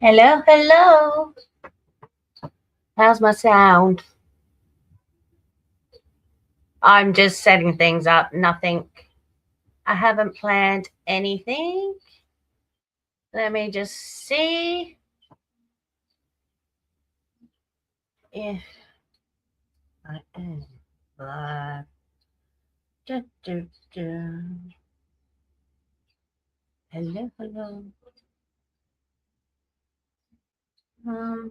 Hello, hello. How's my sound? I'm just setting things up. Nothing. I haven't planned anything. Let me just see if I am live. Da, da, da. Hello, hello. Um,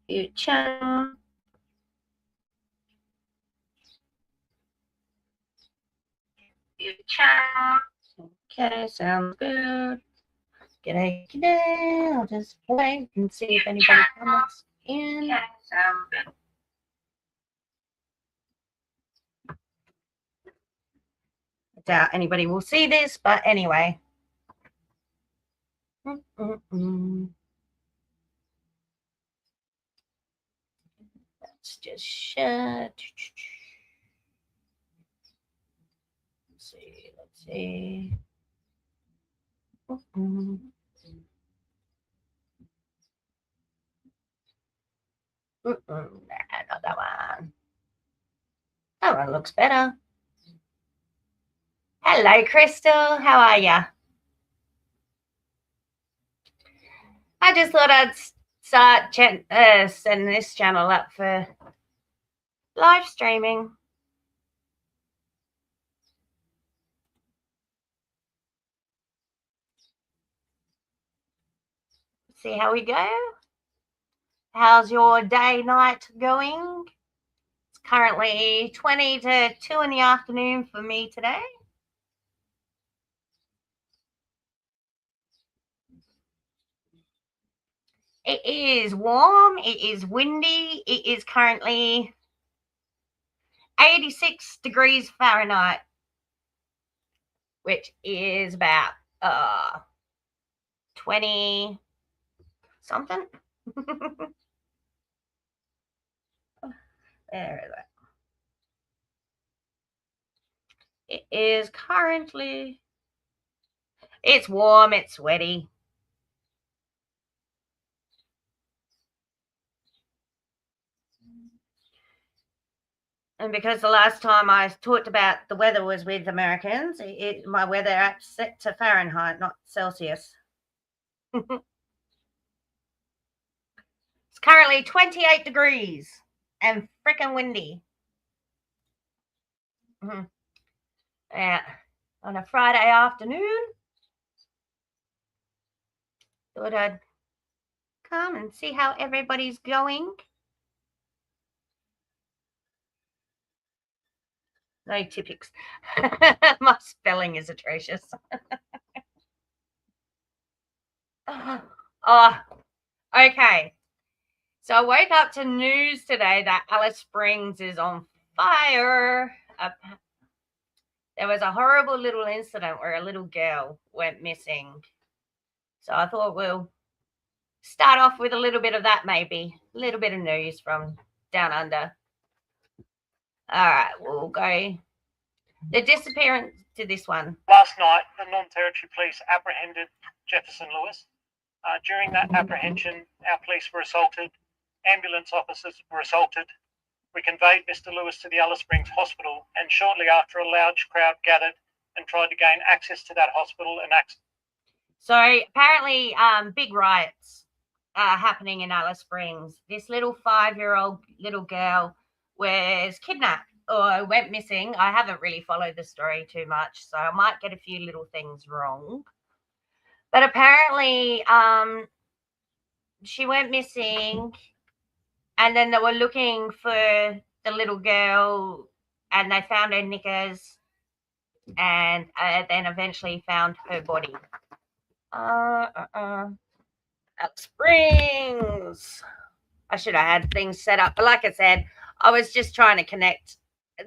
Your channel. Your channel. Okay, sounds good. G'day, g'day. I'll just wait and see if anybody comes in. Okay, sounds good. I doubt anybody will see this, but anyway. Let's just shut. Let's see. Nah, not that one. That one looks better. Hello, Crystal. How are ya? I just thought I'd start setting this channel up for live streaming. See how we go. How's your day, night going? It's currently 20 to 2 in the afternoon for me today. It is warm. It is windy. It is currently 86 degrees Fahrenheit, which is about 20 something. There is it. It is currently, it's warm, it's sweaty. And because the last time I talked about the weather was with Americans, my weather app's set to Fahrenheit, not Celsius. It's currently 28 degrees and freaking windy. Yeah, on a Friday afternoon. Thought I'd come and see how everybody's going. No tipics. My spelling is atrocious. Oh, okay. So I woke up to news today that Alice Springs is on fire. There was a horrible little incident where a little girl went missing. So I thought we'll start off with a little bit of that, maybe. A little bit of news from down under. All right, we'll go. The disappearance to this one. Last night, the Northern Territory Police apprehended Jefferson Lewis. During that apprehension, our police were assaulted. Ambulance officers were assaulted. We conveyed Mr. Lewis to the Alice Springs Hospital, and shortly after, a large crowd gathered and tried to gain access to that hospital and access. So apparently, big riots are happening in Alice Springs. This little 5-year-old little girl was kidnapped or went missing. I haven't really followed the story too much, so I might get a few little things wrong. But apparently, she went missing, and then they were looking for the little girl, and they found her knickers, and then eventually found her body. Alice Springs. I should have had things set up, but like I said, I was just trying to connect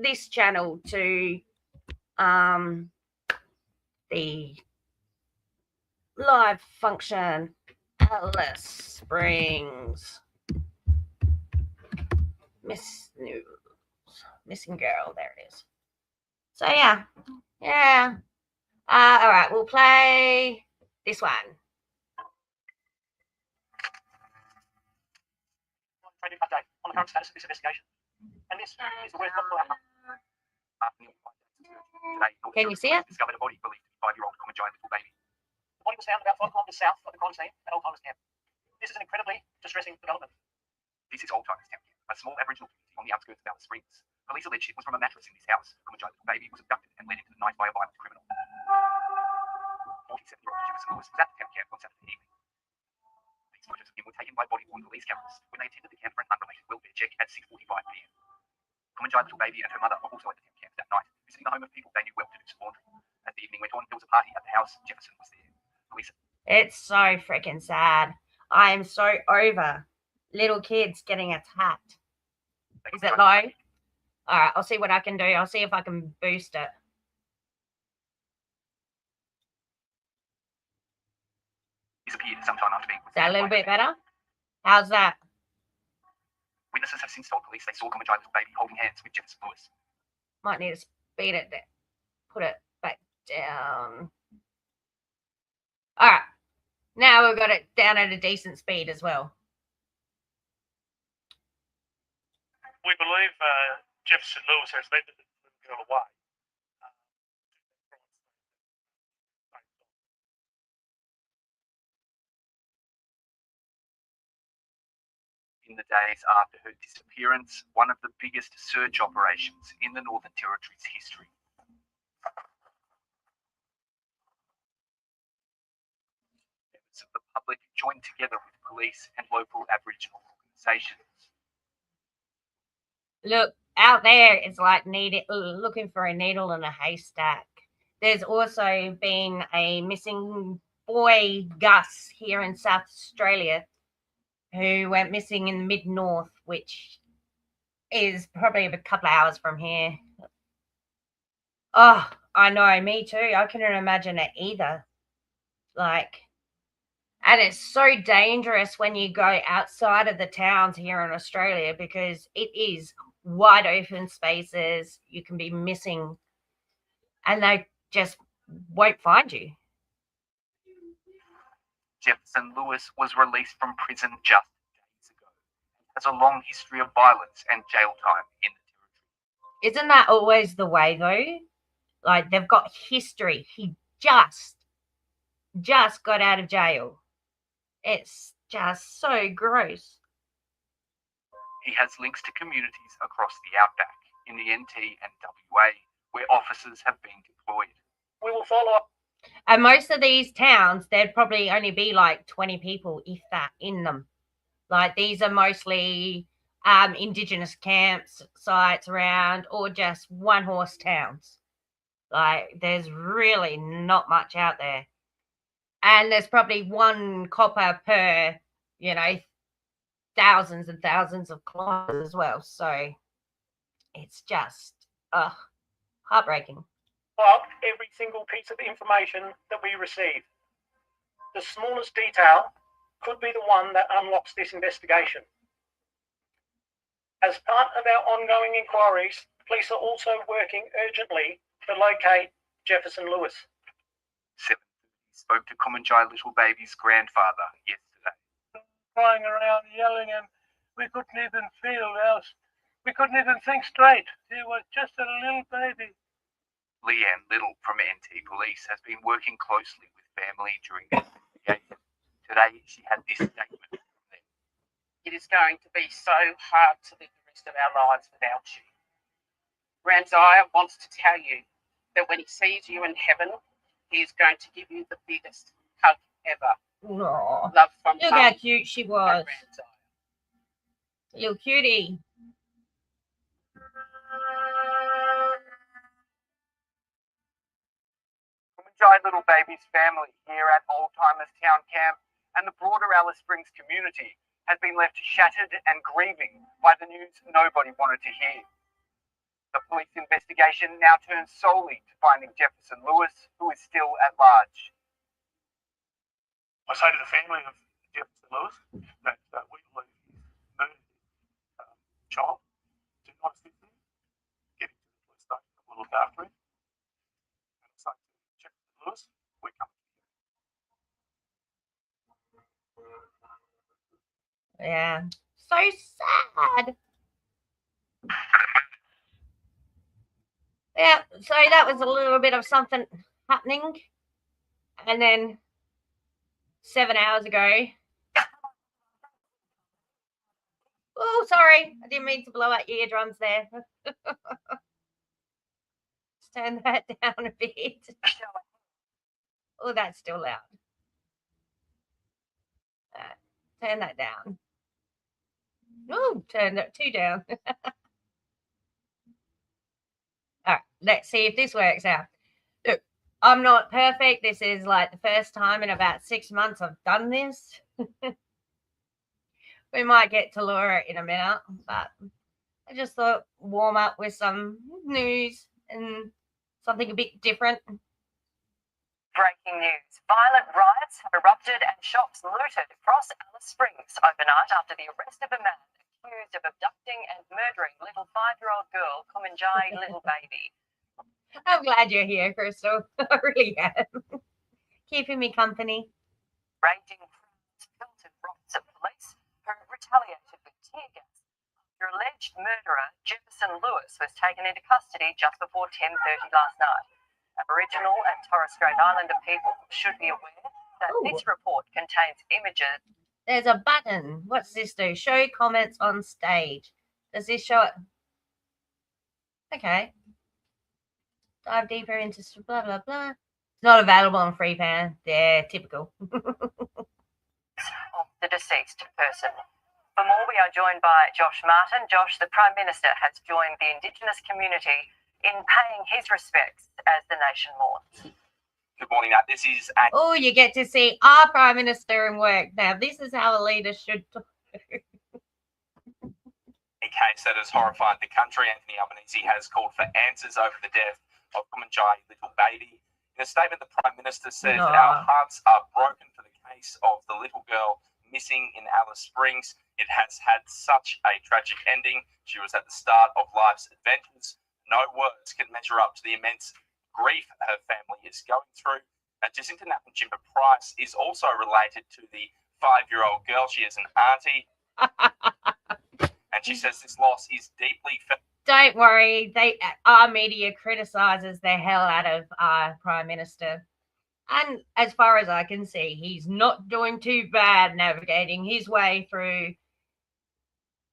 this channel to the live function. Alice Springs Miss News. missing girl. There it is. So yeah. All right, we'll play this one. Update on the current status of this investigation. And this is the worst possible outcome. Can you see it? Discovered a body believed to be 5-year-old common giant little baby. The body was found about 5 kilometres south of the crime scene at Old Timers Camp. This is an incredibly distressing development. This is Old Timers Camp, a small Aboriginal community on the outskirts of Alice Springs. Police allege it was from a mattress in this house. Common giant little baby was abducted and led into the night by a violent criminal. 47-year-old Jefferson Lewis was at the camp on Saturday evening. These photos of him were taken by body-worn police cameras when they attended the camp for an unrelated welfare check at 6:45 p.m. Common giant little baby and her mother were also at the camp that night, visiting the home of people they knew well to do some laundry. As the evening went on, there was a party at the house. Jefferson was there. Police. It's so freaking sad. I am so over little kids getting attacked. Is it low? All right, I'll see what I can do. I'll see if I can boost it. Disappeared sometime after being. Is that a little bit better? How's that? Witnesses have since told police they saw common giant little baby holding hands with Jefferson Lewis. Might need to speed it, put it back down. All right, now we've got it down at a decent speed as well. We believe Jefferson Lewis has led the little girl away. In the days after her disappearance, one of the biggest search operations in the Northern Territory's history. Members of the public joined together with police and local Aboriginal organisations. Look, out there it's like looking for a needle in a haystack. There's also been a missing boy, Gus, here in South Australia, who went missing in the mid-north, which is probably a couple of hours from here. Oh, I know, me too. I couldn't imagine it either. And it's so dangerous when you go outside of the towns here in Australia because it is wide open spaces. You can be missing and they just won't find you. Jefferson Lewis was released from prison just days ago. He has a long history of violence and jail time in the territory. Isn't that always the way though? Like they've got history. He just got out of jail. It's just so gross. He has links to communities across the outback, in the NT and WA, where officers have been deployed. We will follow up. And most of these towns, there'd probably only be like 20 people, if that, in them. Like these are mostly Indigenous camps, sites around, or just one-horse towns. Like there's really not much out there. And there's probably one copper per, thousands and thousands of kilometers as well. So it's just heartbreaking. Well, every single piece of information that we receive, the smallest detail could be the one that unlocks this investigation. As part of our ongoing inquiries, police are also working urgently to locate Jefferson Lewis. 7 spoke to Common Giant Little Baby's grandfather yesterday. Crying around, yelling, and we couldn't even feel else. We couldn't even think straight. He was just a little baby. Leanne Little from NT Police has been working closely with family during the investigation. Today, she had this statement from them. It is going to be so hard to live the rest of our lives without you. Ranzaya wants to tell you that when he sees you in heaven, he is going to give you the biggest hug ever. Aww. Love from Look how cute she was. Little cutie. Giant Little Baby's family here at Old Timers Town Camp and the broader Alice Springs community has been left shattered and grieving by the news nobody wanted to hear. The police investigation now turns solely to finding Jefferson Lewis, who is still at large. I say to the family of Jefferson Lewis that we believe he's murdered his child. Do not assist him. after him. And it's like Jefferson Lewis, we're coming. Yeah, so sad. Yeah, so that was a little bit of something happening. And then 7 hours ago. Oh, sorry. I didn't mean to blow out your eardrums there. Let's turn that down a bit. Oh, that's still loud. Turn that down. Oh, turn that 2 down. All right, let's see if this works out. Look, I'm not perfect. This is like the first time in about 6 months I've done this. We might get to Laura in a minute, but I just thought warm up with some news and something a bit different. Breaking news. Violent riots have erupted and shops looted across Alice Springs overnight after the arrest of a man accused of abducting and murdering little 5-year-old girl, Kumanjai Little Baby. I'm glad you're here, Crystal. I really am. Keeping me company. Raging crowds pelted rocks at police who retaliated with tear gas. Your alleged murderer, Jefferson Lewis, was taken into custody just before 10:30 last night. Aboriginal and Torres Strait Islander people should be aware that this report contains images. There's a button. What's this do? Show comments on stage. Does this show it? Okay. Dive deeper into blah, blah, blah. It's not available on FreePan. They're typical. Of the deceased person. For more, we are joined by Josh Martin. Josh, the Prime Minister, has joined the Indigenous community in paying his respects as the nation mourns. Good morning, Nat. This is Oh, you get to see our Prime Minister in work. Now, this is how a leader should do. a case that has horrified the country. Anthony Albanese has called for answers over the death of Kumanjai Little Baby. In a statement, the Prime Minister says that our hearts are broken for the case of the little girl missing in Alice Springs. It has had such a tragic ending. She was at the start of life's adventures. No words can measure up to the immense grief her family is going through. Jacinta Nappinjimpa Price is also related to the 5-year-old girl. She is an auntie. And she says this loss is deeply felt. Don't worry. Our media criticises the hell out of our Prime Minister. And as far as I can see, he's not doing too bad navigating his way through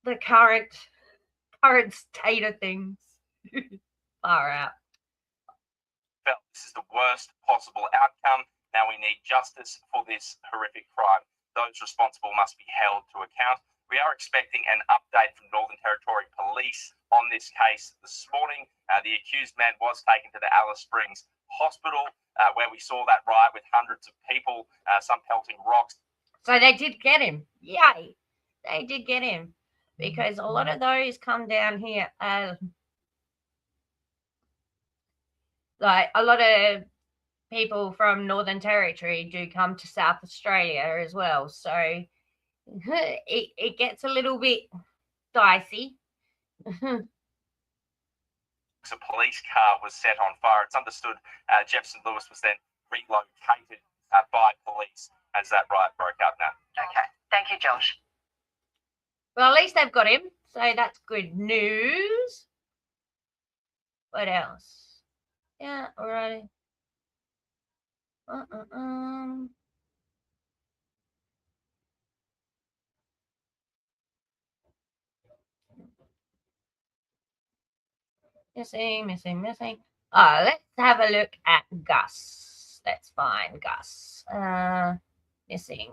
the current state of things. Far out. This is the worst possible outcome. Now we need justice for this horrific crime. Those responsible must be held to account. We are expecting an update from Northern Territory Police on this case this morning. The accused man was taken to the Alice Springs Hospital, where we saw that riot with hundreds of people, some pelting rocks. So they did get him. Yay. They did get him. Because a lot of those come down here. Like a lot of people from Northern Territory do come to South Australia as well. So it gets a little bit dicey. A police car was set on fire. It's understood Jefferson Lewis was then relocated by police as that riot broke out now. Okay. Thank you, Josh. Well, at least they've got him. So that's good news. What else? Yeah, alrighty. Missing. Let's have a look at Gus. Let's find Gus. Missing.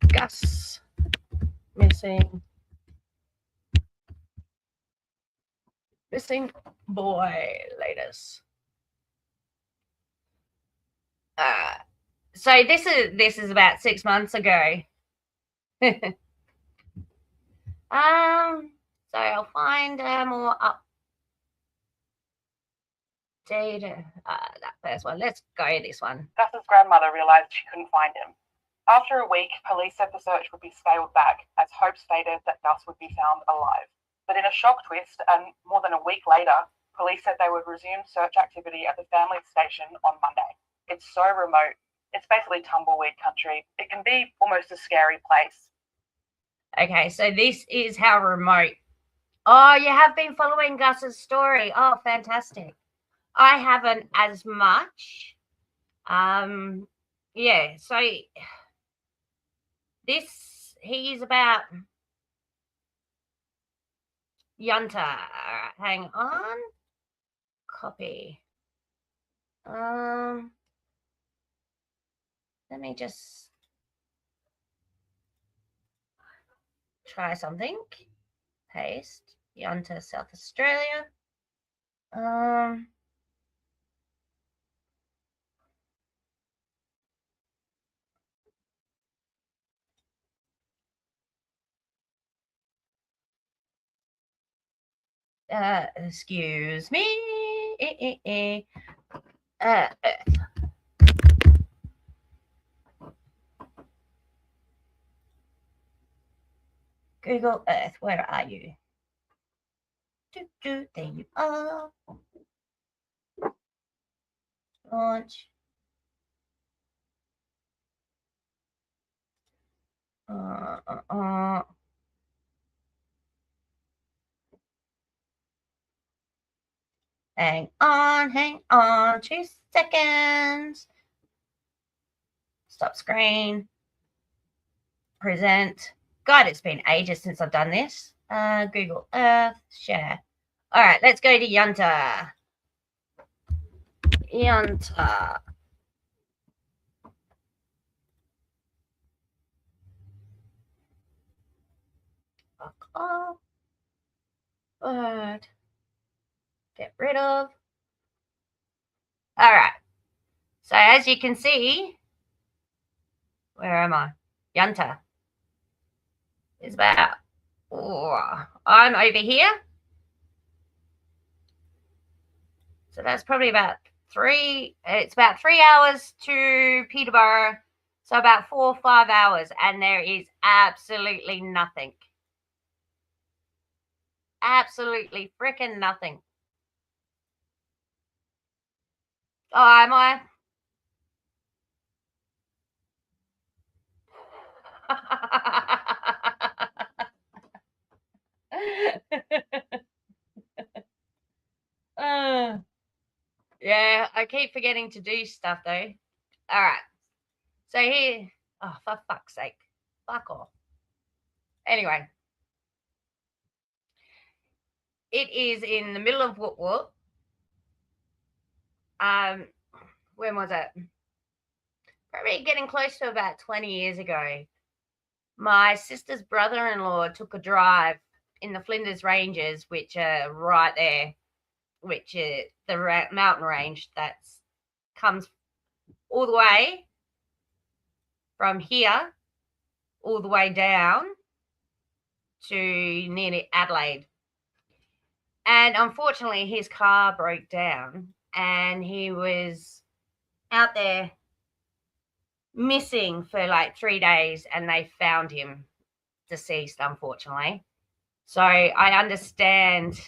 Gus. Missing boy latest. So this is about 6 months ago. So I'll find more up. Data. That first one. Let's go this one. Gus's grandmother realised she couldn't find him. After a week, police said the search would be scaled back as hopes faded that Gus would be found alive. But in a shock twist, and more than a week later, police said they would resume search activity at the family station on Monday. It's so remote. It's basically tumbleweed country. It can be almost a scary place. Okay, so this is how remote. Oh, you have been following Gus's story. Oh, fantastic. I haven't as much. Yeah, so he's about Yunta. Hang on. Copy. Let me just try something. Paste. Yunta, South Australia. Excuse me. Google Earth, where are you? There you are. Launch. Hang on, 2 seconds. Stop screen. Present. God, it's been ages since I've done this. Google Earth, share. All right, let's go to Yunta. Yunta. Fuck off. Bird. Get rid of. All right. So as you can see, where am I? Yunta. It's about, I'm over here. So that's probably about it's about 3 hours to Peterborough. So about 4 or 5 hours. And there is absolutely nothing. Absolutely freaking nothing. Oh, am I? Yeah, I keep forgetting to do stuff though. All right. So here, oh, for fuck's sake. Fuck off. Anyway. It is in the middle of Woot Woot. When was it? Probably getting close to about 20 years ago. My sister's brother-in-law took a drive in the Flinders Ranges, which are right there, which is the mountain range that comes all the way from here, all the way down to nearly Adelaide. And unfortunately, his car broke down and he was out there missing for like 3 days and they found him deceased, unfortunately. So I understand.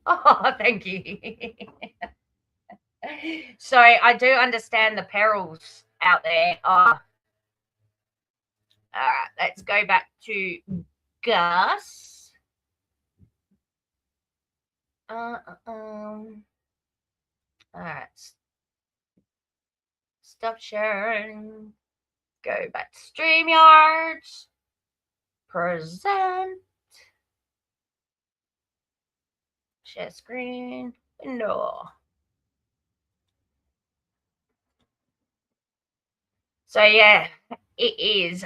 Oh, thank you. So I do understand the perils out there. Oh. All right, let's go back to Gus. All right. Stop sharing. Go back to StreamYard. Present. Share screen. Window. So yeah, it is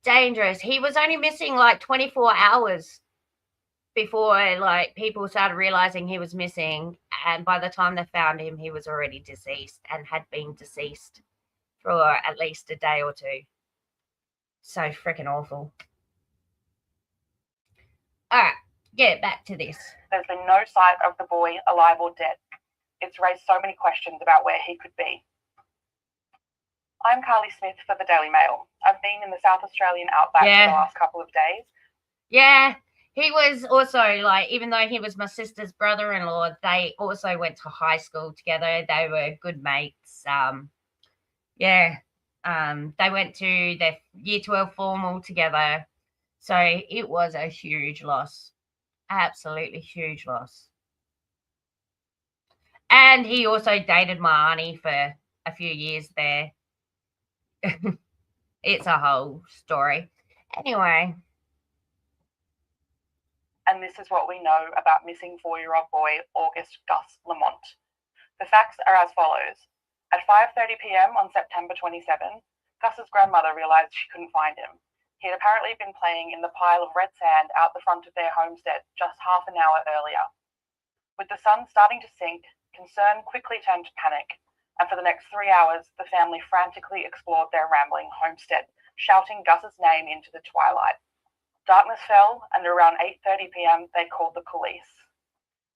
dangerous. He was only missing like 24 hours before like people started realizing he was missing, and by the time they found him he was already deceased and had been deceased for at least a day or two. So freaking awful. All right, get back to this. There's been no sight of the boy alive or dead. It's raised so many questions about where he could be. I'm Carly Smith for the Daily Mail. I've been in the South Australian outback for the last couple of days. Yeah, he was also, like, even though he was my sister's brother-in-law, they also went to high school together. They were good mates. They went to their year 12 formal together. So it was a huge loss. Absolutely huge loss. And he also dated my auntie for a few years there. It's a whole story. Anyway. And this is what we know about missing 4-year-old boy August Gus Lamont. The facts are as follows. At 5:30 p.m. on September 27, Gus's grandmother realised she couldn't find him. He had apparently been playing in the pile of red sand out the front of their homestead just half an hour earlier. With the sun starting to sink, concern quickly turned to panic, and for the next 3 hours, the family frantically explored their rambling homestead, shouting Gus's name into the twilight. Darkness fell, and around 8:30 p.m. they called the police.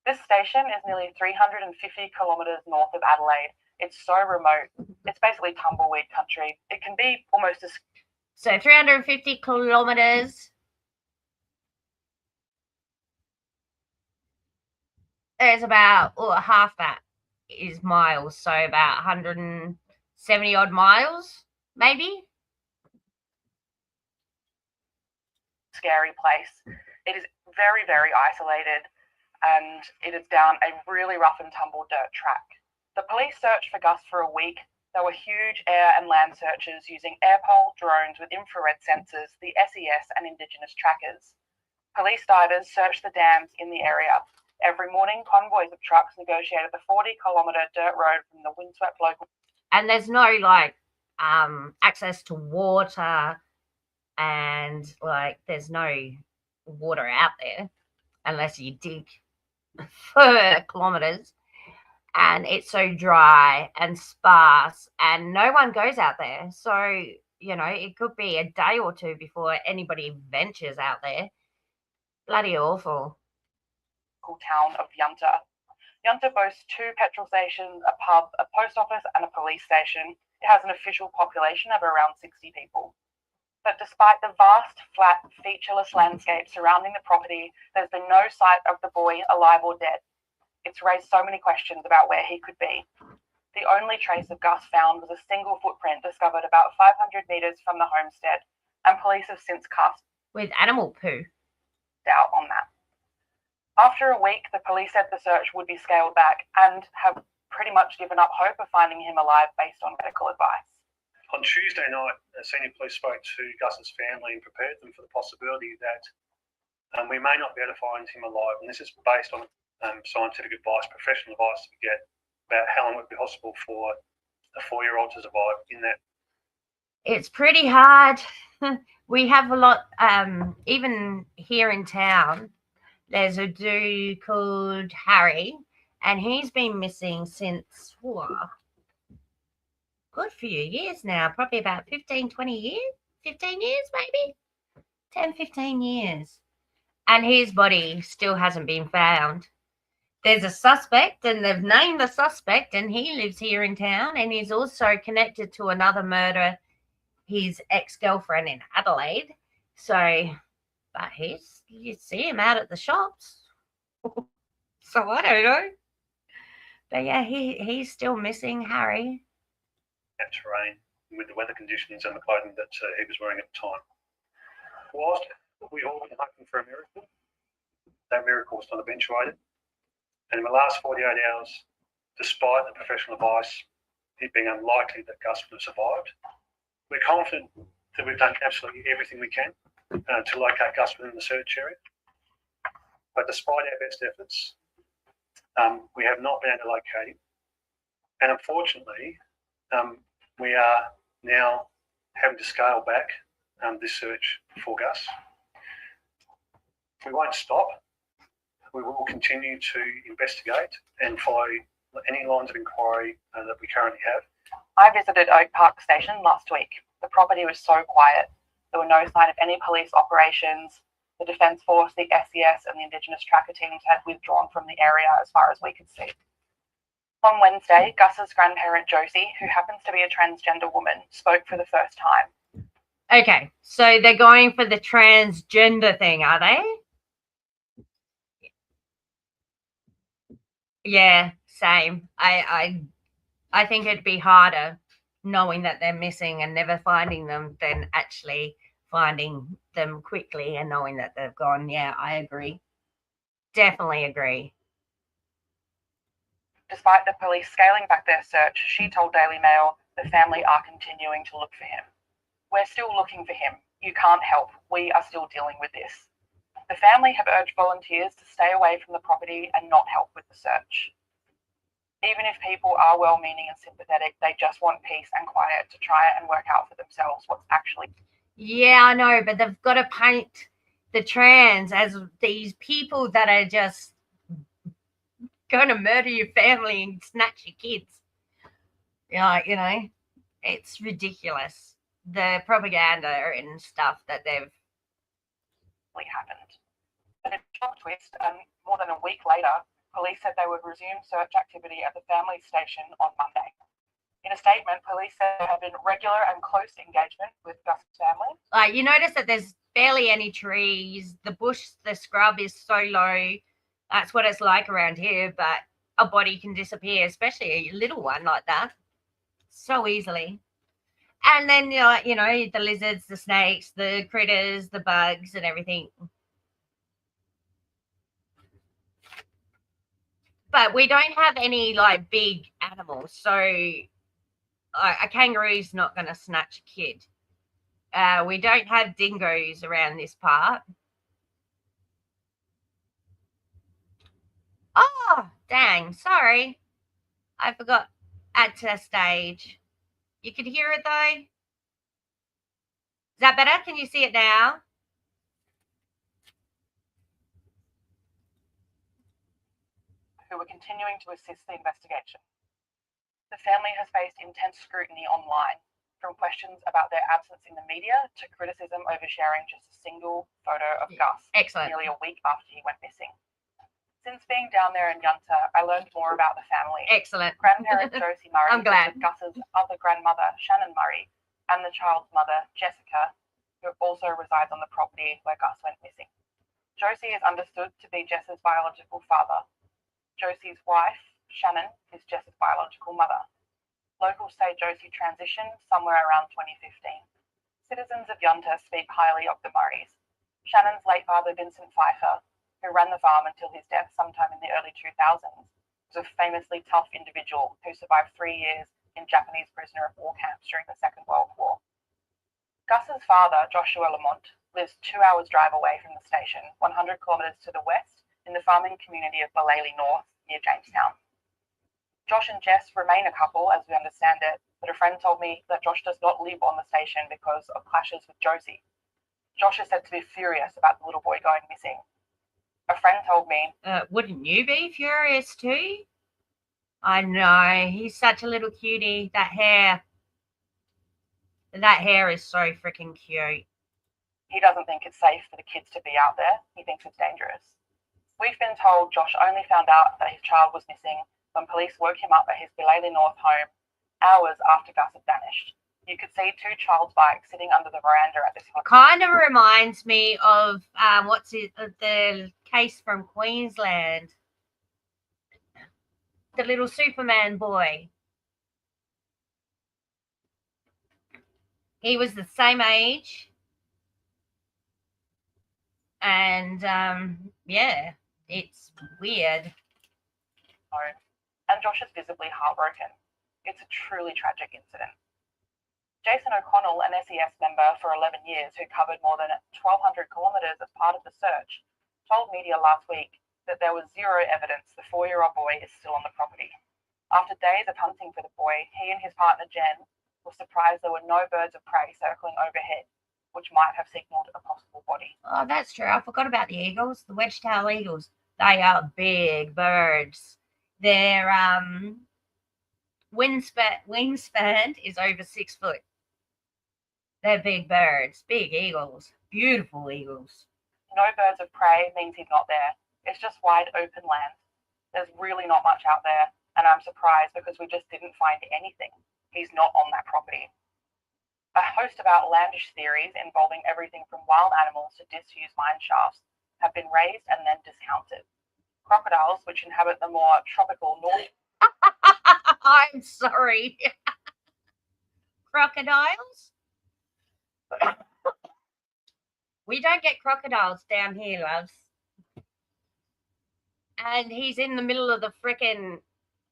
This station is nearly 350 kilometres north of Adelaide. It's so remote. It's basically tumbleweed country. It can be almost as... So 350 kilometres is about half that is miles. So about 170 odd miles, maybe. Scary place. It is very, very isolated, and it is down a really rough and tumble dirt track. The police searched for Gus for a week. There were huge air and land searches using airpole, drones with infrared sensors, the SES and Indigenous trackers. Police divers searched the dams in the area. Every morning, convoys of trucks negotiated the 40-kilometre dirt road from the windswept local... And there's no, access to water, and, there's no water out there unless you dig for kilometres. And it's so dry and sparse, and no one goes out there. So, it could be a day or two before anybody ventures out there. Bloody awful. Town of Yunta. Yunta boasts 2 petrol stations, a pub, a post office, and a police station. It has an official population of around 60 people. But despite the vast, flat, featureless landscape surrounding the property, there's been no sight of the boy alive or dead. It's raised so many questions about where he could be. The only trace of Gus found was a single footprint discovered about 500 metres from the homestead, and police have since cast with animal poo doubt on that. After a week, the police said the search would be scaled back and have pretty much given up hope of finding him alive based on medical advice. On Tuesday night, senior police spoke to Gus's family and prepared them for the possibility that we may not be able to find him alive, and this is based on scientific advice, professional advice we get about how long it would be possible for a 4-year-old to survive in that. It's pretty hard. We have a lot, even here in town, there's a dude called Harry, and he's been missing since, good few years now, probably about 15, 20 years, 15 years maybe, 10, 15 years. And his body still hasn't been found. There's a suspect, and they've named the suspect, and he lives here in town, and he's also connected to another murder, his ex-girlfriend in Adelaide. So, but you see him out at the shops. So I don't know. But yeah, he's still missing, Harry. That terrain with the weather conditions and the clothing that he was wearing at the time. Whilst we all been hoping for a miracle, that miracle was not eventuated. And in the last 48 hours, despite the professional advice, it being unlikely that Gus would have survived, we're confident that we've done absolutely everything we can to locate Gus within the search area. But despite our best efforts, we have not been able to locate him. And unfortunately, we are now having to scale back this search for Gus. We won't stop. We will continue to investigate and follow any lines of inquiry that we currently have. I visited Oak Park Station last week. The property was so quiet. There were no sign of any police operations. The Defence Force, the SES, and the Indigenous tracker teams had withdrawn from the area as far as we could see. On Wednesday, Gus's grandparent Josie, who happens to be a transgender woman, spoke for the first time. Okay, so they're going for the transgender thing, are they? Yeah, same. I think it'd be harder knowing that they're missing and never finding them than actually finding them quickly and knowing that they've gone. Yeah, I agree. Definitely agree. Despite the police scaling back their search, she told Daily Mail the family are continuing to look for him. We're still looking for him. You can't help. We are still dealing with this. The family have urged volunteers to stay away from the property and not help with the search. Even if people are well-meaning and sympathetic, they just want peace and quiet to try and work out for themselves what's actually... Yeah, I know, but they've got to paint the trans as these people that are just going to murder your family and snatch your kids. Yeah, you know, it's ridiculous. The propaganda and stuff that they've happened. But in a shock twist, more than a week later, police said they would resume search activity at the family station on Monday. In a statement, police said there had been regular and close engagement with Gus's family. You notice that there's barely any trees. The bush, the scrub is so low. That's what it's like around here, but a body can disappear, especially a little one like that, so easily. And then, you know, the lizards, the snakes, the critters, the bugs and everything. But we don't have any, like, big animals. So a kangaroo's not going to snatch a kid. We don't have dingoes around this part. Oh, dang. Sorry. I forgot. Add to stage. You could hear it, though. Is that better? Can you see it now? Who were continuing to assist the investigation. The family has faced intense scrutiny online, from questions about their absence in the media to criticism over sharing just a single photo of Gus. Excellent. Nearly a week after he went missing. Since being down there in Yunta, I learned more about the family. Excellent. Grandparent Josie Murray, I'm glad. Gus's other grandmother, Shannon Murray, and the child's mother, Jessica, who also resides on the property where Gus went missing. Josie is understood to be Jess's biological father. Josie's wife, Shannon, is Jess's biological mother. Locals say Josie transitioned somewhere around 2015. Citizens of Yunta speak highly of the Murrays. Shannon's late father, Vincent Pfeiffer, who ran the farm until his death sometime in the early 2000s, was a famously tough individual who survived 3 years in Japanese prisoner of war camps during the Second World War. Gus's father, Joshua Lamont, lives 2 hours' drive away from the station, 100 kilometres to the west, in the farming community of Balaley North, near Jamestown. Josh and Jess remain a couple, as we understand it, but a friend told me that Josh does not live on the station because of clashes with Josie. Josh is said to be furious about the little boy going missing. A friend told me... wouldn't you be furious too? I know, he's such a little cutie. That hair is so freaking cute. He doesn't think it's safe for the kids to be out there. He thinks it's dangerous. We've been told Josh only found out that his child was missing when police woke him up at his Balaley North home hours after Gus had vanished. You could see 2 child's bikes sitting under the veranda at this home. Kind of reminds me of the case from Queensland. The little Superman boy. He was the same age. And yeah, it's weird. And Josh is visibly heartbroken. It's a truly tragic incident. Jason O'Connell, an SES member for 11 years who covered more than 1,200 kilometres as part of the search, told media last week that there was zero evidence the 4-year-old boy is still on the property. After days of hunting for the boy, he and his partner Jen were surprised there were no birds of prey circling overhead, which might have signalled a possible body. Oh, that's true. I forgot about the eagles, the wedge-tailed eagles. They are big birds. Their wingspan is over 6 foot. They're big birds, big eagles, beautiful eagles. No birds of prey means he's not there. It's just wide open land. There's really not much out there, and I'm surprised because we just didn't find anything. He's not on that property. A host of outlandish theories involving everything from wild animals to disused mine shafts have been raised and then discounted. Crocodiles, which inhabit the more tropical north. I'm sorry. Crocodiles? We don't get crocodiles down here, loves. And he's in the middle of the frickin',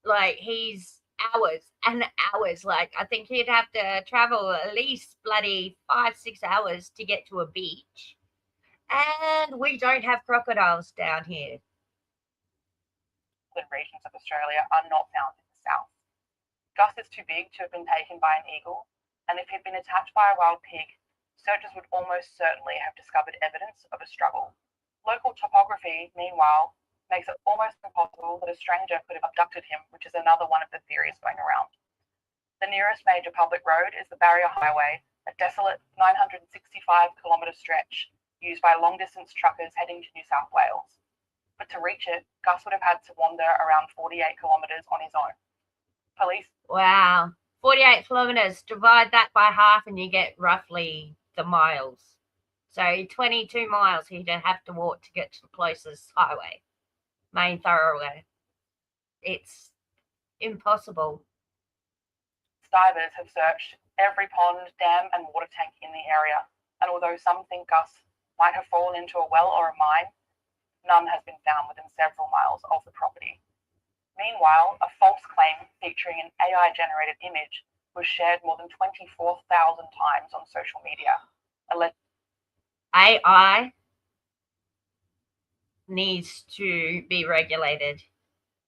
like, he's hours and hours. Like, I think he'd have to travel at least bloody 5-6 hours to get to a beach. And we don't have crocodiles down here. The regions of Australia are not found in the south. Gus is too big to have been taken by an eagle, and if he'd been attacked by a wild pig, searchers would almost certainly have discovered evidence of a struggle. Local topography, meanwhile, makes it almost impossible that a stranger could have abducted him, which is another one of the theories going around. The nearest major public road is the Barrier Highway, a desolate 965-kilometre stretch used by long-distance truckers heading to New South Wales. But to reach it, Gus would have had to wander around 48 kilometres on his own. Police. Wow. 48 kilometres. Divide that by half and you get roughly the miles. So 22 miles he'd have to walk to get to the closest highway, main thoroughway. It's impossible. Divers have searched every pond, dam and water tank in the area, and although some think Gus might have fallen into a well or a mine, none has been found within several miles of the property. Meanwhile, a false claim featuring an AI-generated image was shared more than 24,000 times on social media. AI needs to be regulated.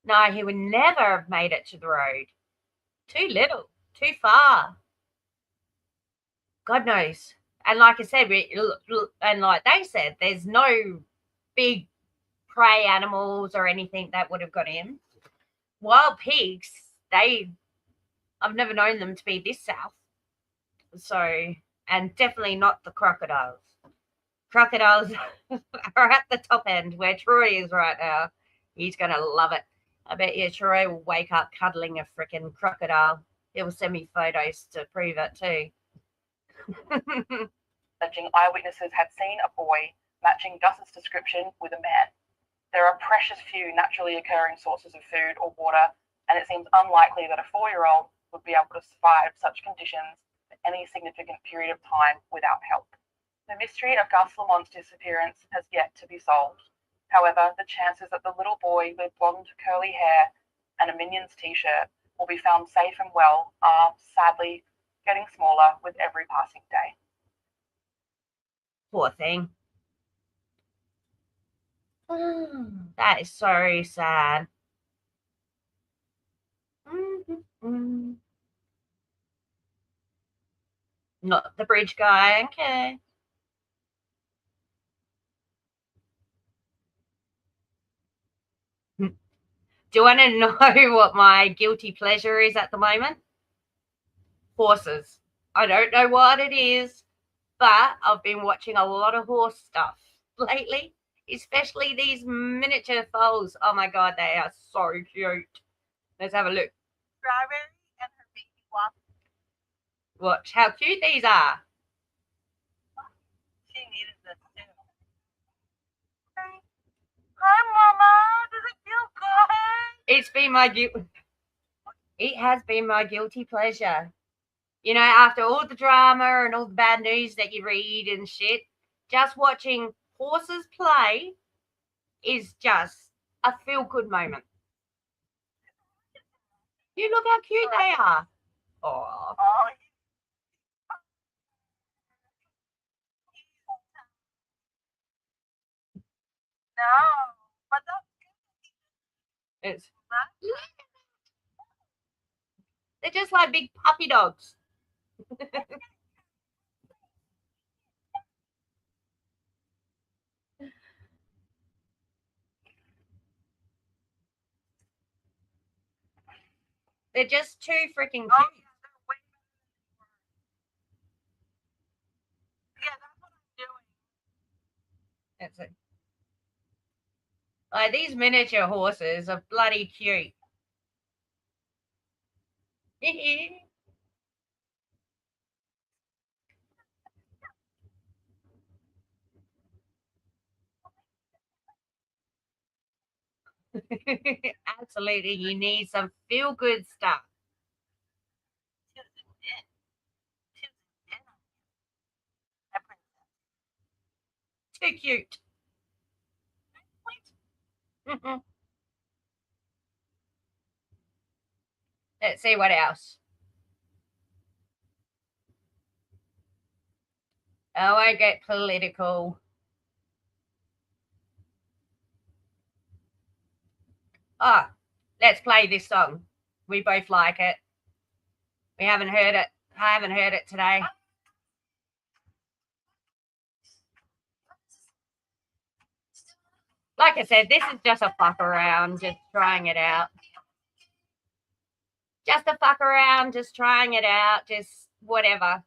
No, he would never have made it to the road. Too little, too far. God knows. And like I said, and like they said, there's no big prey animals or anything that would have got him. Wild pigs, I've never known them to be this south. So, and definitely not the crocodiles. Crocodiles are at the top end where Troy is right now. He's going to love it. I bet you Troy will wake up cuddling a freaking crocodile. He'll send me photos to prove it too. Alleging eyewitnesses had seen a boy matching Gus's description with a man. There are precious few naturally occurring sources of food or water, and it seems unlikely that a 4-year-old would be able to survive such conditions for any significant period of time without help. The mystery of Gus Lamont's disappearance has yet to be solved. However, the chances that the little boy with blonde curly hair and a Minions t-shirt will be found safe and well are, sadly, getting smaller with every passing day. Poor thing. That is so sad. Not the bridge guy, okay. Do you want to know what my guilty pleasure is at the moment? Horses. I don't know what it is, but I've been watching a lot of horse stuff lately, especially these miniature foals. Oh my God, they are so cute. Let's have a look. Strawberry and her baby walk. Watch how cute these are. She needed this too. Hi, Mama. Does it feel good? It's been my It has been my guilty pleasure. You know, after all the drama and all the bad news that you read and shit, just watching horses play is just a feel-good moment. You look how cute they are. Oh. No, but that's It's they're just like big puppy dogs. They're just too freaking cute. Oh, yeah, that's what I'm doing. It's a, like these miniature horses are bloody cute. Absolutely, you need some feel good stuff. Too cute. Let's see what else. I won't get political. Ah, let's play this song. We both like it. We haven't heard it. I haven't heard it today. Like I said, this is just a fuck around, just trying it out. Just a fuck around, just trying it out, just whatever.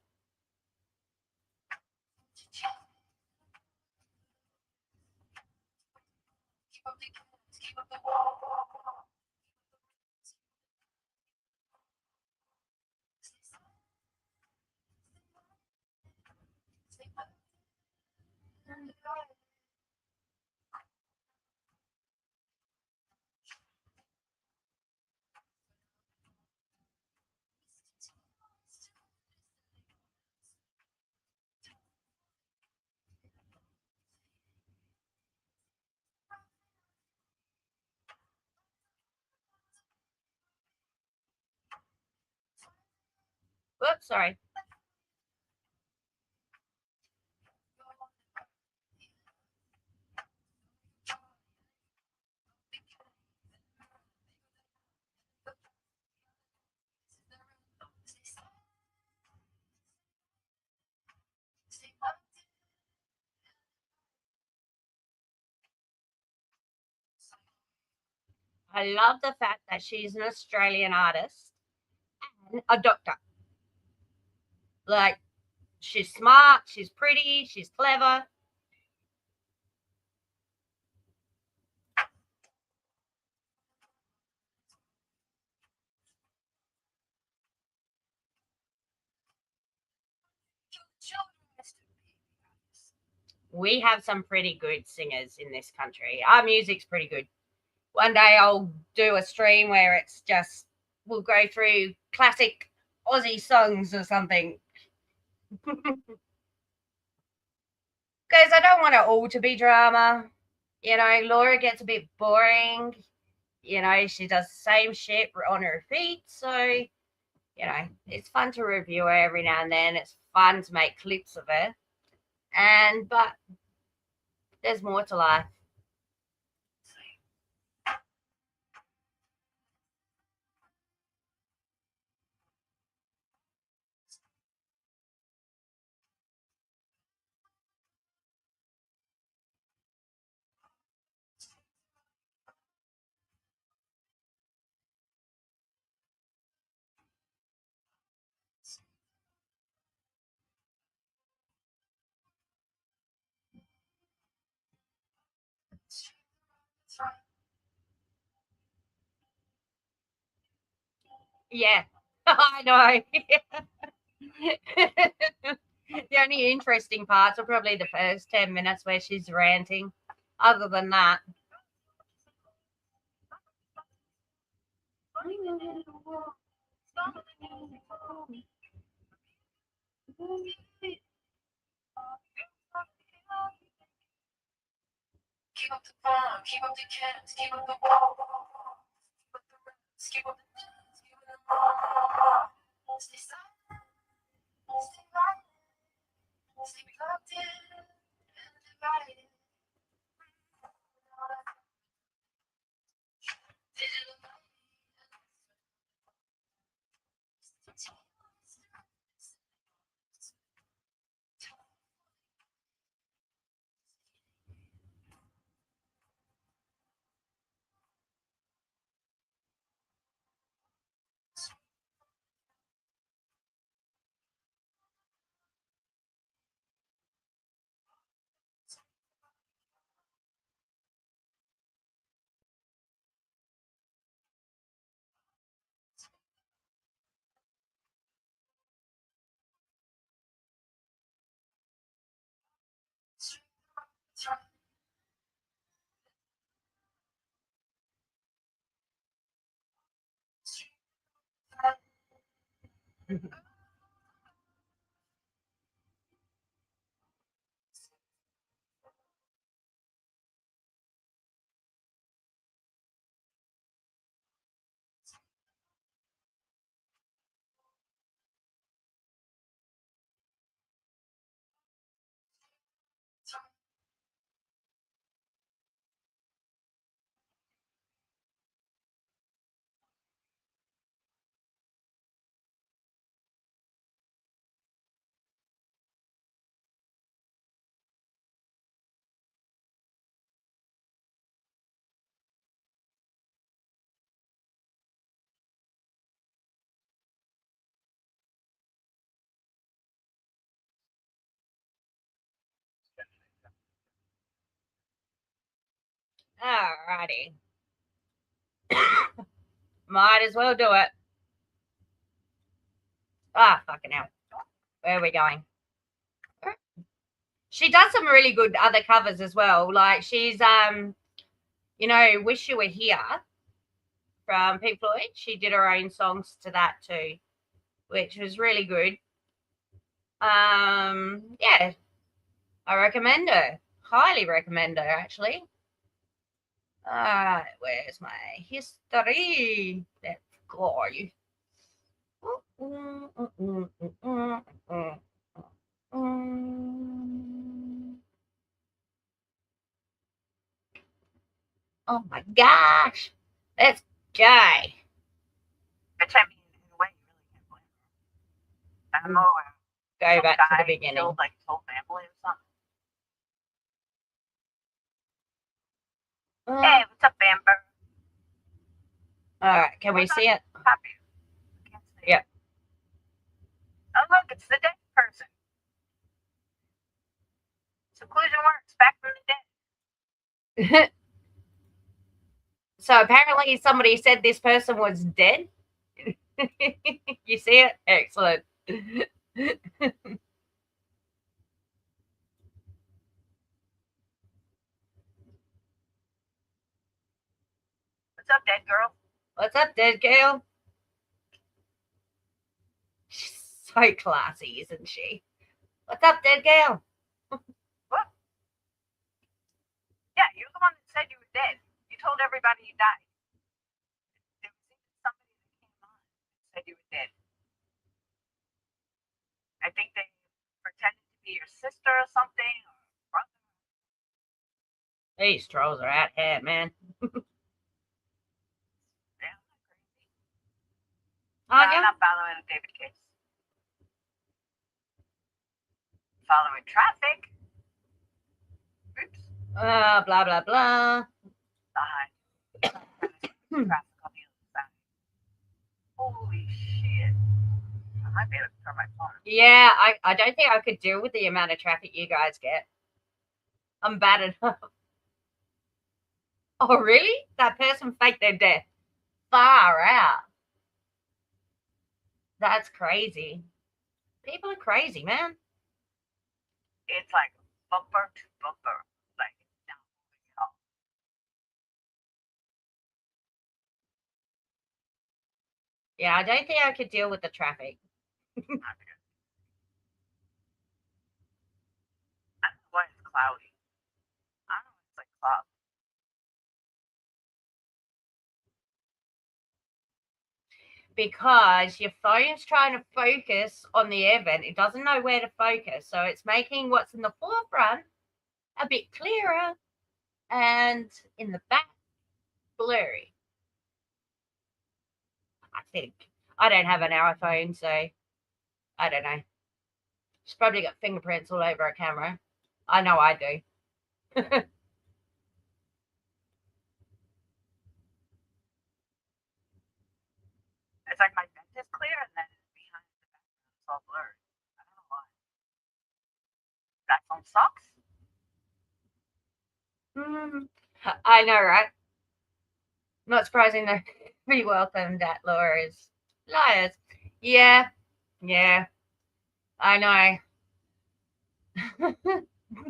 Whoops, sorry. I love the fact that she's an Australian artist and a doctor. Like, she's smart, she's pretty, she's clever. We have some pretty good singers in this country. Our music's pretty good. One day I'll do a stream where it's just, we'll go through classic Aussie songs or something. Because I don't want it all to be drama. You know, Laura gets a bit boring. You know, she does the same shit on her feet. So, you know, it's fun to review her every now and then. It's fun to make clips of her. But there's more to life. Yeah, I know. The only interesting parts are probably the first 10 minutes where she's ranting. Other than that, keep up the farm, keep up the cats, keep up the wall, keep up the rats, keep up the dance, keep up the stay silent, stay violent, stay plugged in and divided. Digital Alrighty. Might as well do it. Ah, fucking hell. Where are we going? She does some really good other covers as well. Like she's you know, Wish You Were Here from Pink Floyd. She did her own songs to that too, which was really good. Yeah, I recommend her. Highly recommend her, actually. Where's my history? Let's go. Oh my gosh. Let's go. Which I mean, in a way, you really can't blame her. I don't know. Go back to the beginning. Killed, like his whole family or something. Hey, what's up, Amber? All right, can we see it? Happy. Can't see Yep. it. Oh, look, it's the dead person. Seclusion works back from the dead. So apparently somebody said this person was dead. You see it? Excellent. What's up, dead girl? What's up, dead girl? She's so classy, isn't she? What's up, dead girl? What? Yeah, you're the one that said you were dead. You told everybody you died. There was even somebody that came on and said you were dead. I think they pretended to be your sister or something, or brother. These trolls are out here, man. Yeah, crazy. I'm not following David Case. Following traffic. Oops. blah, blah, blah. Behind. Traffic on the other side. Holy shit. I might be able to turn my phone. Yeah, I don't think I could deal with the amount of traffic you guys get. I'm bad enough. Oh, really? That person faked their death. Far out. That's crazy. People are crazy, man. It's like bumper to bumper. Like, not moving at all. Yeah, I don't think I could deal with the traffic. Not good. I don't know why it's cloudy. I don't know, it's like cloud. Because your phone's trying to focus on the event. It doesn't know where to focus. So it's making what's in the forefront a bit clearer and in the back blurry. I think. I don't have an iPhone, so I don't know. She's probably got fingerprints all over her camera. I know I do. It's like my vent is clear and then behind the background it's all blurry. I don't know why. That phone sucks. I know, right? Not surprising though. Be welcomed at Laura's liars. Yeah, I know.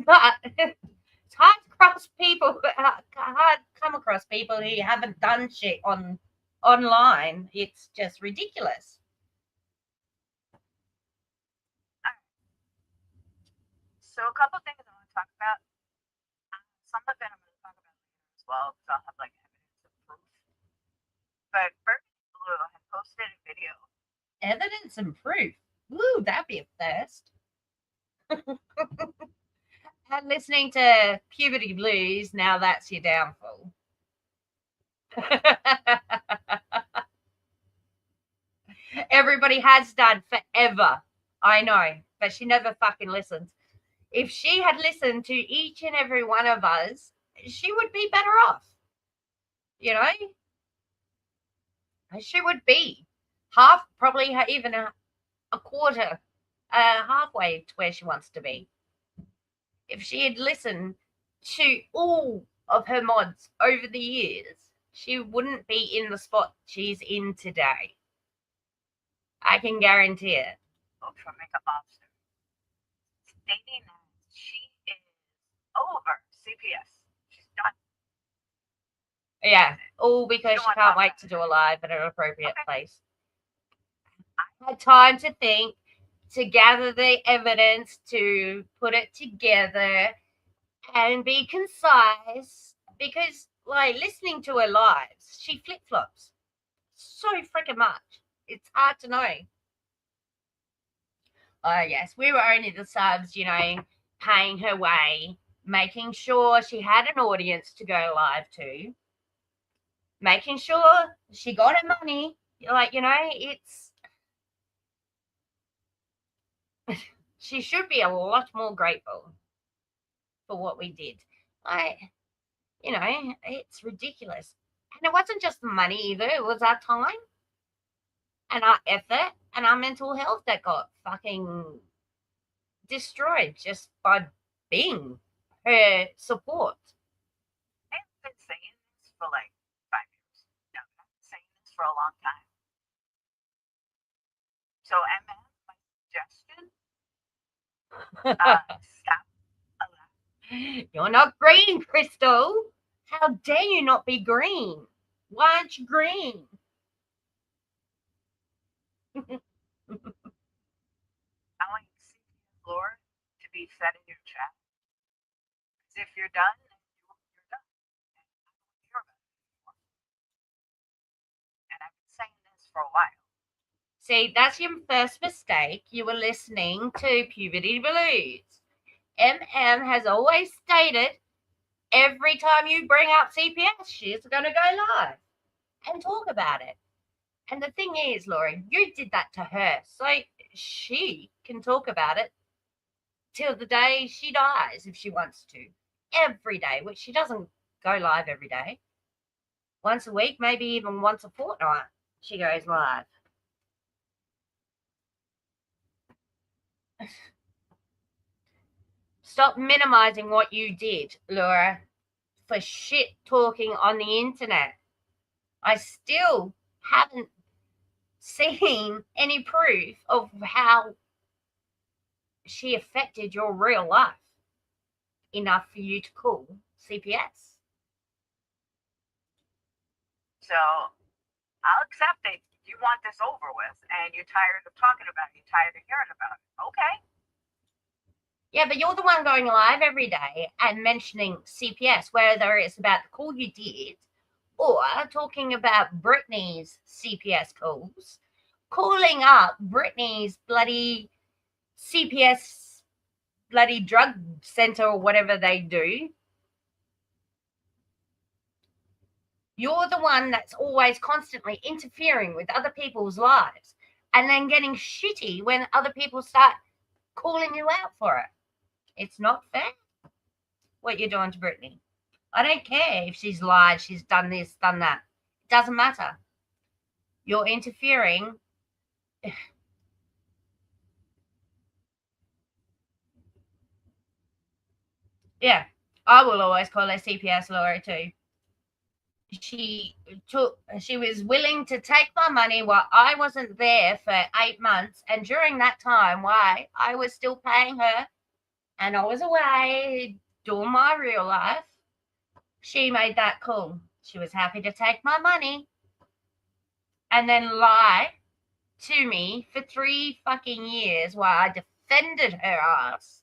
But it's hard to cross people. Hard to come across people who haven't done shit online. It's just ridiculous. couple things I want to talk about. Some of it I'm going to talk about later as well, because I'll have like evidence and proof. But Bernie Blue had posted a video. Evidence and proof. Woo, that'd be a first. And listening to Puberty Blues, now that's your downfall. Everybody has done forever. I know, but she never fucking listens. If she had listened to each and every one of us, she would be better off. You know? She would be half, probably even a quarter, halfway to where she wants to be. If she had listened to all of her mods over the years, she wouldn't be in the spot she's in today. I can guarantee it. Ultra Makeup Monster, stating that she is over CPS. She's done. Yeah, all because Don't she want can't that. wait to do a live at an appropriate Okay. place. I had time to think, to gather the evidence, to put it together and be concise, because like listening to her lives, she flip-flops so freaking much. It's hard to know. Oh yes, we were only the subs, you know, paying her way, making sure she had an audience to go live to, making sure she got her money. Like, you know, it's she should be a lot more grateful for what we did. You know, it's ridiculous. And it wasn't just the money either, it was our time and our effort and our mental health that got fucking destroyed just by being her support. I've been saying this for like 5 years. No, I've been saying this for a long time. So, Emma, my suggestion, stop. You're not green, Crystal. How dare you not be green? Why aren't you green? I want you to see the floor to be set in your chat. Because if you're done, you're done. And I don't want to hear about it anymore. And I've been saying this for a while. See, that's your first mistake. You were listening to Puberty Blues. MM has always stated every time you bring up CPS, she's going to go live and talk about it. And the thing is, Laurie, you did that to her, so she can talk about it till the day she dies if she wants to. Every day, which she doesn't go live every day. Once a week, maybe even once a fortnight, she goes live. Stop minimizing what you did, Laura, for shit talking on the internet. I still haven't seen any proof of how she affected your real life enough for you to call CPS. So I'll accept it. You want this over with and you're tired of talking about it. You're tired of hearing about it. Okay. Yeah, but you're the one going live every day and mentioning CPS, whether it's about the call you did or talking about Brittany's CPS calls, calling up Brittany's bloody CPS bloody drug center or whatever they do. You're the one that's always constantly interfering with other people's lives and then getting shitty when other people start calling you out for it. It's not fair what you're doing to Brittany. I don't care if she's lied, she's done this, done that. It doesn't matter. You're interfering. Yeah, I will always call her CPS Laura too. She was willing to take my money while I wasn't there for 8 months, and during that time, why I was still paying her and I was away doing my real life, she made that call. She was happy to take my money and then lie to me for 3 fucking years while I defended her ass.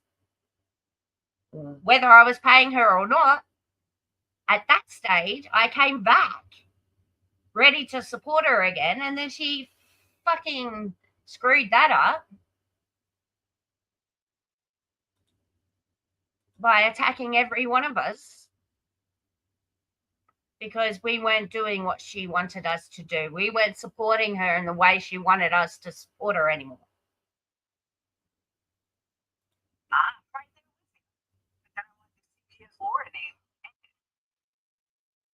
whether I was paying her or not. At that stage, I came back ready to support her again, and then she fucking screwed that up by attacking every one of us because we weren't doing what she wanted us to do. We weren't supporting her in the way she wanted us to support her anymore. Right there with you. But then I want the CPS Laura name ended.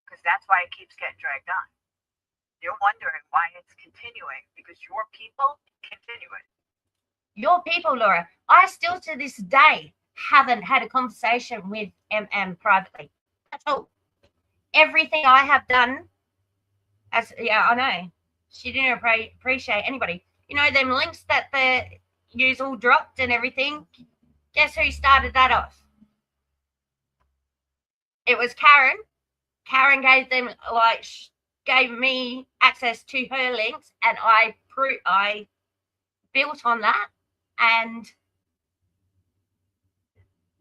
Because that's why it keeps getting dragged on. You're wondering why it's continuing because your people continue it. Your people, Laura. I still to this day haven't had a conversation with MM privately at all. Everything I have done, I know, she didn't appreciate anybody. You know, them links that the yous all dropped and everything, guess who started that off? It was Karen. Karen gave them, gave me access to her links, and I built on that, and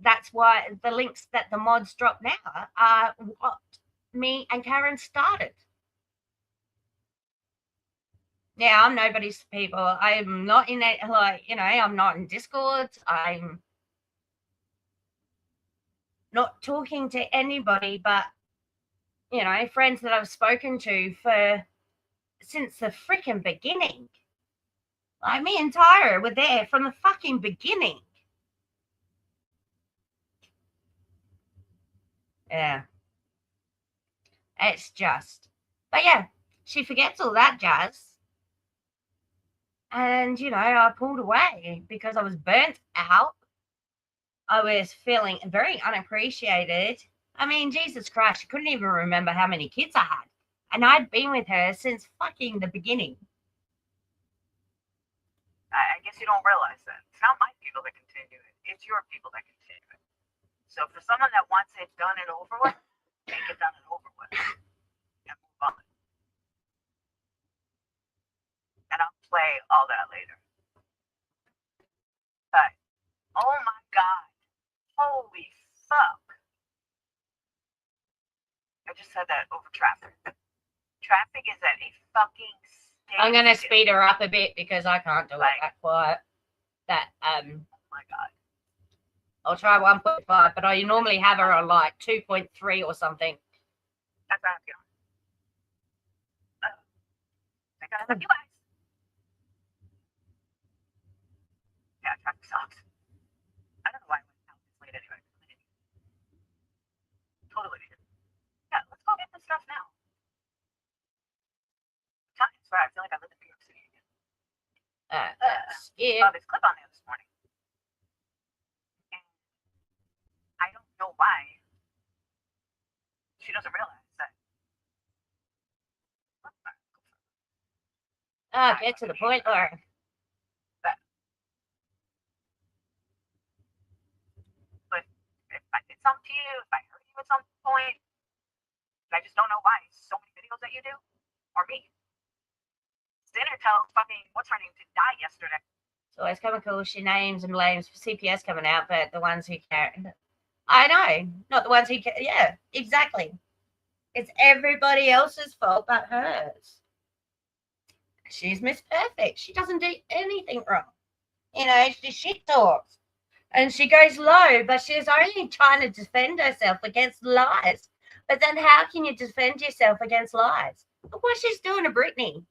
that's why the links that the mods drop now are what me and Karen started. Now, I'm nobody's people. I'm not in it, I'm not in Discord. I'm not talking to anybody but, friends that I've spoken to since the freaking beginning. Like, me and Tyra were there from the fucking beginning. Yeah. It's just. But yeah, she forgets all that jazz. And, I pulled away because I was burnt out. I was feeling very unappreciated. I mean, Jesus Christ, she couldn't even remember how many kids I had. And I'd been with her since fucking the beginning. I guess you don't realize that. It's not my people that continue it. It's your people that continue it. So for someone that wants it done and over with, make it done and over with. And move on. And I'll play all that later. But, oh my God. Holy fuck. I just said that over traffic. Traffic is at a fucking standstill. I'm going to speed her up a bit because I can't do it that quiet. Oh my God. I'll try 1.5, but I normally have her on 2.3 or something. That's what I'm feeling. I love you guys. Yeah, traffic sucks. I don't know why I went out this late anyway. Totally needed. Yeah, let's go get this stuff now. Times where I feel like I live in New York City again. Yeah. This clip on there this morning. And I don't know why she doesn't realize that. Get to the point, Laura. But if I did something to you, if I hurt you at some point, I just don't know why so many videos that you do are me. Sinner tells fucking what's her name to die yesterday. So it's kind of cool. She names and blames for CPS coming out, but the ones who care. I know, not the ones who care. Yeah, exactly. It's everybody else's fault but hers. She's Miss Perfect. She doesn't do anything wrong. She shit talks. And she goes low, but she's only trying to defend herself against lies. But then how can you defend yourself against lies? Look what she's doing to Brittany.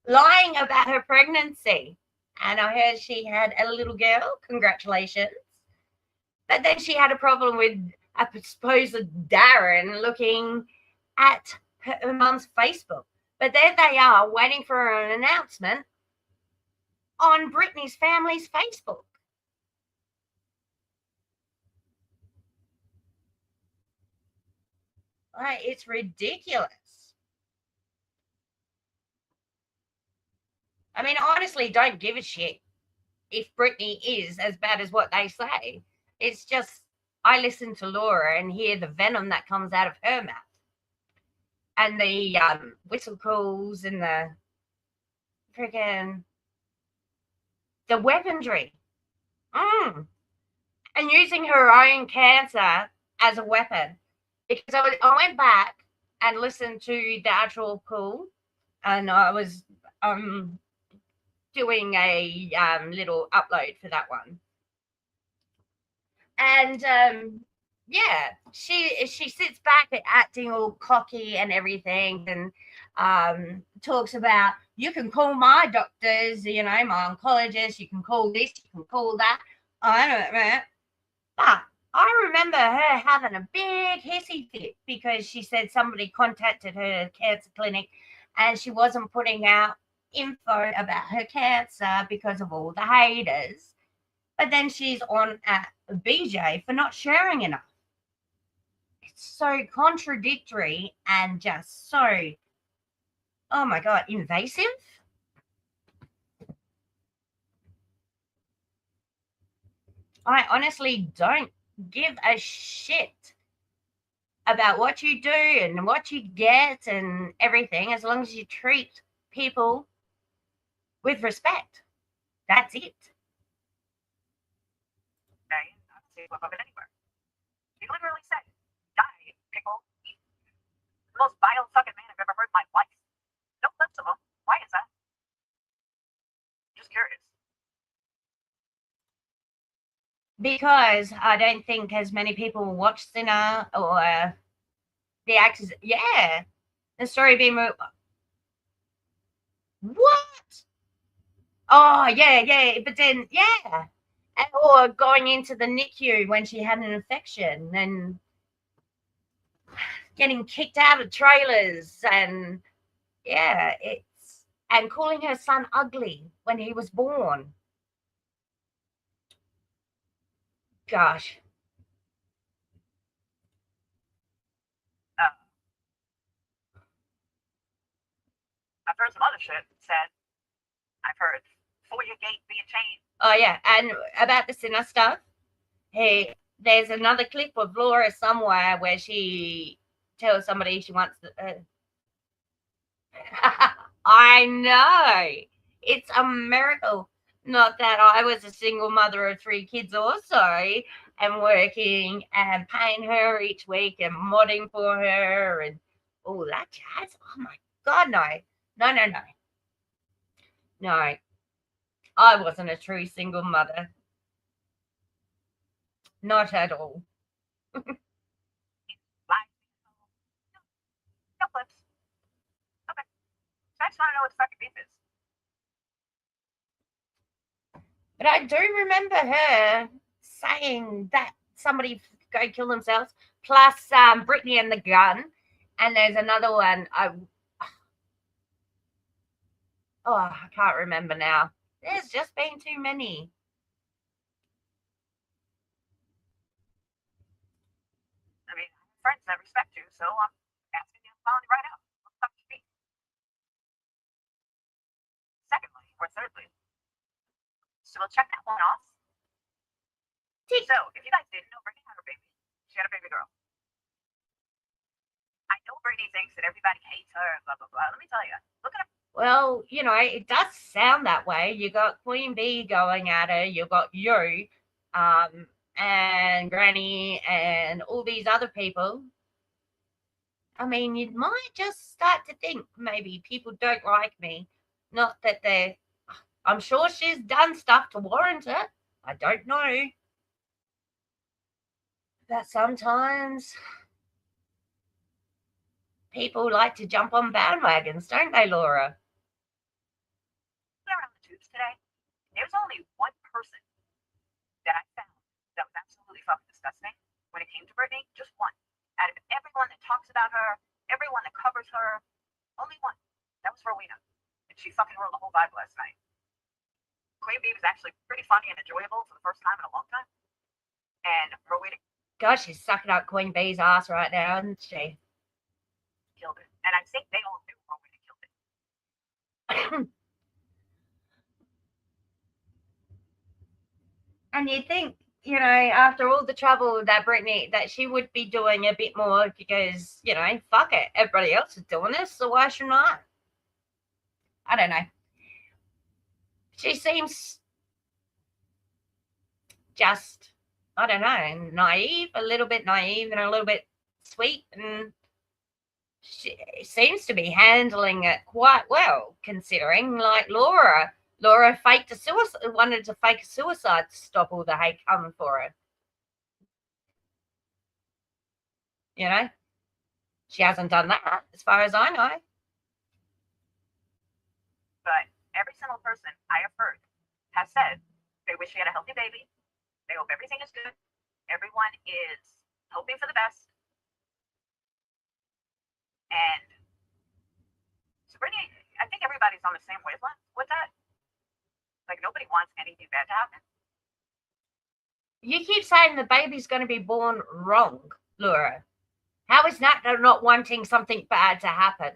Lying about her pregnancy. And I heard she had a little girl. Congratulations. But then she had a problem with a supposed Darren looking at her mum's Facebook. But there they are waiting for an announcement on Brittany's family's Facebook. It's ridiculous. I mean, honestly, don't give a shit if Brittany is as bad as what they say. It's just, I listen to Laura and hear the venom that comes out of her mouth. And the whistle calls and the freaking, the weaponry. And and using her own cancer as a weapon. Because I went back and listened to the actual call, and I was doing a little upload for that one. And yeah, she sits back acting all cocky and everything, and talks about, you can call my doctors, you know, my oncologist, you can call this, you can call that. I don't know. But I remember her having a big hissy fit because she said somebody contacted her cancer clinic and she wasn't putting out info about her cancer because of all the haters. But then she's on at BJ for not sharing enough. It's so contradictory and just so, oh my God, invasive. I honestly don't give a shit about what you do and what you get and everything, as long as you treat people with respect. That's it. Okay, I don't see love of it anywhere. He literally said, "Die, pickle." The most vile fucking man I've ever heard in my life. No clips of him. Why is that? Just curious. Because I don't think as many people watch Sinner or the actors. Yeah, the story being what? Oh yeah, but then yeah, or going into the NICU when she had an infection and getting kicked out of trailers, and yeah, it's, and calling her son ugly when he was born. Gosh. I've heard some other shit said. I've heard FOIA gate being changed. Oh yeah, and about the Sinner stuff, hey, there's another clip of Laura somewhere where she tells somebody she wants to. I know, it's a miracle. Not that I was a single mother of 3 kids also, and working and paying her each week and modding for her and all that jazz. Oh my God, no. No, I wasn't a true single mother. Not at all. No clips. Okay. I just want to know what the fucking beef is. But I do remember her saying that somebody go kill themselves, plus Brittany and the gun. And there's another one. I can't remember now. There's just been too many. I mean, friends that respect you, so I'm asking you finally right out. What the fuck you mean? Secondly, or thirdly, so we'll check that one off. So, if you guys didn't know, Brittany had her baby. She had a baby girl. I know Brittany thinks that everybody hates her and blah, blah, blah. Let me tell you, look at her. Well, you know, it does sound that way. You got Queen Bee going at her. You got you, and Granny and all these other people. I mean, you might just start to think maybe people don't like me. Not that they're, I'm sure she's done stuff to warrant it. I don't know. But sometimes people like to jump on bandwagons, don't they, Laura? Around the tubes today, there's only one person that I found that was absolutely fucking disgusting when it came to Brittany. Just one. Out of everyone that talks about her, everyone that covers her, only one. That was Rowena. And she fucking ruined the whole vibe last night. Queen Bee was actually pretty funny and enjoyable for the first time in a long time. And Rowena, gosh, she's sucking up Queen Bee's ass right now, isn't she? Killed it. And I think they all knew Rowena killed it. And you think, you know, after all the trouble that Brittany, that she would be doing a bit more because, you know, fuck it, everybody else is doing this, so why should I? I don't know. She seems just, I don't know, naive, a little bit naive and a little bit sweet, and she seems to be handling it quite well, considering, like, Laura faked a suicide, wanted to fake a suicide to stop all the hate coming for her. You know, she hasn't done that, as far as I know. But every single person I have heard has said they wish she had a healthy baby. They hope everything is good. Everyone is hoping for the best. And so Brittany, I think everybody's on the same wavelength with that. Like, nobody wants anything bad to happen. You keep saying the baby's going to be born wrong, Laura. How is that not wanting something bad to happen?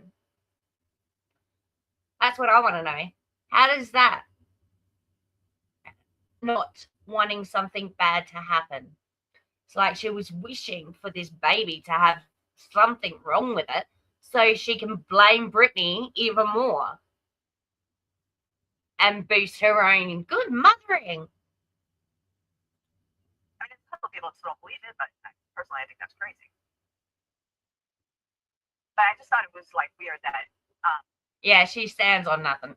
That's what I want to know. How does that not wanting something bad to happen? It's like she was wishing for this baby to have something wrong with it so she can blame Brittany even more and boost her own good mothering. I mean, a couple of people still don't believe it, but personally, I think that's crazy. But I just thought it was, like, weird that yeah, she stands on nothing.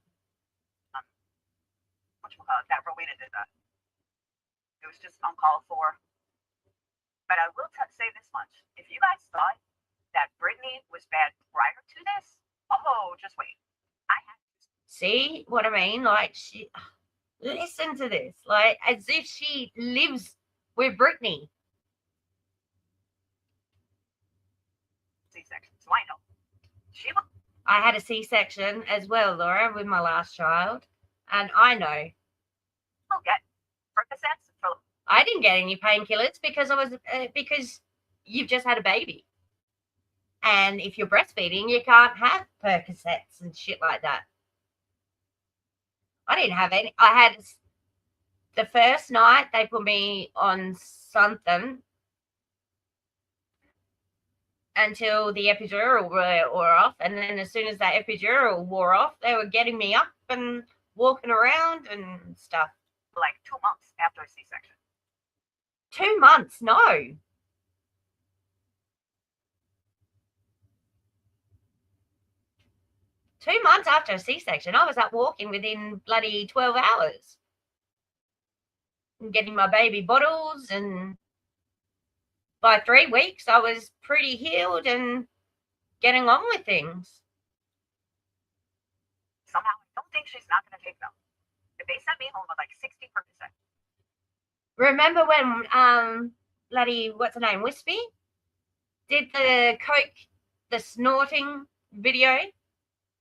That Rowena did that. It was just uncalled for. But I will say this much. If you guys thought that Brittany was bad prior to this, oh, just wait. See what I mean? Like, she, listen to this. Like, as if she lives with Brittany. C-section. So I know. I had a C-section as well, Laura, with my last child. And I know. I'll get Percocets. I didn't get any painkillers because you've just had a baby. And if you're breastfeeding, you can't have Percocets and shit like that. I didn't have any. I had the first night they put me on something until the epidural wore off. And then as soon as that epidural wore off, they were getting me up and walking around and stuff. Like 2 months after a C-section. 2 months? No. Two months after a C-section, I was up walking within bloody 12 hours. And getting my baby bottles, and by 3 weeks, I was pretty healed and getting on with things. Somehow, I don't think she's not going to take them. If they sent me home with like 60%. Remember when bloody, what's her name, Wispy, did the coke, the snorting video?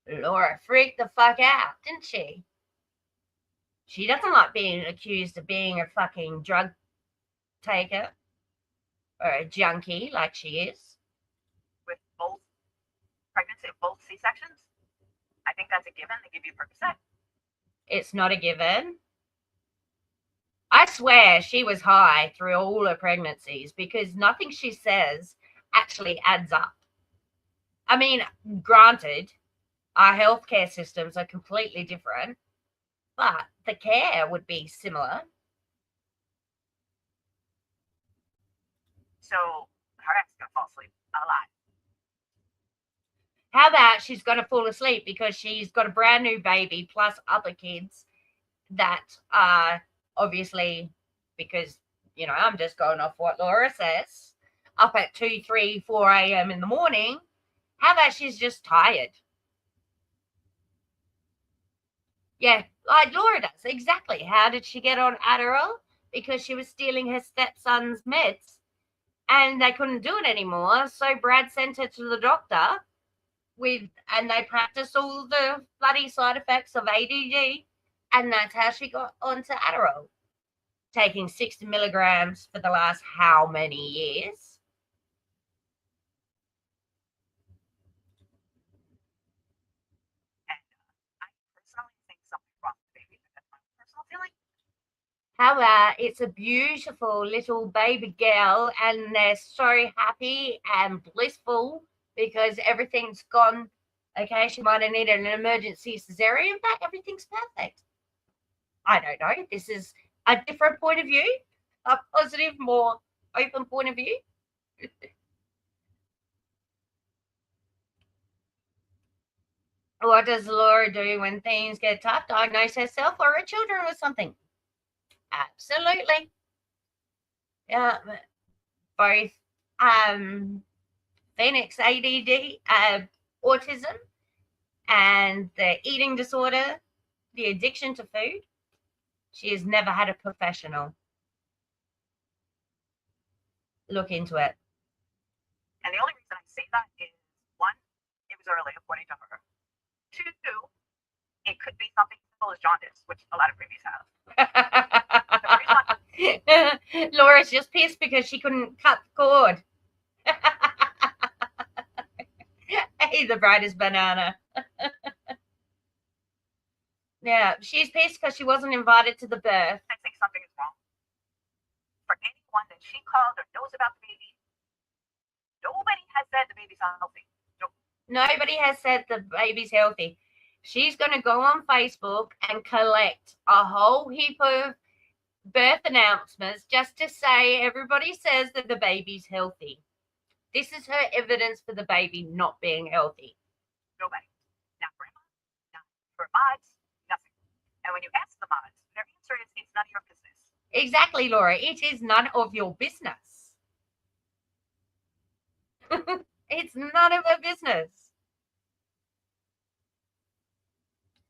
Laura freaked the fuck out, didn't she? She doesn't like being accused of being a fucking drug taker or a junkie like she is. With both pregnancy, both C-sections, I think that's a given. They give you Percocet. It's not a given. I swear she was high through all her pregnancies because nothing she says actually adds up. I mean, granted, our healthcare systems are completely different, but the care would be similar. So her ex is going to fall asleep a lot. How about she's going to fall asleep because she's got a brand new baby plus other kids that are obviously, because, you know, I'm just going off what Laura says, up at 2, 3, 4 a.m. in the morning. How about she's just tired? Yeah, like Laura does. Exactly. How did she get on Adderall? Because she was stealing her stepson's meds and they couldn't do it anymore. So Brad sent her to the doctor and they practiced all the bloody side effects of ADD. And that's how she got onto Adderall. Taking 60 milligrams for the last how many years? And I personally think something's wrong with the baby. That's my personal feeling. How about it's a beautiful little baby girl and they're so happy and blissful because everything's gone. Okay, she might have needed an emergency cesarean, but everything's perfect. I don't know. This is a different point of view. a positive, more open point of view. What does Laura do when things get tough? Diagnose herself or her children with something? Absolutely. Yeah, both Phoenix ADD, autism, and the eating disorder, the addiction to food. She has never had a professional look into it. And the only reason I say that is, one, it was early, according to her. Two, it could be something simple as jaundice, which a lot of babies have. Laura's just pissed because she couldn't cut the cord. Hey, the brightest banana. Yeah, she's pissed because she wasn't invited to the birth. I think something is wrong. For anyone that she called or knows about the baby, nobody has said the baby's unhealthy. Nope. Nobody has said the baby's healthy. She's going to go on Facebook and collect a whole heap of birth announcements just to say everybody says that the baby's healthy. This is her evidence for the baby not being healthy. Nobody. Not grandma, not for mods, nothing. And when you ask the mods, their answer is it's none of your business. Exactly, Laura. It is none of your business. It's none of her business.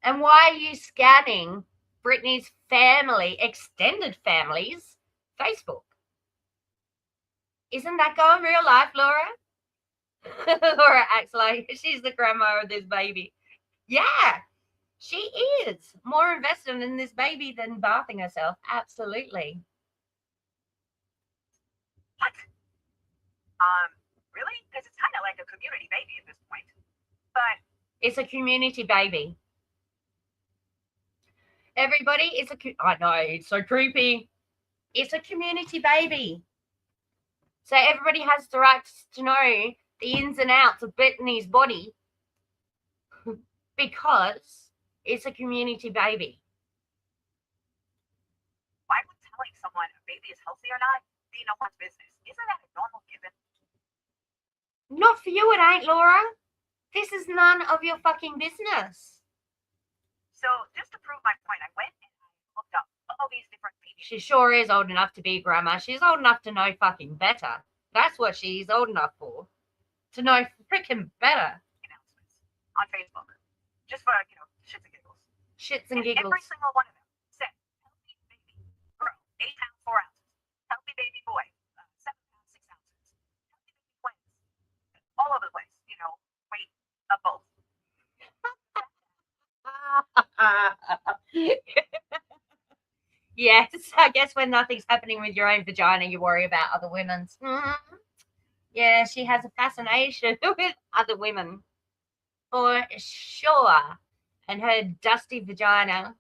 And why are you scanning Brittany's family, extended family's Facebook? Isn't that going real life, Laura? Laura acts like she's the grandma of this baby. Yeah, she is more invested in this baby than bathing herself. Absolutely. What? Really? Because it's kind of like a community baby at this point. But it's a community baby. Everybody, I know, it's so creepy. It's a community baby. So everybody has the right to know the ins and outs of Brittany's body because it's a community baby. Why would telling someone a baby is healthy or not be no one's business? Isn't that a normal given? Not for you, it ain't, Laura. This is none of your fucking business. So just to prove my point, I went and I looked up all these different babies. She sure is old enough to be grandma. She's old enough to know fucking better. That's what she's old enough for. To know freaking better. Announcements on Facebook. Just for, shits and giggles. Shits and giggles. Every single one of them said, healthy baby girl, 8 pounds, 4 ounces. Healthy baby boy, 7 pounds, 6 ounces. Healthy baby twins. All over the place, weight of both. Yes, I guess when nothing's happening with your own vagina, you worry about other women's. Yeah, she has a fascination with other women, for sure. And her dusty vagina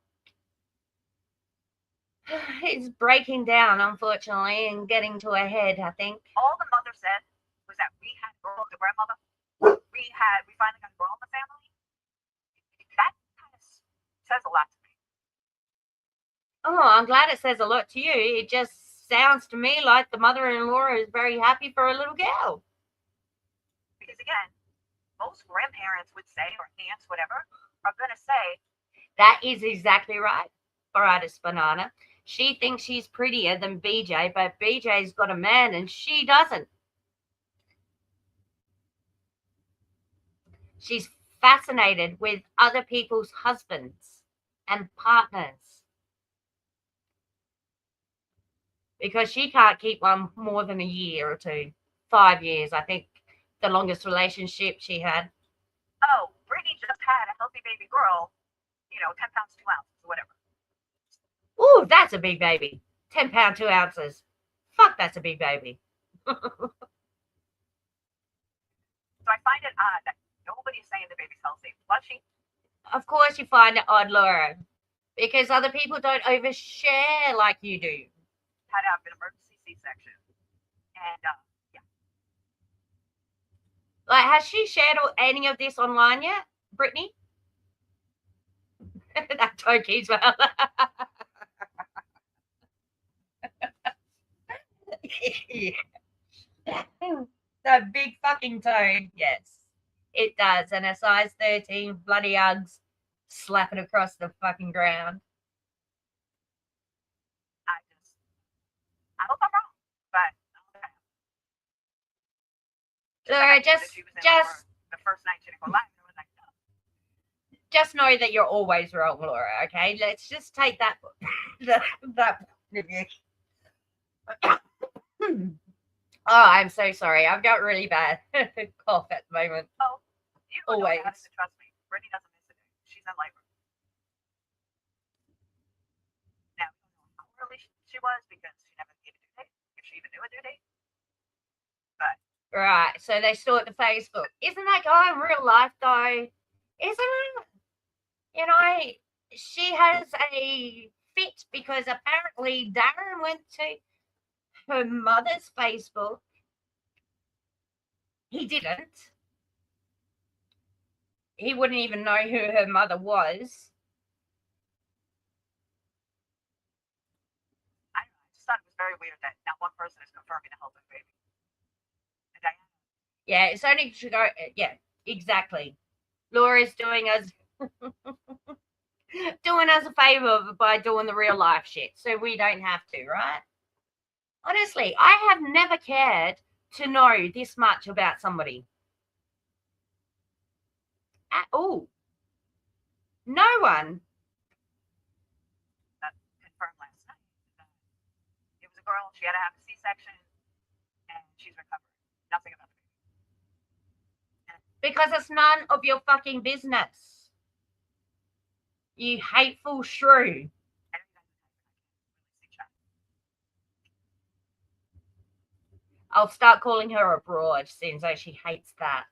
is breaking down, unfortunately, and getting to her head, I think. All the mother said was that we had the grandmother. We finally got a girl in the family. That kind of says a lot to me. Oh, I'm glad it says a lot to you. It just sounds to me like the mother-in-law is very happy for a little girl. Because again, most grandparents would say, or aunts, whatever, are going to say. That is exactly right, brightest banana. She thinks she's prettier than BJ, but BJ's got a man and she doesn't. She's fascinated with other people's husbands and partners. Because she can't keep one more than a year or two. 5 years, I think, the longest relationship she had. Oh, Brittany just had a healthy baby girl, 10 pounds, 2 ounces, or whatever. Ooh, that's a big baby. 10 pounds, 2 ounces. Fuck, that's a big baby. So I find it odd that nobody's saying the baby's healthy. Was she? Of course you find it odd, Laura. Because other people don't overshare like you do. Had to have an emergency C-section. And, yeah. Like, has she shared any of this online yet, Brittany? That joke is well. That big fucking toe, yes. It does. And a size 13 bloody Uggs slap it across the fucking ground. I hope I'm wrong, but Laura, just the first night she didn't go live, and I was like, no. Just know that you're always wrong, Laura. Okay, let's just take that that. Oh, I'm so sorry. I've got really bad cough at the moment. Oh, you always. Don't have to trust me. Brittany doesn't miss a day. She's in labor. Now, how early she was because she never gave a due date, if she even knew a due date. But right, so they stalked the Facebook. Isn't that guy in real life though? Isn't it? You know, she has a fit because apparently Darren went to her mother's Facebook. He didn't. He wouldn't even know who her mother was. I just thought it was very weird that not one person is confirming the health of the baby. And Diana. Yeah, it's only to go. Yeah, exactly. Laura's doing us a favor by doing the real life shit, so we don't have to, right? Honestly, I have never cared to know this much about somebody. At all. No one. That confirmed last night. It was a girl. She had to have a C-section, and she's recovering. Nothing about the baby. Because it's none of your fucking business. You hateful shrew. I'll start calling her a broad, since she hates that.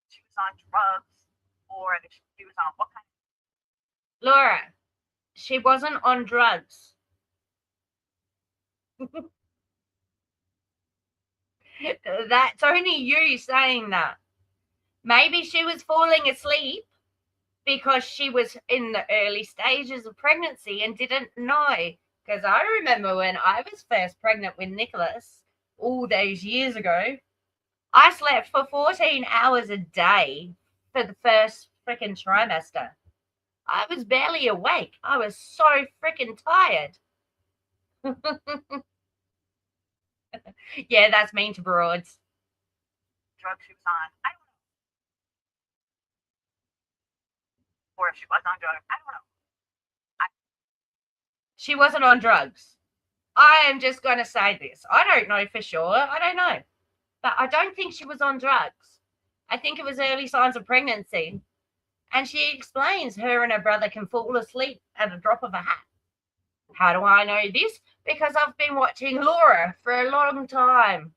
She was on drugs, or that she was on what kind of... Laura, she wasn't on drugs. That's only you saying that. Maybe she was falling asleep because she was in the early stages of pregnancy and didn't know. Because I remember when I was first pregnant with Nicholas all those years ago, I slept for 14 hours a day for the first freaking trimester. I was barely awake. I was so freaking tired. Yeah, that's mean to broads. Drug she was on, I don't know. Or if she was on drugs, I don't know. She wasn't on drugs. I am just going to say this. I don't know for sure. I don't know. But I don't think she was on drugs. I think it was early signs of pregnancy. And she explains her and her brother can fall asleep at a drop of a hat. How do I know this? Because I've been watching Laura for a long time,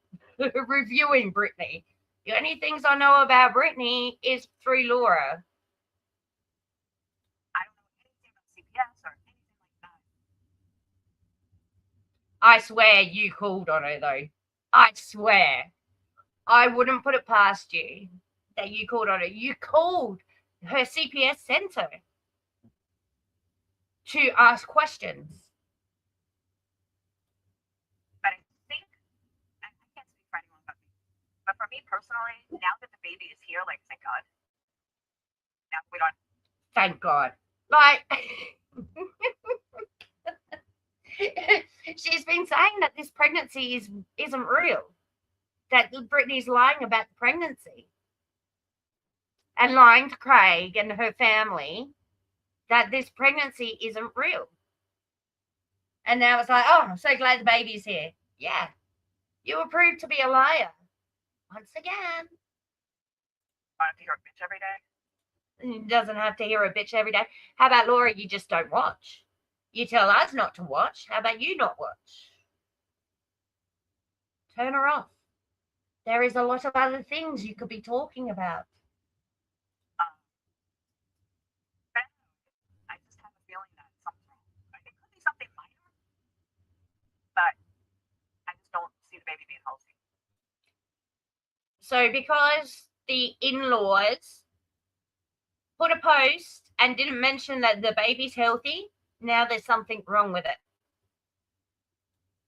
reviewing Brittany. The only things I know about Brittany is through Laura. I don't know anything about CPS or anything like that. I swear you called on her, though. I swear. I wouldn't put it past you that you called on her. You called her CPS center to ask questions. But I think, I can't speak for anyone but me, but for me personally, now that the baby is here, like, thank God. Now we don't. Thank God. Like, she's been saying that this pregnancy isn't real. That Brittany's lying about the pregnancy. And lying to Craig and her family that this pregnancy isn't real. And now it's like, oh, I'm so glad the baby's here. Yeah. You were proved to be a liar. Once again. I have to hear a bitch every day. Doesn't have to hear a bitch every day. How about Laura, you just don't watch? You tell us not to watch. How about you not watch? Turn her off. There is a lot of other things you could be talking about. I just have a feeling that something's wrong. It could be something minor, but I just don't see the baby being healthy. So because the in-laws put a post and didn't mention that the baby's healthy, now there's something wrong with it.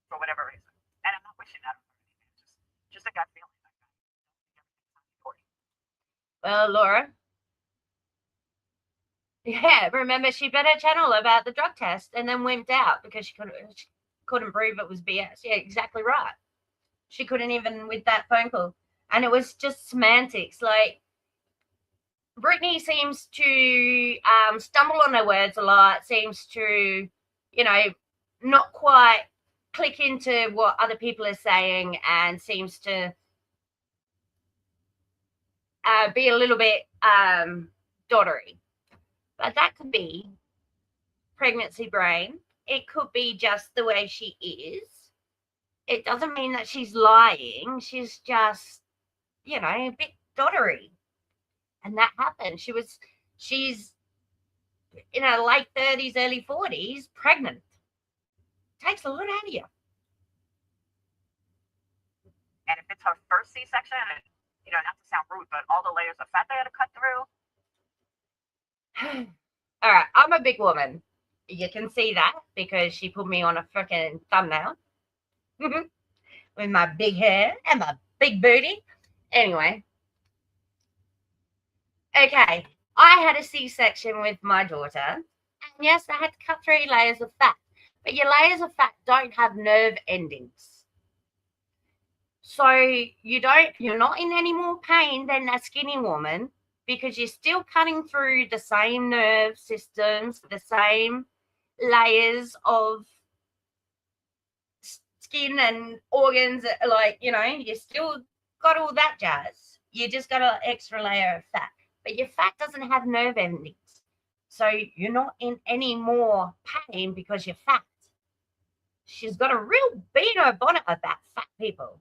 For whatever reason. And I'm not wishing that on her. Just a gut feeling. Well, Laura. Yeah, remember she bet her channel about the drug test and then wimped out because she couldn't prove it was BS. Yeah, exactly right. She couldn't even with that phone call. And it was just semantics. Like, Brittany seems to stumble on her words a lot, seems to, not quite click into what other people are saying, and seems to be a little bit doddery. But that could be pregnancy brain. It could be just the way she is. It doesn't mean that she's lying. She's just, a bit doddery. And that happened. She's in her late 30s, early 40s, pregnant. Takes a lot out of you. And if it's her first C-section, not to sound rude, but all the layers of fat they had to cut through. All right, I'm a big woman. You can see that because she put me on a freaking thumbnail with my big hair and my big booty. Anyway. Okay, I had a C-section with my daughter. And yes, I had to cut 3 layers of fat. But your layers of fat don't have nerve endings. So you're not in any more pain than a skinny woman because you're still cutting through the same nerve systems, the same layers of skin and organs. Like, you still got all that jazz. You just got an extra layer of fat. But your fat doesn't have nerve endings. So you're not in any more pain because you're fat. She's got a real bee in her bonnet about fat people.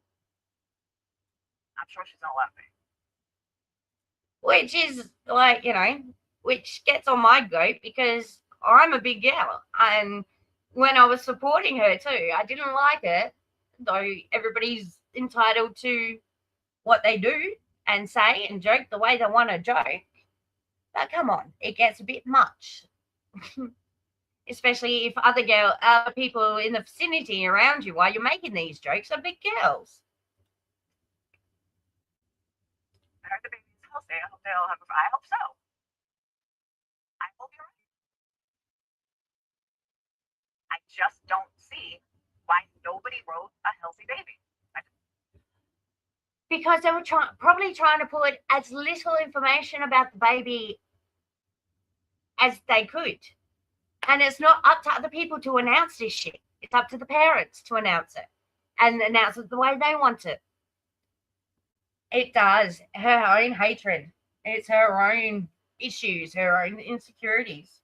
I'm sure she's not laughing. Which is like, which gets on my goat because I'm a big gal. And when I was supporting her too, I didn't like it, though everybody's entitled to what they do and say and joke the way they want to joke. But come on, it gets a bit much. Especially if other people in the vicinity around you while you're making these jokes are big girls. I heard the baby's healthy. I hope they'll have. I hope so. I hope you're right. I just don't see why nobody wrote a healthy baby. Because they were probably trying to put as little information about the baby as they could. And it's not up to other people to announce this shit. It's up to the parents to announce it and announce it the way they want it. It does. Her own hatred. It's her own issues, her own insecurities.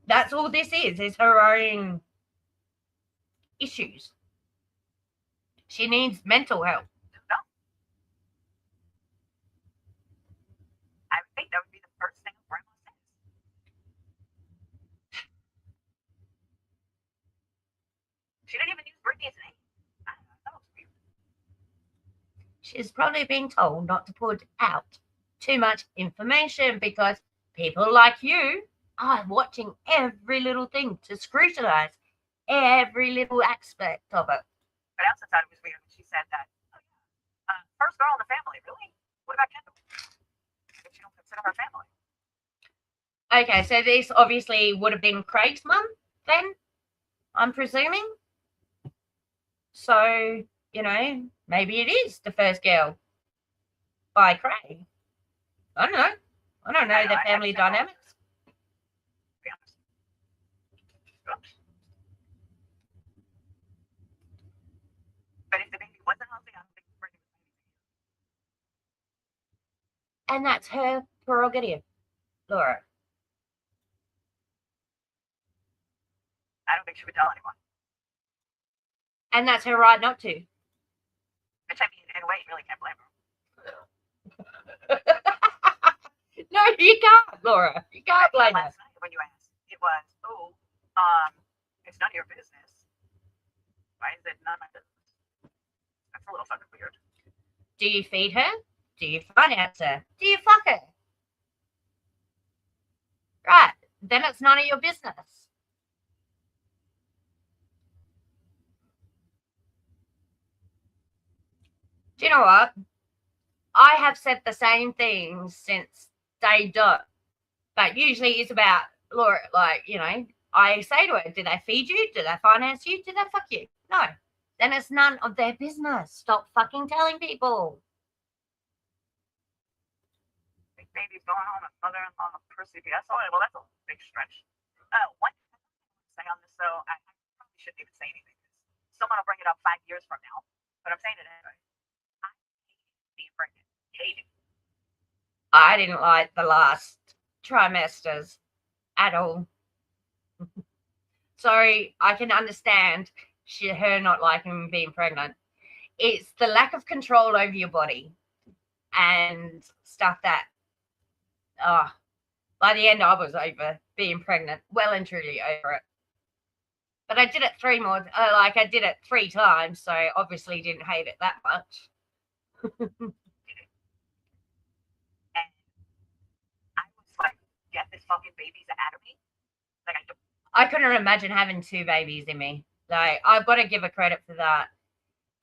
That's all this is her own issues. She needs mental help. No. I would think that would be the first thing grandma says. She didn't even use Brittany's name. I don't know. That was weird. She's probably being told not to put out too much information because people like you are watching every little thing to scrutinize every little aspect of it. But I also thought it was weird when she said that. First girl in the family, really? What about Kendall? If you don't consider her family. Okay, so this obviously would have been Craig's mum then, I'm presuming. So, maybe it is the first girl by Craig. I don't know. I don't know the family dynamics. To be honest. Oops. But if the baby wasn't healthy, I don't think Brittany was anything. And that's her prerogative, Laura. I don't think she would tell anyone. And that's her right not to. Which, I mean, in a way, you really can't blame her. No, you can't, Laura. You can't blame her. Last night when you asked, it was, it's none of your business. Why is it none of my business? That's a little Do you feed her? Do you finance her? Do you fuck her? Right, then it's none of your business. Do you know what? I have said the same thing since day dot, but usually it's about, Laura, like, you know, I say to her, did they feed you? Did they finance you? Did they fuck you? No. Then it's none of their business. Stop fucking telling people. Baby's going home and mother-in-law pursue the SOA. Well, that's a big stretch. One thing I say on this, though, I probably shouldn't even say anything. Someone will bring it up 5 years from now, but I'm saying it anyway. I hate being pregnant. Hate it. I didn't like the last trimesters at all. Sorry, I can understand her not liking being pregnant. It's the lack of control over your body and stuff that, by the end I was over being pregnant, well and truly over it. But I did it I did it 3 times, so I obviously didn't hate it that much. And I was like, get this fucking baby's out of me. Like, I couldn't imagine having 2 babies in me. Like, I've got to give her credit for that.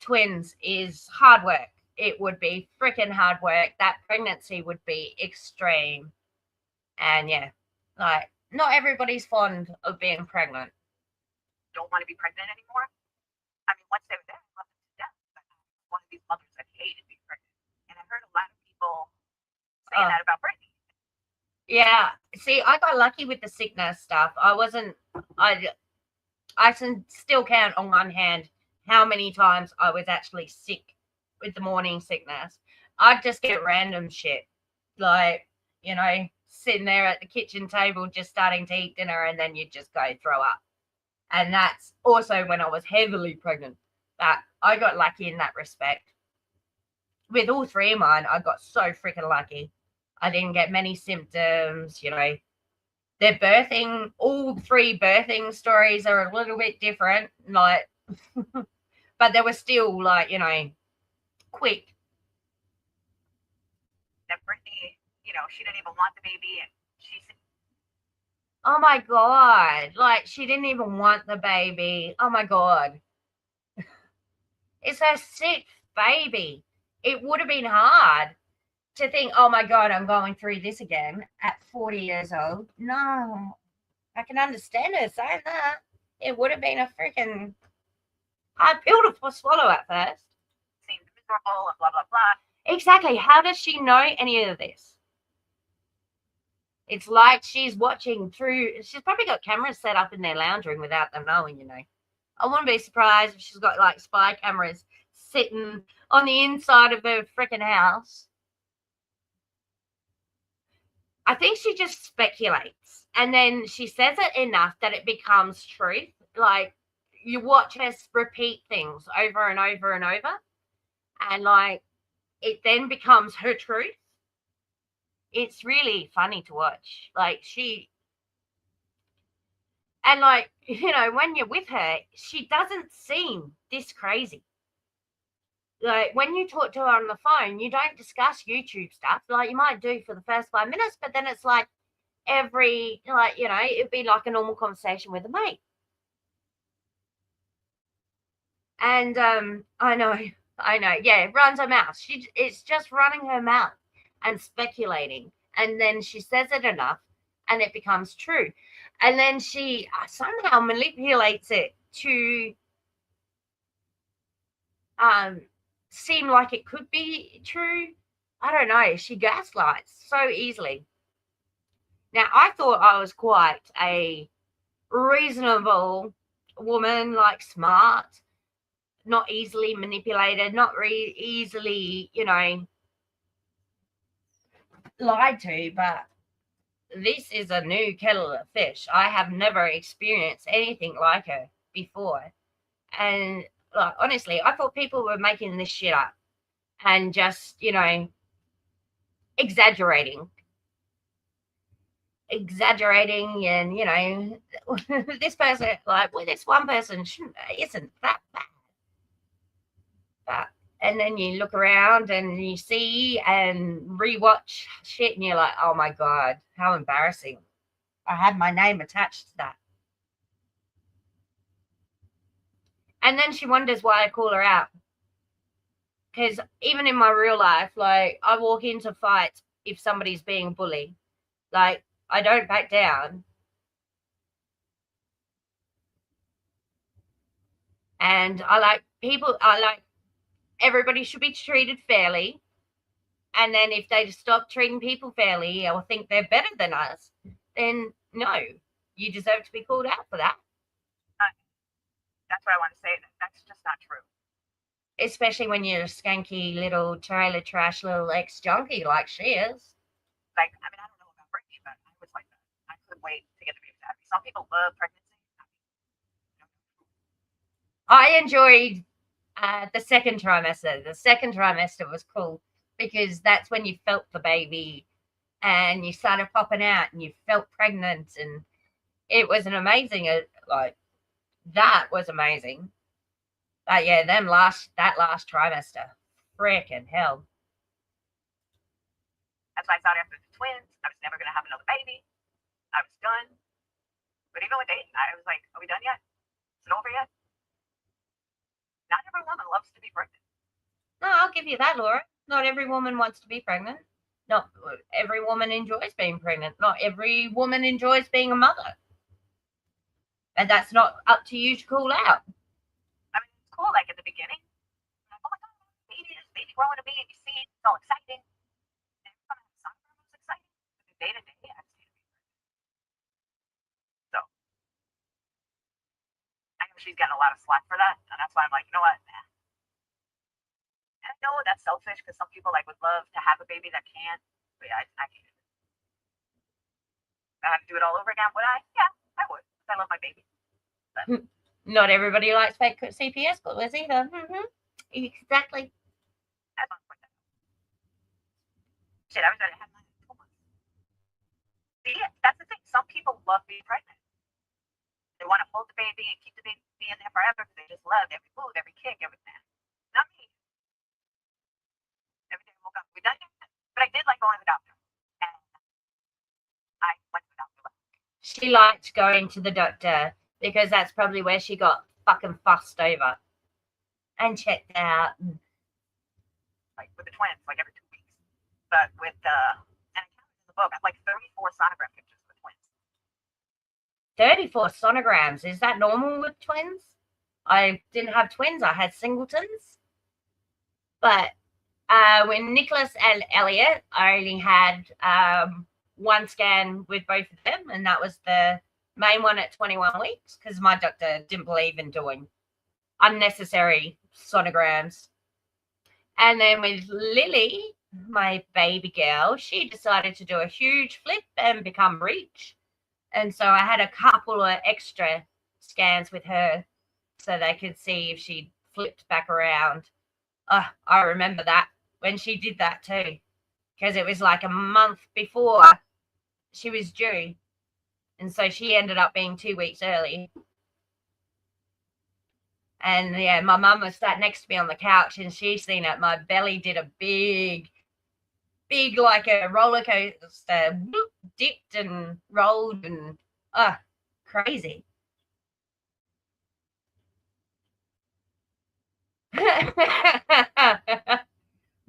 Twins is hard work. It would be freaking hard work. That pregnancy would be extreme. And yeah, like, not everybody's fond of being pregnant. Don't want to be pregnant anymore. I mean, once they were there, I loved them to death. But I was one of these mothers that hated being pregnant. And I heard a lot of people saying that about Brittany. Yeah. See, I got lucky with the sickness stuff. I can still count on one hand how many times I was actually sick with the morning sickness. I'd just get random shit. Like, you know, sitting there at the kitchen table just starting to eat dinner and then you'd just go throw up. And that's also when I was heavily pregnant. But I got lucky in that respect. With all 3 of mine, I got so freaking lucky. I didn't get many symptoms, you know. All 3 birthing stories are a little bit different, like, but they were still, like, you know, quick. That Brittany, you know, she didn't even want the baby, and she said, oh my God, like, she didn't even want the baby. Oh my God. It's her 6th baby. It would have been hard to think, oh my God, I'm going through this again at 40 years old. No, I can understand her saying that. It would have been a freaking hard pill to swallow at first. Seems miserable and blah, blah, blah. Exactly. How does she know any of this? It's like she's watching through. She's probably got cameras set up in their lounge room without them knowing, you know. I wouldn't be surprised if she's got like spy cameras sitting on the inside of her freaking house. I think she just speculates and then she says it enough that it becomes truth. Like, you watch her repeat things over and over and over, and like, it then becomes her truth. It's really funny to watch. Like, and like, you know, when you're with her, she doesn't seem this crazy. Like, when you talk to her on the phone, you don't discuss YouTube stuff. Like, you might do for the first 5 minutes, but then it's like like, you know, it'd be like a normal conversation with a mate. And I know, yeah, runs her mouth. It's just running her mouth and speculating. And then she says it enough and it becomes true. And then she somehow manipulates it to seem like it could be true. I don't know. She gaslights so easily. Now, I thought I was quite a reasonable woman, like smart, not easily manipulated, not easily, you know, lied to, but this is a new kettle of fish. I have never experienced anything like her before. And like, honestly, I thought people were making this shit up and just, you know, exaggerating and, you know, this person, like, well, this one person isn't that bad. But And then you look around and you see and rewatch shit and you're like, oh my God, how embarrassing. I had my name attached to that. And then she wonders why I call her out. Because even in my real life, like, I walk into fights if somebody's being bullied. Like, I don't back down. And I like everybody should be treated fairly. And then if they stop treating people fairly or think they're better than us, then no, you deserve to be called out for that. That's what I want to say. That's just not true. Especially when you're a skanky little trailer trash little ex-junkie like she is. Like, I mean, I don't know about Brittany, but I was like that. I couldn't wait to get the baby out of me. Some people love pregnancy. I enjoyed the second trimester. The second trimester was cool because that's when you felt the baby and you started popping out and you felt pregnant, and it was an amazing, that was amazing. But yeah, that last trimester, freaking hell. As I thought after the twins, I was never going to have another baby. I was done. But even with Aiden, I was like, are we done yet? Is it over yet? Not every woman loves to be pregnant. No, I'll give you that, Laura. Not every woman wants to be pregnant. Not every woman enjoys being pregnant. Not every woman enjoys being a mother. And that's not up to you to call out. I mean, it's cool, like, at the beginning. Like, oh my God, baby growing to me, and you see it, it's all exciting. And every time I have a son, it was exciting. But the day to day, I just can't be pregnant. So, I know she's getting a lot of slack for that, and that's why I'm like, you know what? Nah. And I know that's selfish because some people, like, would love to have a baby that can't, but yeah, I can't. If I had to do it all over again, would I? Yeah, I would. I love my baby. But not everybody likes fake CPS pullers either. Exactly. That's not quite that. Shit, I was going to have mine in 2 months. See, that's the thing. Some people love being pregnant. They want to hold the baby and keep the baby in there forever because they just love every move, every kick, everything. Not me. Every day I woke up, we done yet? But I did like going to the doctor. And I went to the doctor. She liked going to the doctor because that's probably where she got fucking fussed over and checked out. Like with the twins, like every 2 weeks. But with and I counted in the book, I have like 34 sonogram pictures of the twins. 34 sonograms. Is that normal with twins? I didn't have twins. I had singletons. But when Nicholas and Elliot, I only had one scan with both of them, and that was the main one at 21 weeks because my doctor didn't believe in doing unnecessary sonograms. And then with Lily, my baby girl, she decided to do a huge flip and become Reach. And so I had a couple of extra scans with her so they could see if she flipped back around. I remember that when she did that too, because it was like a month before she was due. And so she ended up being 2 weeks early. And yeah, my mum was sat next to me on the couch and she seen it. My belly did a big, like a roller coaster, dipped and rolled and crazy.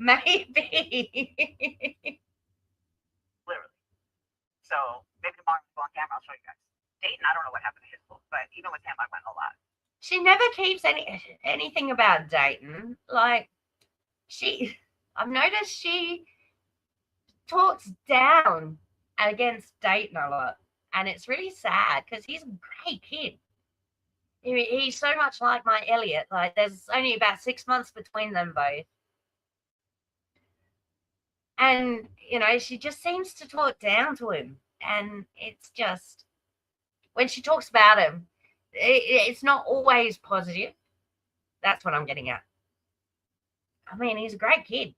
Maybe. Literally. So maybe tomorrow we'll go on camera, I'll show you guys. Dayton, I don't know what happened to his book, but even with him, I went a lot. She never keeps anything about Dayton. Like, I've noticed she talks down against Dayton a lot. And it's really sad because he's a great kid. He's so much like my Elliot. Like, there's only about 6 months between them both. And, she just seems to talk down to him. And it's just, when she talks about him, it's not always positive. That's what I'm getting at. I mean, he's a great kid.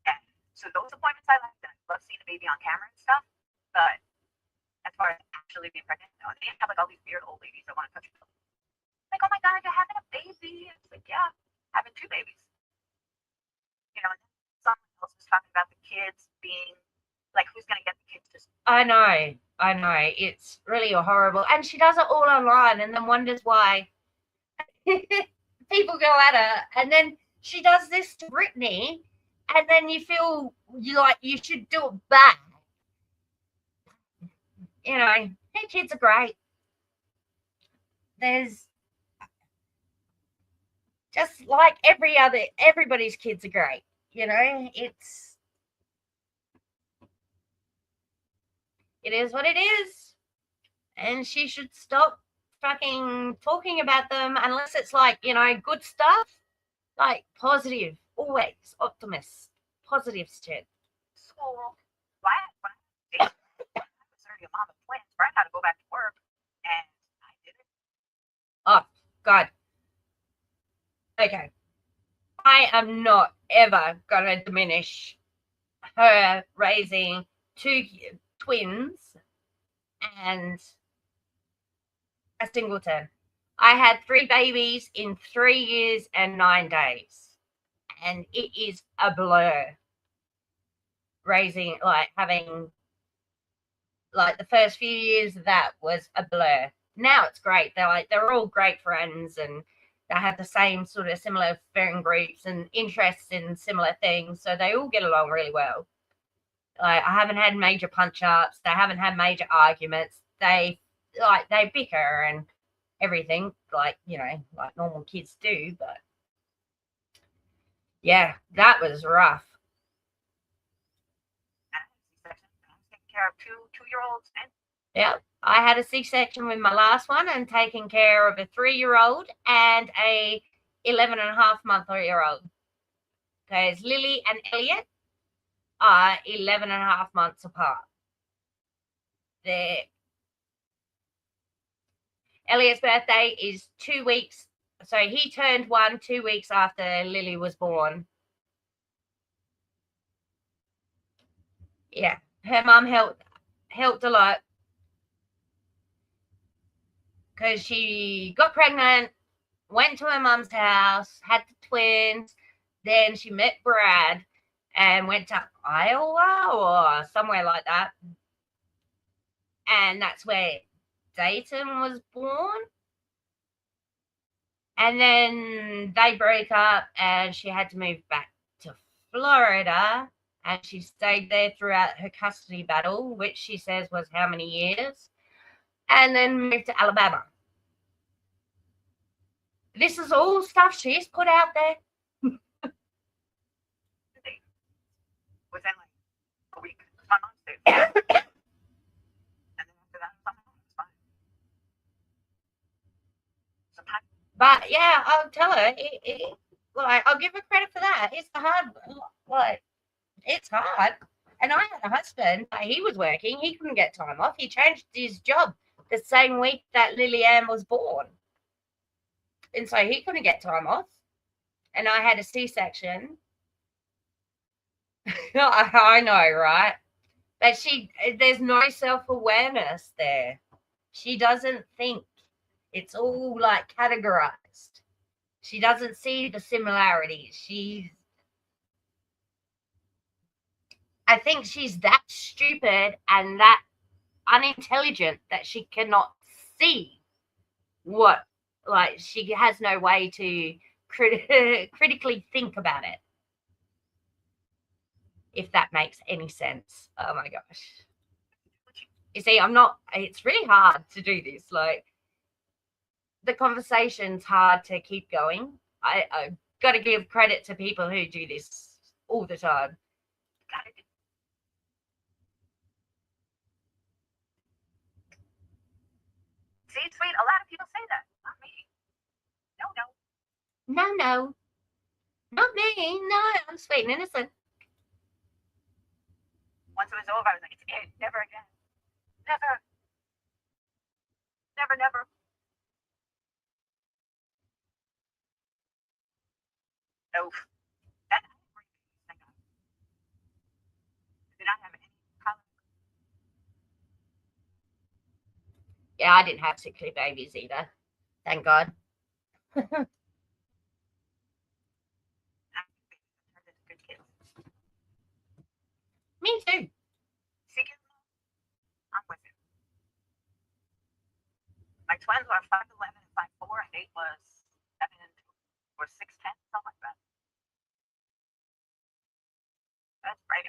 Yeah. So those appointments I like. I love seeing the baby on camera and stuff. But as far as actually being pregnant, they have like all these weird old ladies that want to touch you. Like, oh my God, you're having a baby. It's like, yeah, having 2 being like, who's going to get the kids to school? I know. It's really horrible. And she does it all online and then wonders why people go at her. And then she does this to Brittany, and then you feel you should do it back. You know, her kids are great. There's just like everybody's kids are great. You know, it is what it is. And she should stop fucking talking about them unless it's like, you know, good stuff. Like positive, always optimist, positive shit. School. When I was already a mom of twins, Brad had to go back to work, and I did it. Oh, God. Okay. I am not ever going to diminish her raising 2 twins and a singleton. I had 3 babies in 3 years and 9 days. And it is a blur raising, having, the first few years of that was a blur. Now it's great. They're all great friends, and they have the same sort of similar friend groups and interests in similar things. So they all get along really well. I haven't had major punch-ups. They haven't had major arguments. They bicker and everything, like normal kids do. But yeah, that was rough. Taking care of two-year-olds. Yeah, I had a C-section with my last one and taking care of a 3-year-old and a 11.5-month-old. Because Lily and Elliot are 11.5 months apart. Elliot's birthday is 2 weeks. So he turned 1 2 weeks after Lily was born. Yeah, her mum helped a lot because she got pregnant, went to her mum's house, had the twins, then she met Brad and went to Iowa or somewhere like that. And that's where Dayton was born. And then they broke up and she had to move back to Florida, and she stayed there throughout her custody battle, which she says was how many years, and then moved to Alabama. This is all stuff she's put out there. Within like a week, my mom's there. And then after that, it was fine. Sometimes. But yeah, I'll tell her. I'll give her credit for that. It's it's hard. And I had a husband, but he was working. He couldn't get time off. He changed his job the same week that Lily Ann was born. And so he couldn't get time off. And I had a C-section. I know, right? But there's no self-awareness there. She doesn't think. It's all categorized. She doesn't see the similarities. I think she's that stupid and that unintelligent that she cannot see what, she has no way to critically think about it. If that makes any sense. Oh my gosh. You see, it's really hard to do this. The conversation's hard to keep going. I've got to give credit to people who do this all the time. See, sweet, a lot of people say that. Not me. No. Not me. No, I'm sweet and innocent. Once it was over, I was like, it's it. Never again. Never. No. That did not have any color. Yeah, I didn't have sickly babies either. Thank God. Me ones are 5'11" and 5'4", and Nate was 7 or 6'10", something like that. That's right.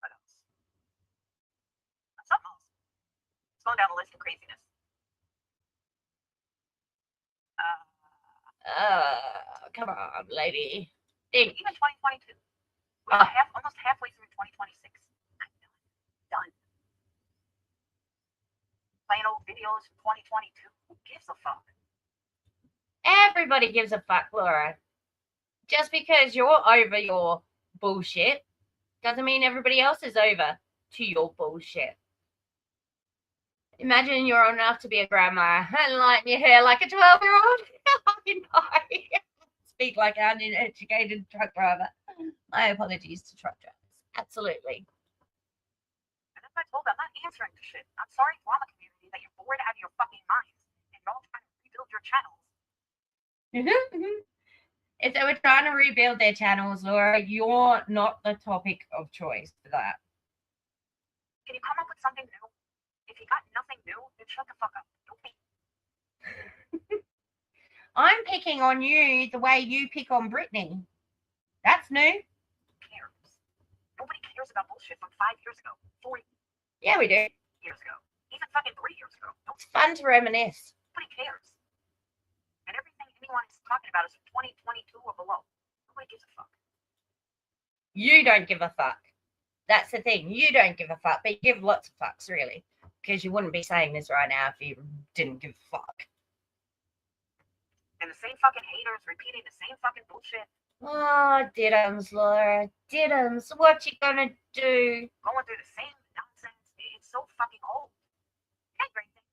What else? Something else. It's going down the list of craziness. Come on, lady. Think. Even 2022. We're almost halfway through 2026. I'm done. Playing old videos from 2022. Who gives a fuck? Everybody gives a fuck, Laura. Just because you're over your bullshit doesn't mean everybody else is over to your bullshit. Imagine you're old enough to be a grandma and lighten your hair like a 12-year-old. I know. Speak like an uneducated truck driver. My apologies to truck drivers. Absolutely. And as I told them, I'm not answering to shit. I'm sorry, drama community, that you're bored out of your fucking minds and you're all trying to rebuild your channels. If they were trying to rebuild their channels, Laura, you're not the topic of choice for that. Can you come up with something new? If you got nothing new, then shut the fuck up. I'm picking on you the way you pick on Brittany. That's new. Who cares? Nobody cares about bullshit from 5 years ago, 4 Yeah, we do. years ago, even fucking 3 years ago. It's fun to reminisce. Nobody cares. And everything anyone is talking about is 2022 or below. Nobody gives a fuck. You don't give a fuck. That's the thing. You don't give a fuck, but you give lots of fucks, really. Because you wouldn't be saying this right now if you didn't give a fuck. And the same fucking haters repeating the same fucking bullshit. Oh, diddums, Laura. Diddums. What you gonna do? Going through the same nonsense. It's so fucking old. Hey, great thing.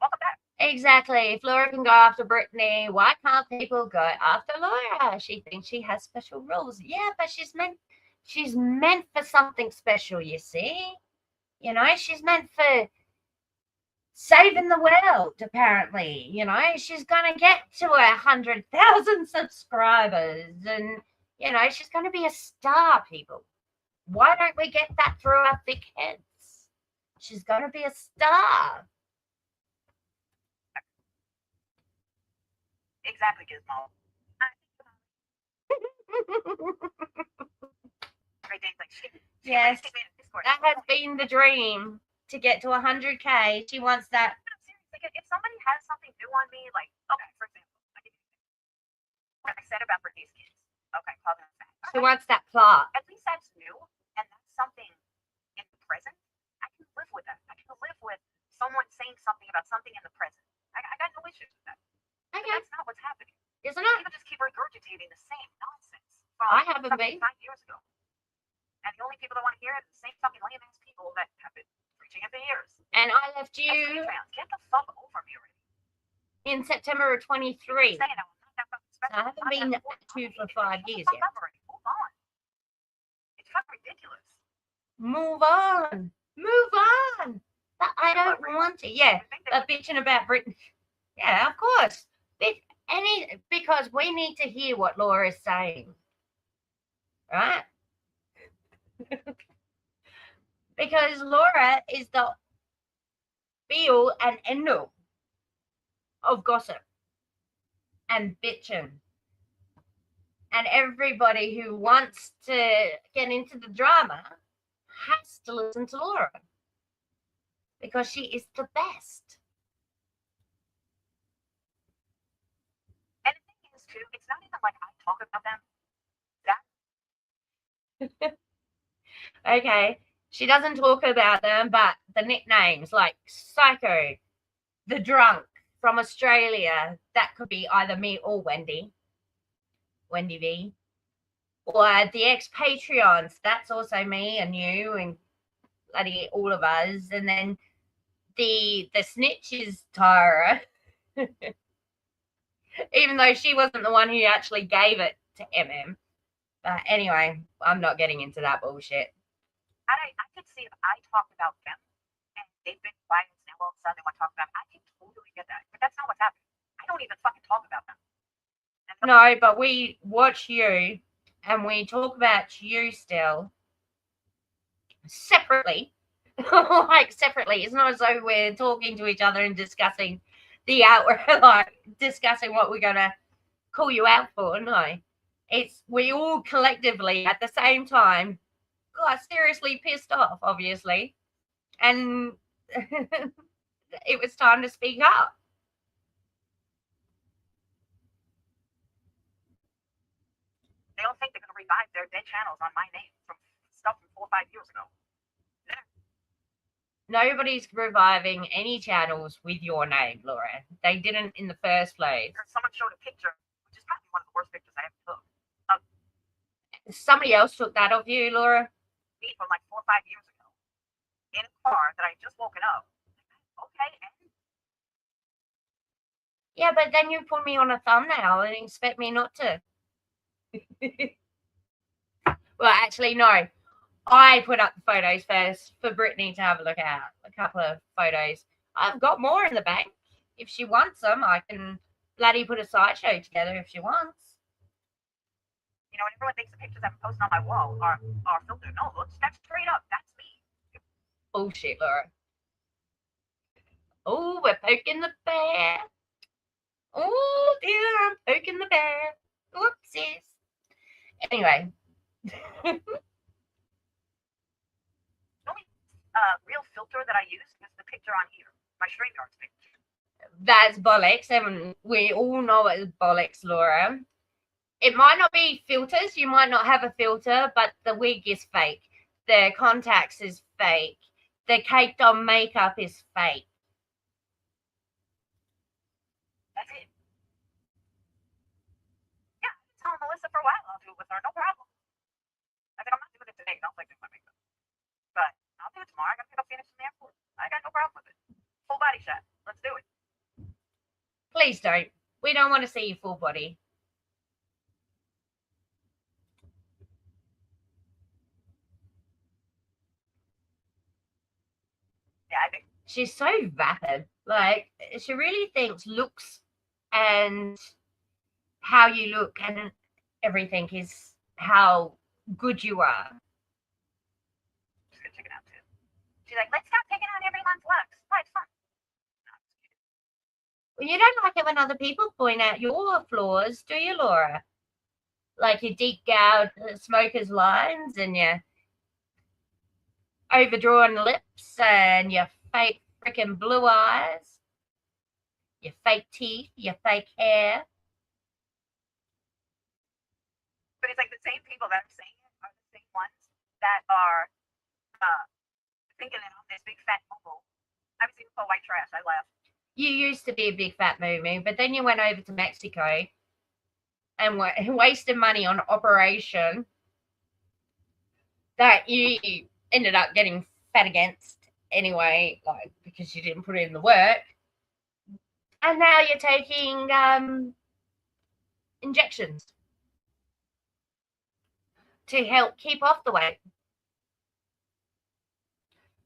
Welcome back. Exactly. If Laura can go after Brittany, why can't people go after Laura? She thinks she has special rules. Yeah, but she's meant for something special, you see. You know, she's meant for saving the world, apparently. You know, she's going to get to 100,000 subscribers and, you know, she's going to be a star, people. Why don't we get that through our thick heads? She's going to be a star. Exactly, Gizmo. Yes, that has been the dream, to get to 100K. She wants that. Seriously, if somebody has something new on me, like, okay, for example, what I said about Britney's kids. Okay, call them back. She wants that plot. At least that's new, and that's something in the present. I can live with that. I can live with someone saying something about something in the present. I got no issues with that. Okay. But that's not what's happening. Isn't it? People just keep regurgitating the same nonsense from I haven't been 5 years ago. And the only people that want to hear it are the same fucking lame ass people that have been preaching it for years. And I left you get the fuck over me already. In September of 23. I haven't been to for 5 years yet. Move on. It's fucking ridiculous. Move on. Move on. But I don't want to. Yeah, but bitching about Britain. Yeah, of course. Because we need to hear what Laura is saying. Right? Because Laura is the be-all and end-all of gossip and bitching. And everybody who wants to get into the drama has to listen to Laura. Because she is the best. And the thing is, too, it's not even like I talk about them. Okay, she doesn't talk about them, but the nicknames like Psycho, the Drunk from Australia, that could be either me or Wendy V, or the Ex-Patreons, that's also me and you and bloody all of us, and then the snitch is Tyra, even though she wasn't the one who actually gave it to MM. But anyway, I'm not getting into that bullshit. I could see if I talked about them and they've been quiet and now all of a sudden they want to talk about them. I can totally get that. But that's not what's happening. I don't even fucking talk about them. No, but we watch you and we talk about you still. separately. Like separately. It's not as though we're talking to each other and discussing the outward, like discussing what we're gonna call you out for. No, it's we all collectively at the same time got seriously pissed off, obviously, and it was time to speak up. They don't think they're going to revive their dead channels on my name from stuff from 4 or 5 years ago. Nobody's reviving any channels with your name, Laura. They didn't in the first place. Someone showed a picture, which is probably one of the worst pictures I ever took. Somebody else took that of you, Laura? Me from like 4 or 5 years ago. In a car that I had just woken up. Okay, and yeah, but then you put me on a thumbnail and expect me not to. Well, actually, no. I put up the photos first for Brittany to have a look at. A couple of photos. I've got more in the bank. If she wants them, I can bloody put a slideshow together if she wants. You know, and everyone thinks the pictures I'm posting on my wall are filtered. No, look, that's straight up. That's me. Bullshit, Laura. Oh, we're poking the bear. Oh, dear, I'm poking the bear. Whoopsies. Anyway. Real filter that I use is the picture on here, my StreamYard's picture. That's bollocks, and we all know it's bollocks, Laura. It might not be filters, you might not have a filter, but the wig is fake. The contacts is fake. The caked on makeup is fake. That's it. Yeah, I've been telling Melissa for a while I'll do it with her, no problem. I said, I'm not doing it today, don't like doing my makeup. But I'll do it tomorrow. I gotta pick up Phoenix from the airport. I got no problem with it. Full body shot. Let's do it. Please don't. We don't want to see your full body. Yeah, I think she's so vapid. Like, she really thinks looks and how you look and everything is how good you are. She's gonna check it out too. She's like, let's stop taking on everyone's looks. Why, it's fun. Well, you don't like it when other people point out your flaws, do you, Laura? Like your deep gouged smoker's lines and your overdrawn lips and your fake freaking blue eyes, your fake teeth, your fake hair. But it's like the same people that are saying it are the same ones that are thinking that I'm this big fat mogul. I was even called white trash. I laughed. You used to be a big fat moo, but then you went over to Mexico and wasted money on operation that you ended up getting fat against anyway, like because you didn't put in the work. And now you're taking injections to help keep off the weight.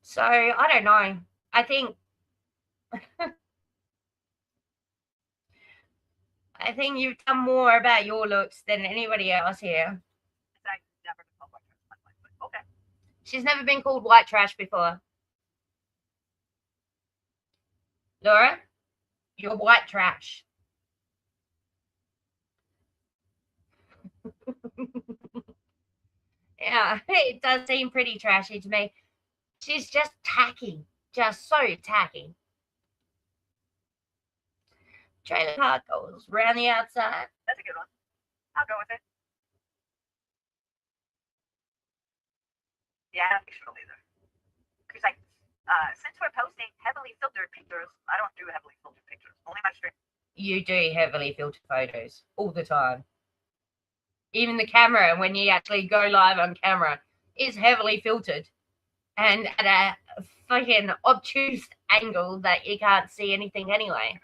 So I don't know. I think I think you've done more about your looks than anybody else here. I've never been called white trash in my life, but okay. She's never been called white trash before. Laura, you're white trash. Yeah, it does seem pretty trashy to me. She's just tacky. Just so tacky. Trailer park goes around the outside. That's a good one. I'll go with it. Yeah, I don't think she'll either. Because like, since we're posting heavily filtered pictures, I don't do heavily filtered pictures. Only my stream. You do heavily filtered photos all the time. Even the camera, when you actually go live on camera, is heavily filtered. And at a fucking obtuse angle that you can't see anything anyway.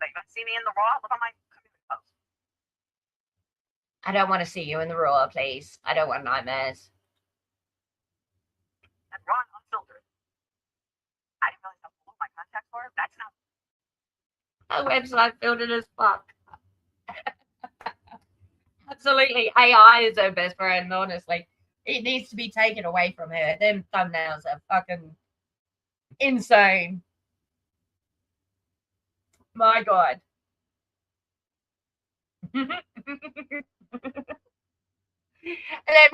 Like, you want to see me in the raw? Look on my community post. I don't want to see you in the raw, please. I don't want nightmares. That's raw and unfiltered. I didn't realize how full my contacts were. That's not. Our website filtered as fuck. That's absolutely AI is her best friend, honestly. It needs to be taken away from her. Them thumbnails are fucking insane. My God. Them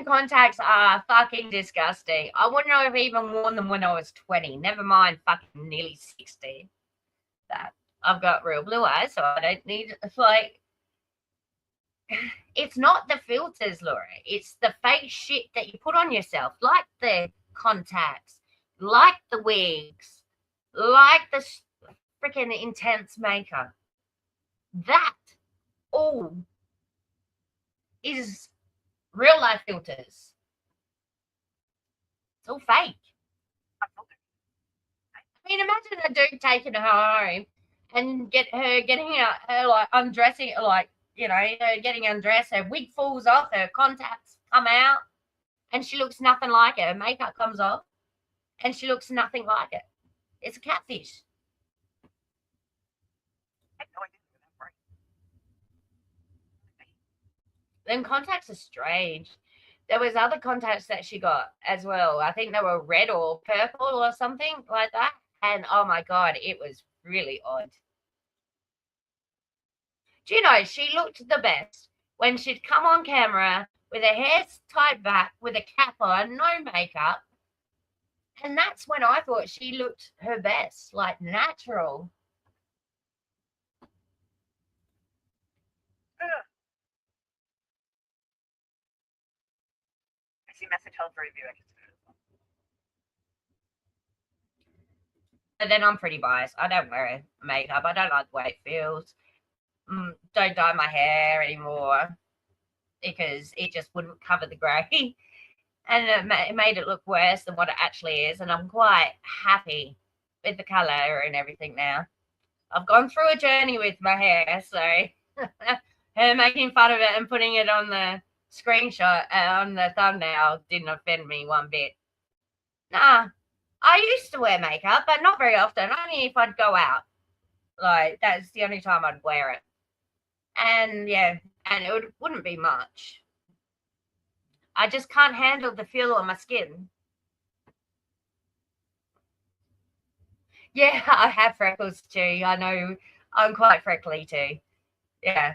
contacts are fucking disgusting. I wouldn't know if I even worn them when I was 20. Never mind fucking nearly 60. That I've got real blue eyes, so I don't need, like, it's not the filters, Laura. It's the fake shit that you put on yourself, like the contacts, like the wigs, like the freaking intense makeup. That all is real life filters. It's all fake. I mean, imagine a dude taking her home and getting her like undressing, like, you know, getting undressed. Her wig falls off, her contacts come out, and she looks nothing like it. Her makeup comes off, and she looks nothing like it. It's a catfish. Them contacts are strange. There was other contacts that she got as well. I think they were red or purple or something like that. And oh my God, it was really odd. Do you know, she looked the best when she'd come on camera with her hair tied back, with a cap on, no makeup. And that's when I thought she looked her best, like natural. I see message held for review. But then I'm pretty biased. I don't wear makeup. I don't like the way it feels. Don't dye my hair anymore because it just wouldn't cover the grey. And it made it look worse than what it actually is. And I'm quite happy with the colour and everything now. I've gone through a journey with my hair, so her making fun of it and putting it on the screenshot on the thumbnail didn't offend me one bit. Nah, I used to wear makeup, but not very often, only if I'd go out. Like, that's the only time I'd wear it. And yeah, and it wouldn't be much. I just can't handle the feel on my skin. Yeah, I have freckles too. I know I'm quite freckly too. Yeah.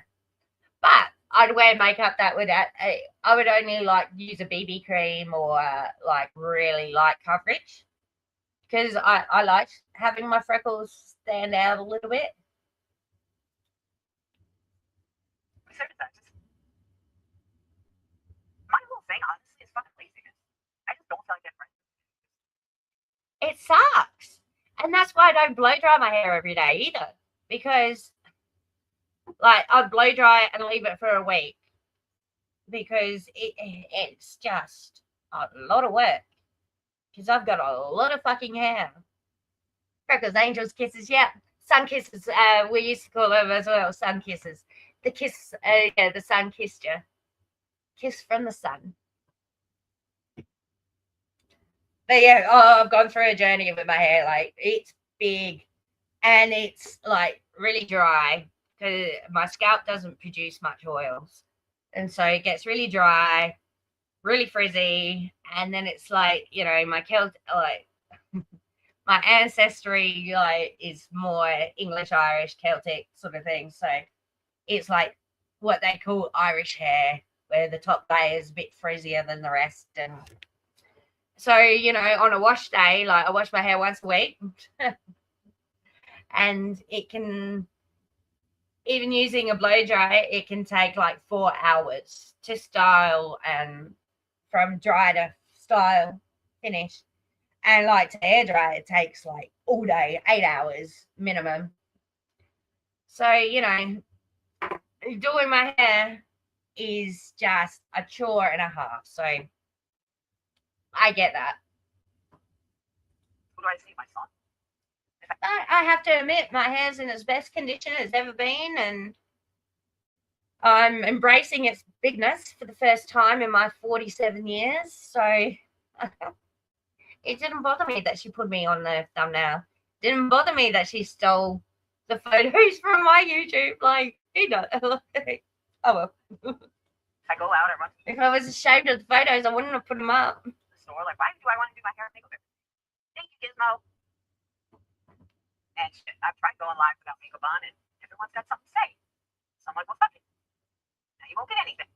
But I'd wear makeup that would, I would only like use a BB cream or like really light coverage because I like having my freckles stand out a little bit. My whole thing, honestly, is fucking laziness. I just don't feel like getting ready. It sucks. And that's why I don't blow dry my hair every day either. Because, like, I'd blow dry it and leave it for a week. Because it's just a lot of work. Because I've got a lot of fucking hair. Freckles, angels, kisses, yeah. Sun kisses, we used to call them as well, sun kisses. The kiss, yeah, the sun kissed you. Kiss from the sun. But yeah, I've gone through a journey with my hair. Like, it's big and it's like really dry because my scalp doesn't produce much oils. And so it gets really dry, really frizzy. And then it's like, you know, my my ancestry like is more English, Irish, Celtic sort of thing. So it's like what they call Irish hair, where the top layer is a bit frizzier than the rest. And so, you know, on a wash day, like I wash my hair once a week and it can, even using a blow dry, it can take like 4 hours to style and from dry to style finish. And like to air dry, it takes like all day, 8 hours minimum. So, you know, doing my hair is just a chore and a half. So I get that. What do I see, my son? I have to admit, my hair's in its best condition it's ever been, and I'm embracing its bigness for the first time in my 47 years. So it didn't bother me that she put me on the thumbnail. Didn't bother me that she stole the photos from my YouTube. Like, you know, oh well. I go out, I run to If I was ashamed of the photos, I wouldn't have put them up. the store, like, why do I want to do my hair and makeup? Thank you, Gizmo. And shit, I've tried going live without makeup on, and everyone's got something to say. So I'm like, well, fuck it. Now you won't get anything.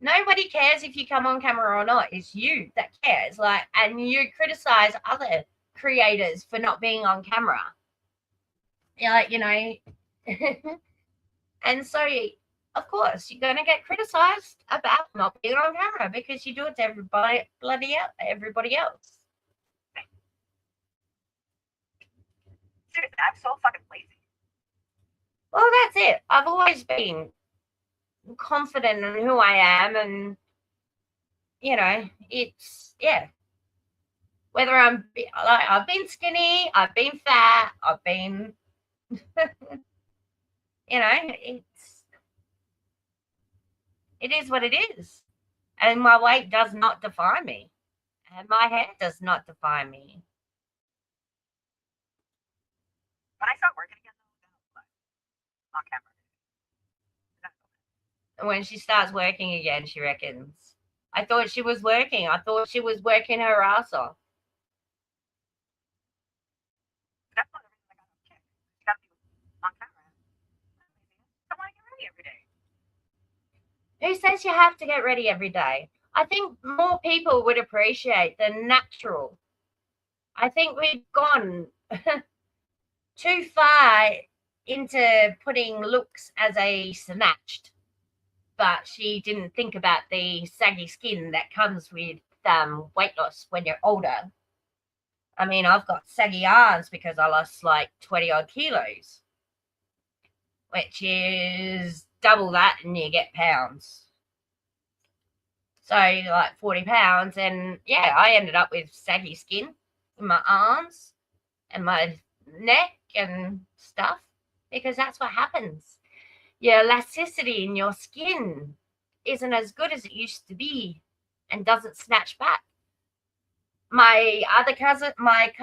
Nobody cares if you come on camera or not. It's you that cares. Like, and you criticize other creators for not being on camera. You're like, you know, and so of course you're gonna get criticized about not being on camera because you do it to everybody else. Seriously, I'm so fucking lazy. Well, that's it. I've always been confident in who I am, and you know, it's whether I've been skinny, I've been fat, I've been you know, it is what it is. And my weight does not define me. And my hair does not define me. When I start working again, on camera. When she starts working again, she reckons. I thought she was working. I thought she was working her ass off. That's one of the reasons I got on kick. You gotta be on camera. I want to get ready every day. Who says you have to get ready every day? I think more people would appreciate the natural. I think we've gone too far into putting looks as a snatched, but she didn't think about the saggy skin that comes with weight loss when you're older. I mean, I've got saggy arms because I lost like 20 odd kilos, which is double that and you get pounds. So like 40 pounds. And yeah, I ended up with saggy skin in my arms and my neck and stuff because that's what happens. Your elasticity in your skin isn't as good as it used to be and doesn't snatch back. My other cousin,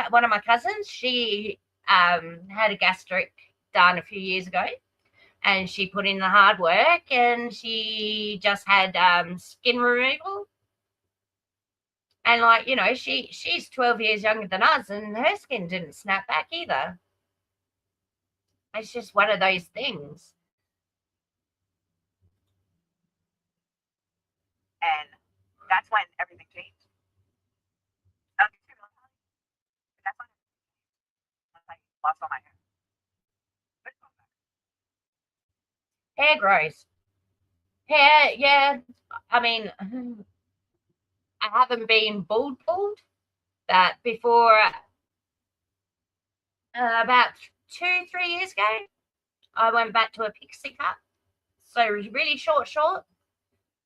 one of my cousins, she had a gastric done a few years ago, and she put in the hard work, and she just had skin removal. And like, you know, she's 12 years younger than us, and her skin didn't snap back either. It's just one of those things. And that's when everything changed. That's when I lost all my hair. Hair grows. Hair, yeah. I mean, I haven't been bald, but before about 2-3 years ago, I went back to a pixie cut. So really short,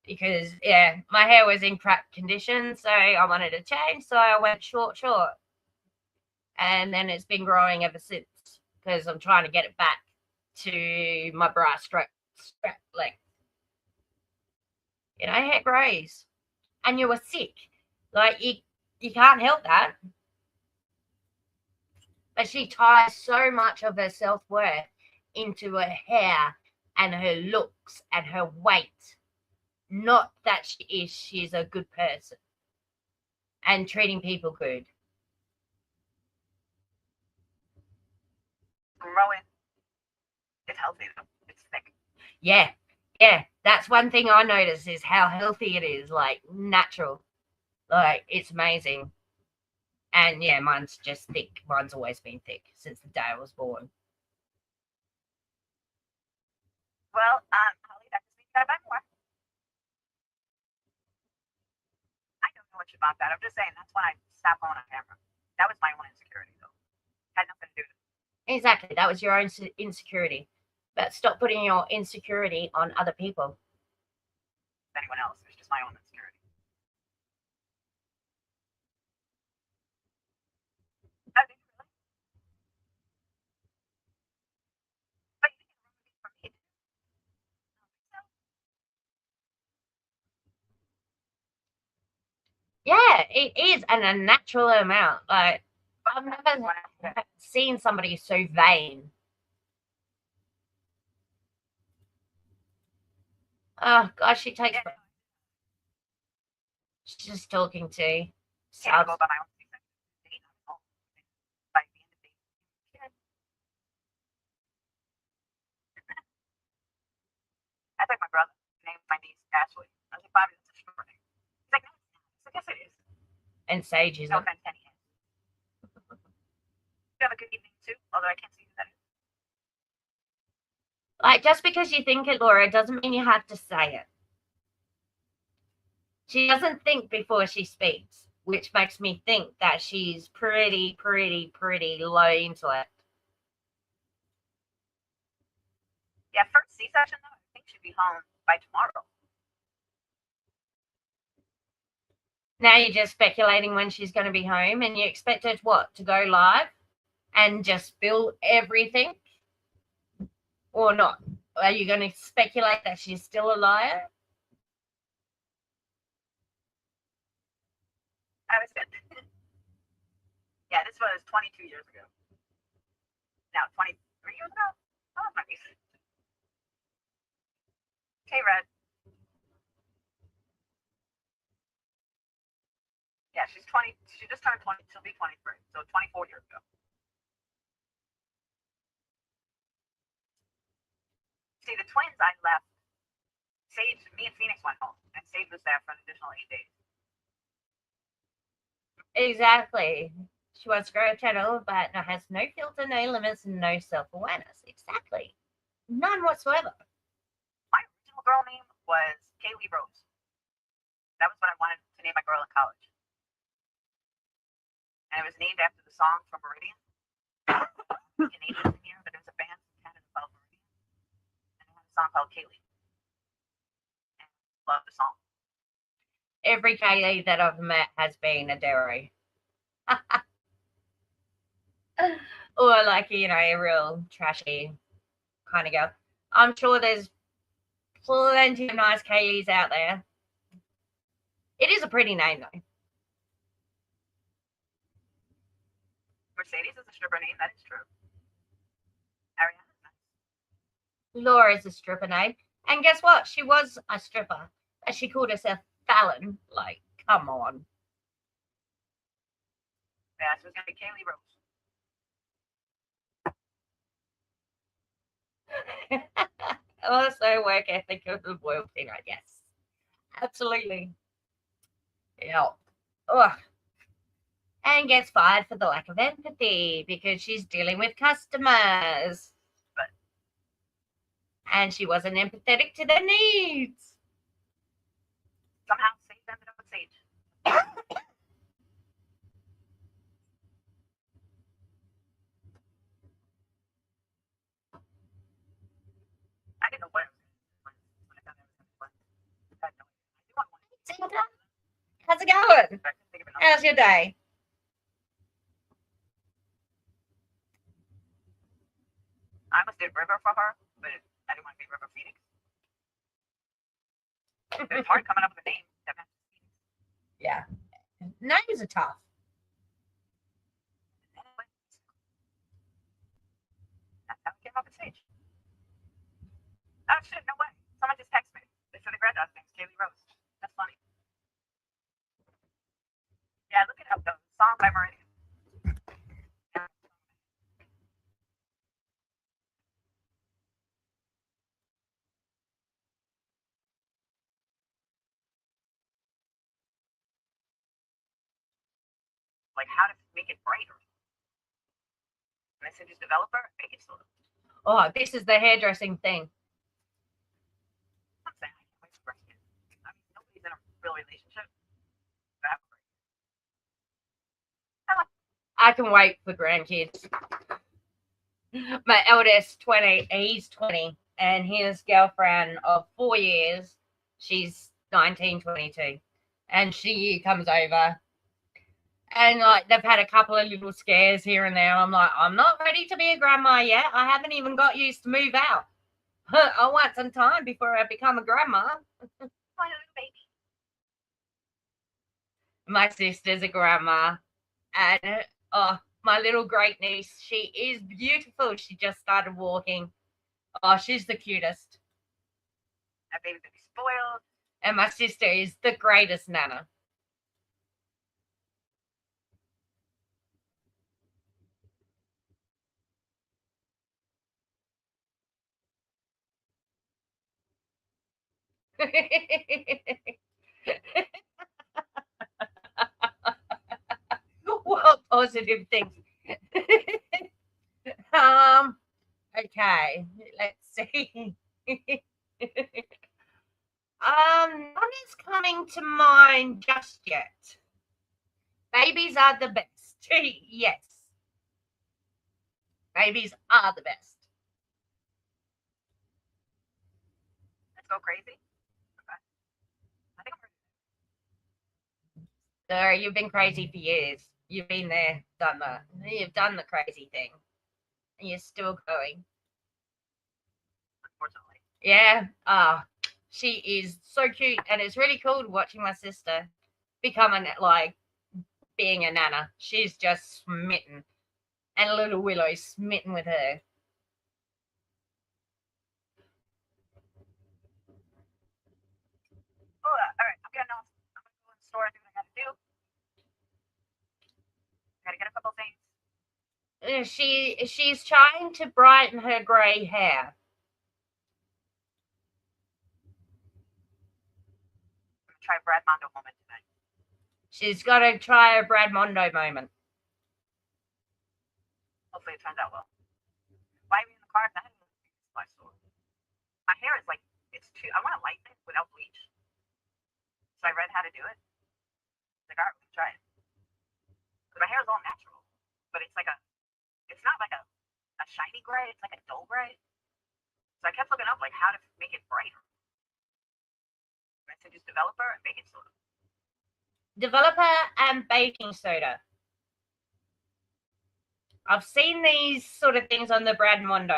because yeah, my hair was in crap condition, so I wanted to change, so I went short, and then it's been growing ever since because I'm trying to get it back to my bra strap length. You know, hair grows, and you were sick, like you can't help that. But she ties so much of her self-worth into her hair and her looks and her weight. Not that she's a good person and treating people good. Growing. It's healthy though. It's thick. Yeah. That's one thing I notice is how healthy it is, like natural. Like it's amazing. And yeah, mine's just thick. Mine's always been thick since the day I was born. Well, Holly, that just means you gotta buy more. I don't know much about that. I'm just saying that's when I stopped going on camera. That was my own insecurity, though. Had nothing to do with it. Exactly. That was your own insecurity. But stop putting your insecurity on other people. Anyone else. It's just my own insecurity. Oh, did you really? But you didn't remove it from me. Yeah, it is an unnatural amount. Like I've never seen somebody so vain. Oh gosh, she takes. Yeah. She's just talking to. Can't Sounds. go by my own C-section. By the end of the day. I took my brother, named my niece Ashley. I was like, Bobby, that's a short name. He's like, no, it's not. I said, yes, it is. And Sage is. No offense, Kenny. You have a good evening too, although I can't see who that is. Like, just because you think it, Laura, doesn't mean you have to say it. She doesn't think before she speaks, which makes me think that she's pretty low intellect. Yeah, first C-section though, I think she'd be home by tomorrow. Now you're just speculating when she's going to be home, and you expect her to what? To go live and just spill everything? Or not? Are you going to speculate that she's still a liar? I was good. Yeah, this was 22 years ago. Now, 23 years ago? Oh, my niece. Hey, Red. Yeah, she's 20. She just turned 20. She'll be 23. So 24 years ago. See, the twins I left, Sage, me and Phoenix went home, and Sage was there for an additional 8 days. Exactly. She wants to grow a channel, but has no filter, no limits, and no self-awareness. Exactly. None whatsoever. My original girl name was Kaylee Rose. That was what I wanted to name my girl in college. And it was named after the song from Meridian. Canadians in here, but it was a band from Canada called Meridian. And it had a song called Kaylee. And I love the song. Every Kaylee that I've met has been a dairy. Or like, a real trashy kind of girl. I'm sure there's plenty of nice Kayleys out there. It is a pretty name, though. Mercedes is a stripper name, that is true. Ariana's nice. Laura's a stripper name. And guess what? She was a stripper. And she called herself Fallon. Like, come on. Yeah, so it's going to be Kaylee Rose. Also, work ethic of the loyalty, right? Yes. Absolutely. Yeah. Ugh. And gets fired for the lack of empathy because she's dealing with customers. And she wasn't empathetic to their needs. Somehow Sage ended up with Sage. I didn't know what it was when I found out it was I had no idea. How's it going? How's your day? I almost did River for her, but I didn't want to be River Phoenix. It's hard coming up with a name that matches Phoenix. Yeah. Names are tough. Anyway, that's how we came up with Sage. Oh shit, no way. Someone just texted me. They said the granddaughter's name's Kaylee Rose. That's funny. Yeah, look it up though. Song by Meridian. Like how to make it brighter. Message developer, make it slow. Oh, this is the hairdressing thing. I'm saying I can't wait for grandkids. I mean, nobody's in a real relationship. That's great. I can wait for grandkids. My eldest, 20, he's 20, and his girlfriend of 4 years, she's 19, 22, and she comes over. And like they've had a couple of little scares here and there. I'm like, I'm not ready to be a grandma yet. I haven't even got used to move out. I want some time before I become a grandma. My little baby. My sister's a grandma, and my little great niece, she is beautiful. She just started walking. Oh, she's the cutest. That baby's gonna be spoiled. And my sister is the greatest nana. What positive things? Okay, let's see. None is coming to mind just yet. Babies are the best. Yes. Babies are the best. Let's go crazy. Okay. I think I'm So you've been crazy for years. You've been there, done that. You've done the crazy thing. And you're still going. unfortunately. Yeah. She is so cute, and it's really cool watching my sister become being a nana. She's just smitten. And little Willow's smitten with her. Oh, all right. I'm getting off. I'm gonna go in the store and do what I gotta do. Gotta get a couple things. She's trying to brighten her grey hair. I'm gonna try Brad Mondo moment tonight. She's got to try a Brad Mondo moment. Hopefully it turns out well. Why are we in the car? I had to go to the supply store. My hair is like, it's too, I want to lighten it without bleach. So I read how to do it. Like, all right, we can try it. Because my hair is all natural. But it's like it's not like a shiny gray. It's like a dull gray. So I kept looking up like how to make it brighter. I said just developer and baking soda. Developer and baking soda. I've seen these sort of things on the Brad Mondo.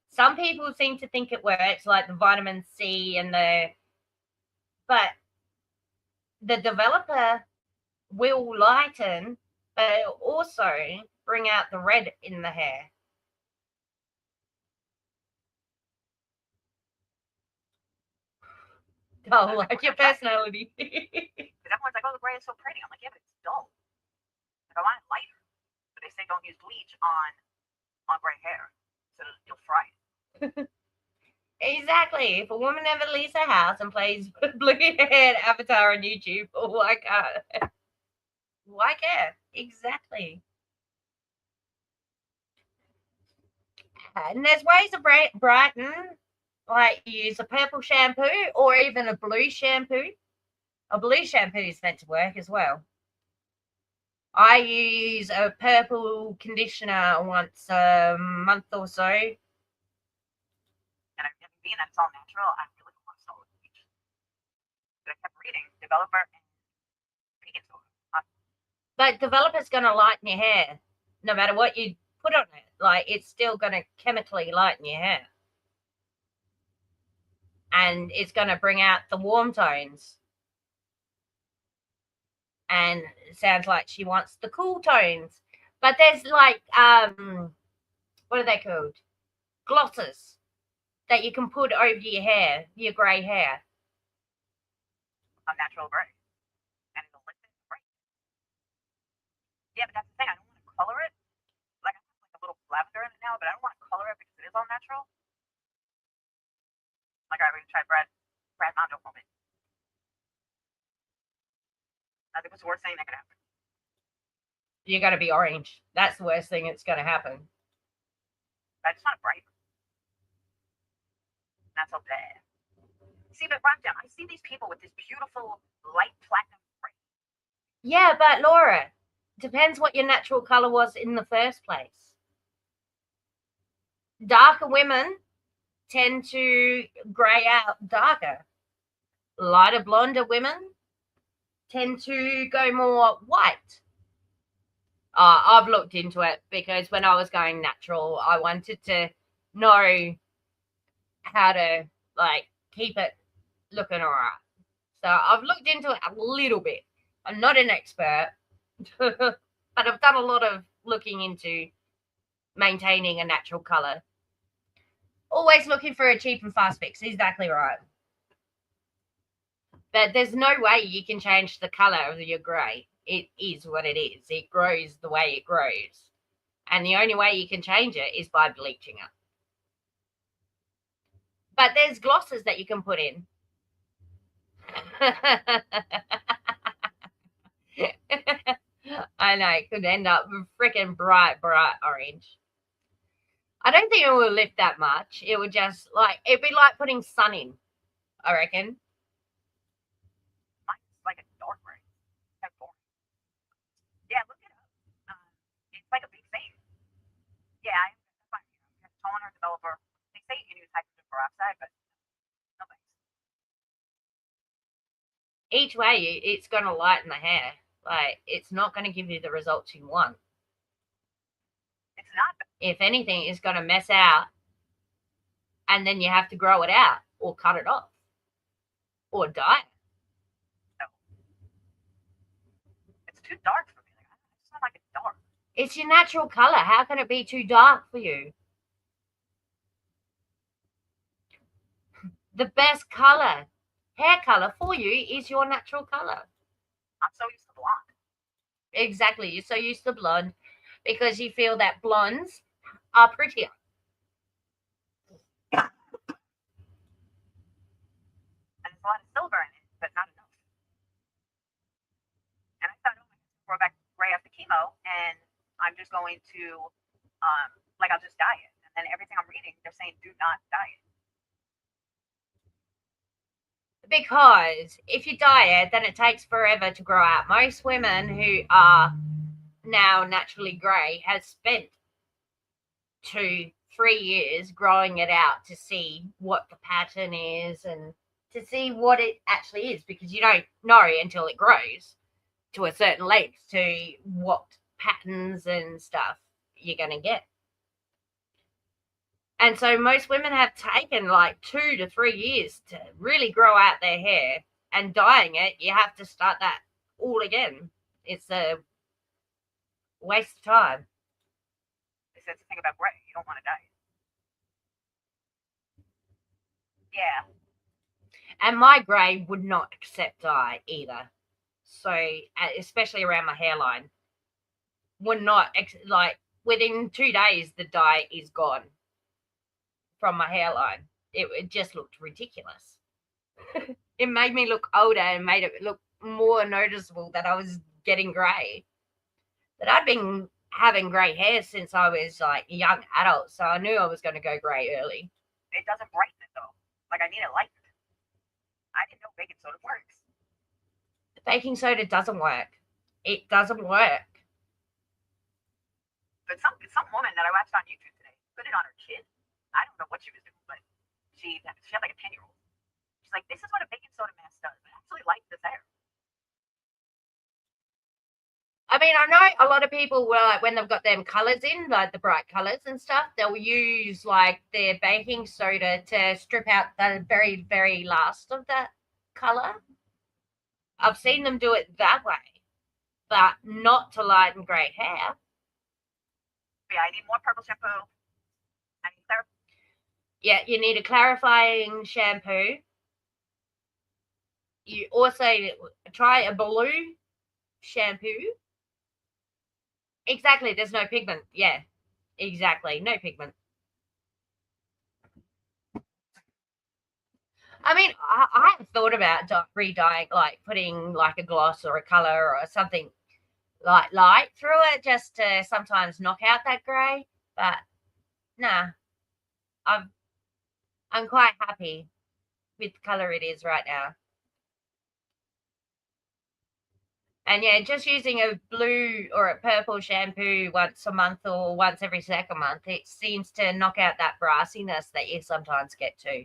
Some people seem to think it works, like the vitamin C and but the developer will lighten, but it'll also bring out the red in the hair. Oh, like your personality. Because everyone's like, oh, the gray is so pretty. I'm like, yeah, but it's dull. Like, I want it lighter. But they say don't use bleach on gray hair. So you'll fry it. Exactly. If a woman ever leaves her house and plays blue-haired avatar on YouTube, why can't? Why care? Exactly. And there's ways to brighten, like use a purple shampoo or even a blue shampoo. A blue shampoo is meant to work as well. I use a purple conditioner once a month or so. And being that it's all natural, I really don't want to start with bleach. But I kept reading developer and baking soda. But developer's going to lighten your hair no matter what you put on it. Like, it's still going to chemically lighten your hair. And it's going to bring out the warm tones. And it sounds like she wants the cool tones. But there's like, what are they called? Glosses that you can put over your hair, your grey hair. Unnatural gray. And it'll lift it right. Yeah, but that's the thing. I don't want to color it. Like, I have like a little lavender in it now, but I don't want to color it because it is all natural. Like, all right, we're going to try Brad Mondo moment. I think what's the worst thing that could happen? You're going to be orange. That's the worst thing that's going to happen. I just want it bright. Not so bad. See, but Ron, I see these people with this beautiful light platinum gray. Yeah, but Laura, depends what your natural color was in the first place. Darker women tend to gray out darker. Lighter, blonder women tend to go more white. I've looked into it because when I was going natural, I wanted to know how to like keep it looking all right. So I've looked into it a little bit. I'm not an expert, but I've done a lot of looking into maintaining a natural color. Always looking for a cheap and fast fix. Exactly right. But there's no way you can change the color of your grey. It is what it is. It grows the way it grows. And the only way you can change it is by bleaching it. But there's glosses that you can put in. I know, it could end up freaking bright orange. I don't think it will lift that much. It would just it'd be like putting sun in, I reckon. Mine's like a dark gray. Yeah, look it up. It's like a big thing. Yeah, I'm a toner developer. They say you can use hydrogen peroxide, but no thanks. Each way, it's going to lighten the hair. It's not going to give you the results you want. It's not. If anything, it's going to mess out, and then you have to grow it out or cut it off or dye it. No. It's too dark for me. It's not like it's dark. It's your natural color. How can it be too dark for you? The best color, hair color for you is your natural color. I'm so used to blonde. Exactly. You're so used to blonde because you feel that blondes are prettier. And there's a lot of silver in it, but not enough. And I thought, oh, I can grow back gray after chemo, and I'm just going to, I'll just dye it. And then everything I'm reading, they're saying do not dye it. Because if you dye it, then it takes forever to grow out. Most women who are now naturally grey has spent 2-3 years growing it out to see what the pattern is and to see what it actually is, because you don't know until it grows to a certain length to what patterns and stuff you're going to get. And so most women have taken 2 to 3 years to really grow out their hair, and dyeing it, you have to start that all again. It's a waste of time. That's the thing about gray. You don't want to dye it. Yeah. And my grey would not accept dye either. So, especially around my hairline. Would not, within 2 days, the dye is gone from my hairline. It just looked ridiculous. It made me look older and made it look more noticeable that I was getting grey. But I'd been having grey hair since I was a young adult, so I knew I was going to go grey early. It doesn't brighten it though. I need it lightened. I didn't know baking soda works. Baking soda doesn't work. It doesn't work. But some woman that I watched on YouTube today put it on her kid. I don't know what she was doing, but she had a 10-year-old. She's like, this is what a baking soda mask does. It actually lightens his hair. I mean, I know a lot of people will, when they've got them colours in, the bright colours and stuff, they'll use their baking soda to strip out the very, very last of that colour. I've seen them do it that way, but not to lighten grey hair. Yeah, I need more purple shampoo. I need clarifying. Yeah, you need a clarifying shampoo. You also try a blue shampoo. Exactly, there's no pigment. Yeah, exactly, no pigment. I mean, I have thought about re-dyeing, putting a gloss or a color or something light through it just to sometimes knock out that grey. But nah, I'm quite happy with the color it is right now. And yeah, just using a blue or a purple shampoo once a month or once every second month, it seems to knock out that brassiness that you sometimes get too.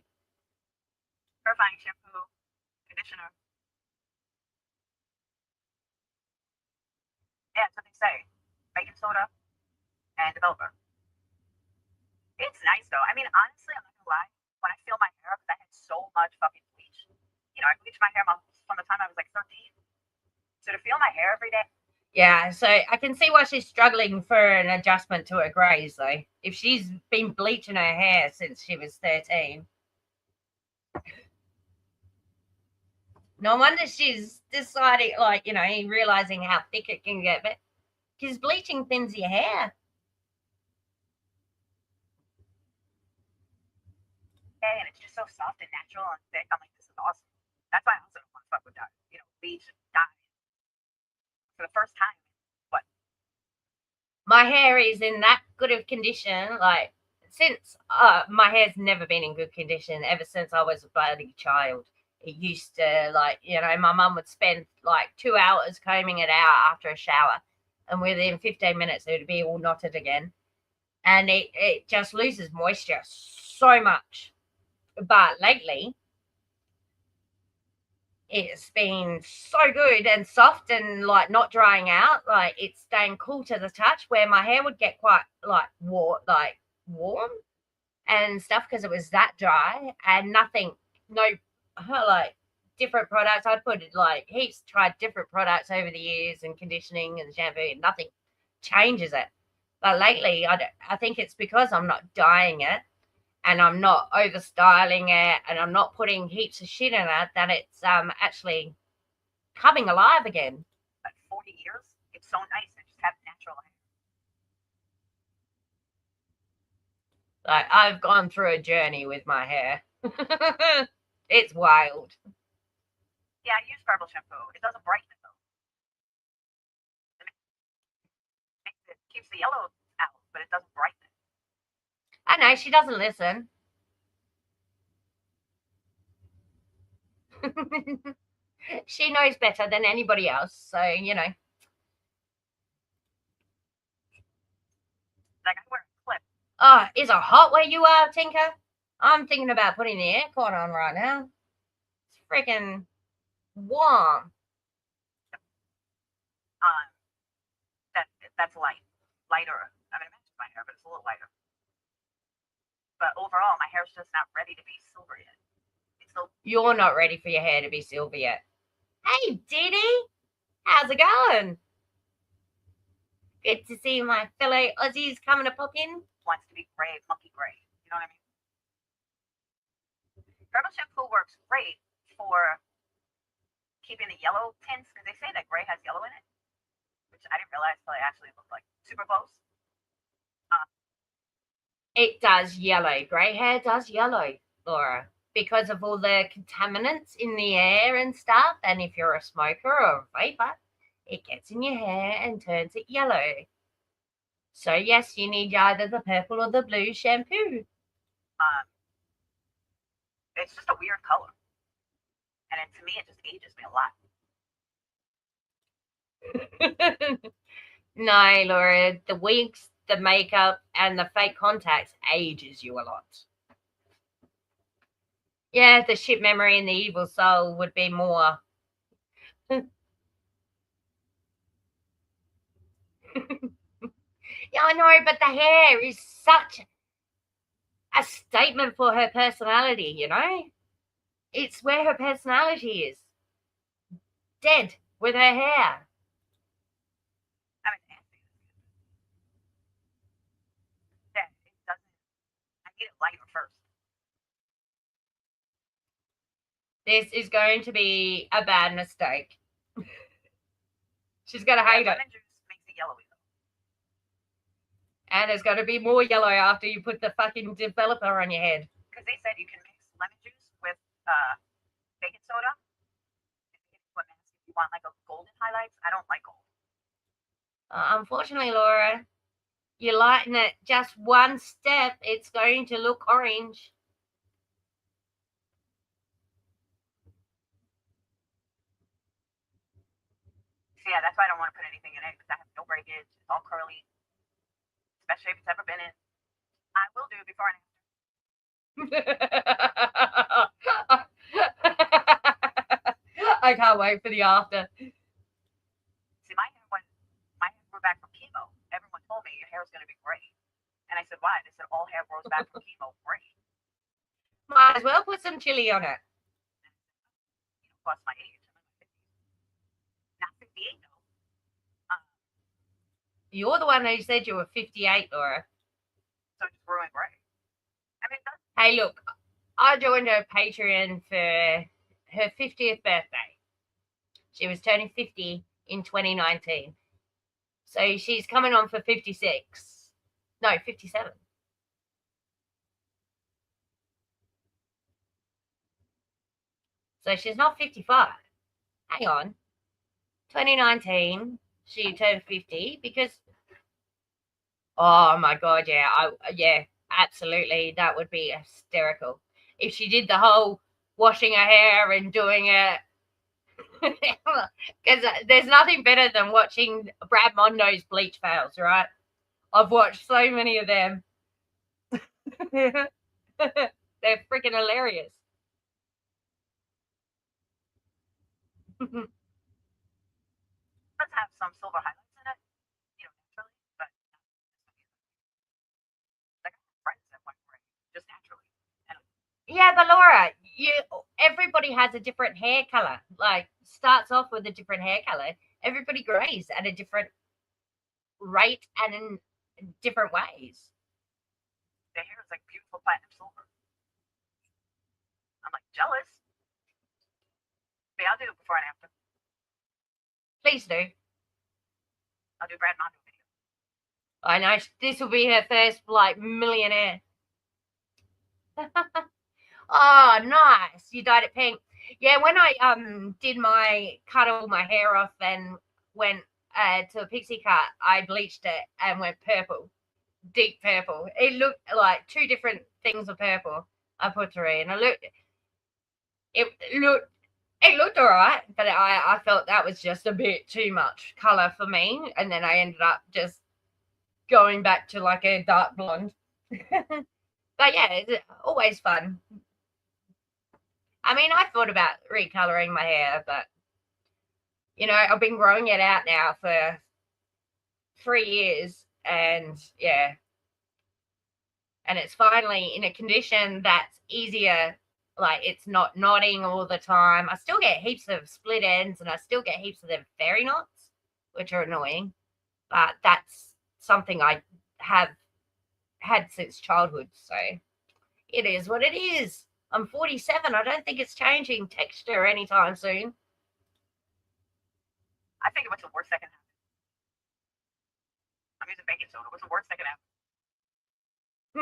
Clarifying shampoo, conditioner. Yeah, that's what they say. Baking soda and developer. It's nice though. I mean, honestly, I'm not gonna lie. When I feel my hair, because I had so much fucking bleach. I bleached my hair from the time I was 13. So to feel my hair every day. Yeah, so I can see why she's struggling for an adjustment to her greys, though. If she's been bleaching her hair since she was 13. No wonder she's deciding, like, you know, realizing how thick it can get. But because bleaching thins your hair. Okay, and it's just so soft and natural and thick. I'm like, this is awesome. That's why I also don't want to fuck with that, you know, bleach and dye. For the first time, what? My hair is in that good of condition, like, since my hair's never been in good condition ever since I was a bloody child. It used to, like, you know, my mum would spend like 2 hours combing it out after a shower, and within 15 minutes it would be all knotted again, and it just loses moisture so much. But lately it's been so good and soft and like not drying out, like it's staying cool to the touch, where my hair would get quite like warm and stuff because it was that dry, and nothing, no, like different products. I'd put it like heaps, tried different products over the years and conditioning and shampoo, and nothing changes it. But lately, I think it's because I'm not dyeing it and I'm not over styling it and I'm not putting heaps of shit in it, that it's actually coming alive again. Like 40 years, it's so nice to just have natural hair. Like, I've gone through a journey with my hair. It's wild. Yeah, I use purple shampoo. It doesn't brighten it though. It keeps the yellow out, but it doesn't brighten it. I know, she doesn't listen. She knows better than anybody else, so, you know. Like, I wear a clip. Oh, is it hot where you are, Tinker? I'm thinking about putting the aircon on right now. It's freaking warm. That's lighter. I mean, it matches my hair, but it's a little lighter. But overall, my hair's just not ready to be silver yet. You're not ready for your hair to be silver yet. Hey, Diddy, how's it going? Good to see my fellow Aussies coming to pop in. Wants to be gray, monkey gray. You know what I mean? Purple shampoo works great for keeping the yellow tints, because they say that gray has yellow in it, which I didn't realize until I actually looked like super close. It does yellow. Grey hair does yellow, Laura, because of all the contaminants in the air and stuff. And if you're a smoker or a vapor, it gets in your hair and turns it yellow. So yes, you need either the purple or the blue shampoo. It's just a weird color, and to me, it just ages me a lot. No, Laura, the wigs, the makeup, and the fake contacts ages you a lot. Yeah, the shit memory and the evil soul would be more. Yeah, I know, but the hair is such a statement for her personality, you know? It's where her personality is. Dead with her hair. I mean, yeah, it doesn't. I need it lighter first. This is going to be a bad mistake. She's going to hate it. Lemon juice makes it yellowy, though. And it's going to be more yellow after you put the fucking developer on your head. Because they said you can mix lemon juice with baking soda. If you want like a golden highlights, I don't like gold. Unfortunately, Laura, you lighten it just one step, it's going to look orange. So yeah, that's why I don't want to put anything in it, because I have no breakage. It's all curly, especially if it's ever been in. I will do before and after. I can't wait for the after. See, my hair grew back from chemo. Everyone told me your hair is going to be gray, and I said, why? They said all hair grows back from chemo gray. Might as well put some chili on it. Plus my age. I'm not 58 though. You're the one who said you were 58, Laura. So it's growing gray. I mean, hey, look, I joined a Patreon for her 50th birthday. She was turning 50 in 2019. So she's coming on for 56. No, 57. So she's not 55. Hang on. 2019, she turned 50 because, oh my God, yeah, absolutely. That would be hysterical. If she did the whole washing her hair and doing it. Because there's nothing better than watching Brad Mondo's bleach fails, right? I've watched so many of them. They're freaking hilarious. Does have some silver highlights in it, naturally, but like friends that went gray just naturally. Yeah, but Laura, everybody has a different hair color. Like, starts off with a different hair color. Everybody grays at a different rate and in different ways. The hair is like beautiful platinum silver. I'm like jealous. But I'll do it before and after. Please do. I'll do Brad Mondo video. I know this will be her first millionaire. Oh, nice. You dyed it pink. Yeah, when I cut all my hair off and went to a pixie cut, I bleached it and went purple. Deep purple. It looked like two different things of purple. I put through and it looked all right, but I felt that was just a bit too much color for me, and then I ended up just going back to like a dark blonde. But yeah, it's always fun. I mean, I thought about recoloring my hair, but I've been growing it out now for 3 years, and yeah, and it's finally in a condition that's easier. Like, it's not knotting all the time. I still get heaps of split ends, and I still get heaps of them fairy knots, which are annoying, but that's something I have had since childhood, so it is what it is. I'm 47. I don't think it's changing texture anytime soon. I think it was the worst that can happen. I'm using baking soda. What's the worst that can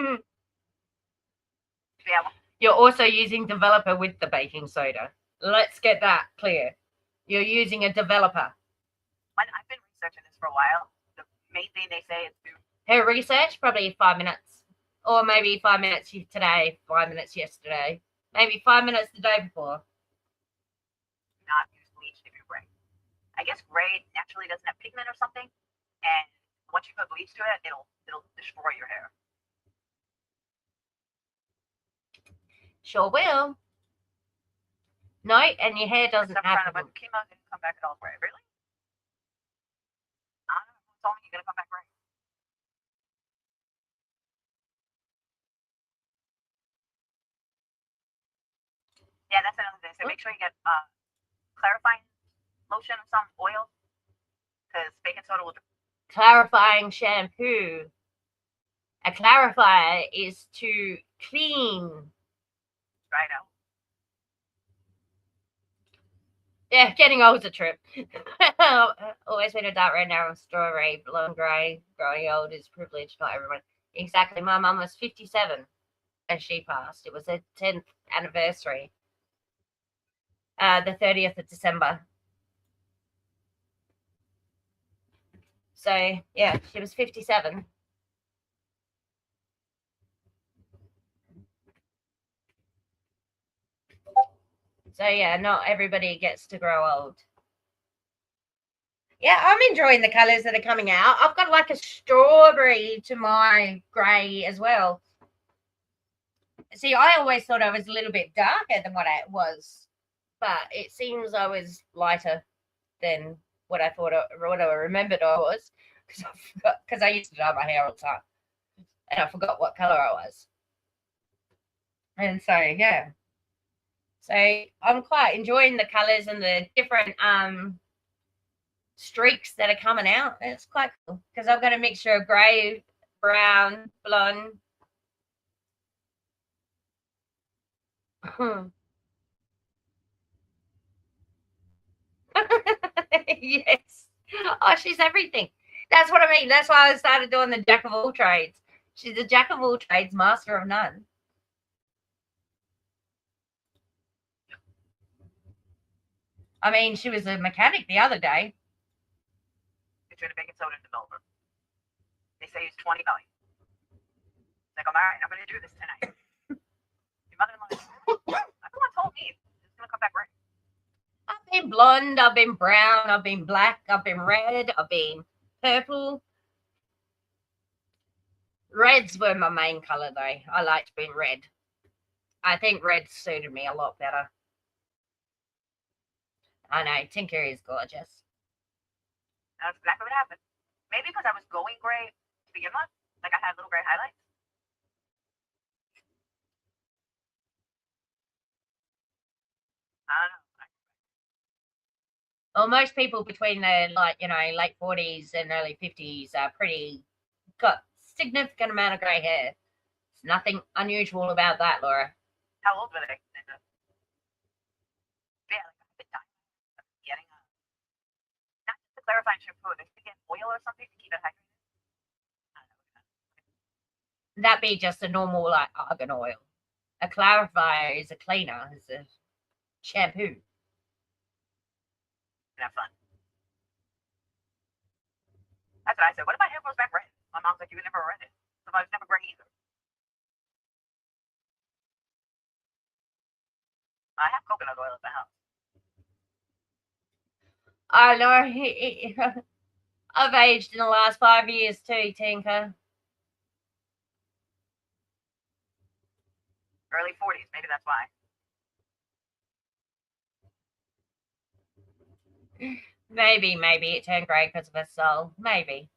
happen? Yeah. You're also using developer with the baking soda. Let's get that clear. You're using a developer. I've been researching this for a while. The main thing they say is her research, probably 5 minutes. Or maybe 5 minutes today, 5 minutes yesterday. Maybe 5 minutes the day before. Not use bleach if you're gray. I guess gray naturally doesn't have pigment or something, and once you put bleach to it, it'll destroy your hair. Sure will. No, and your hair doesn't have to. But chemo didn't come back at all gray. Really? I don't know. Who told me you're gonna come back gray? Yeah, that's another thing. So make sure you get clarifying lotion or some oil, because baking soda will. Clarifying shampoo. A clarifier is to clean. Right out. Yeah, getting old's a trip. Always been a dark red, narrow, strawberry, blonde, grey. Growing old is privilege, not everyone. Exactly. My mum was 57 as she passed. It was her 10th anniversary. The 30th of December. So, yeah, she was 57. So, yeah, not everybody gets to grow old. Yeah, I'm enjoying the colours that are coming out. I've got like a strawberry to my grey as well. See, I always thought I was a little bit darker than what I was, but it seems I was lighter than what I thought, what I remembered I was, because I used to dye my hair all the time, and I forgot what colour I was. And so, yeah. So I'm quite enjoying the colours and the different streaks that are coming out. It's quite cool because I've got a mixture of grey, brown, blonde. Yes. Oh, she's everything. That's what I mean. That's why I started doing the jack of all trades. She's a jack of all trades, master of none. I mean, she was a mechanic the other day. He's doing a baking soda developer. They say he's 20 million. Like, I'm all right, I'm going to do this tonight. Your mother-in-law, everyone told me it's going to come back right. I've been blonde, I've been brown, I've been black, I've been red, I've been purple. Reds were my main colour, though. I liked being red. I think red suited me a lot better. I know, Tinker is gorgeous. That's exactly what happened. Maybe because I was going gray to begin with. Like, I had little gray highlights. I don't know. Well, most people between the late 40s and early 50s are got significant amount of grey hair. There's nothing unusual about that, Laura. How old were they? Yeah, like I've been getting not just a clarifying shampoo, they should get oil or something to keep it hydrated. I don't know. That'd be just a normal argan oil. A clarifier is a cleaner, it's a shampoo. Have fun. That's what I said. What if my hair goes back red? My mom's like, you would never red it. So I was never gray either. I have coconut oil at the house. I know. I've aged in the last 5 years too, Tinker. Early 40s, maybe that's why. Maybe it turned grey because of her soul. Maybe.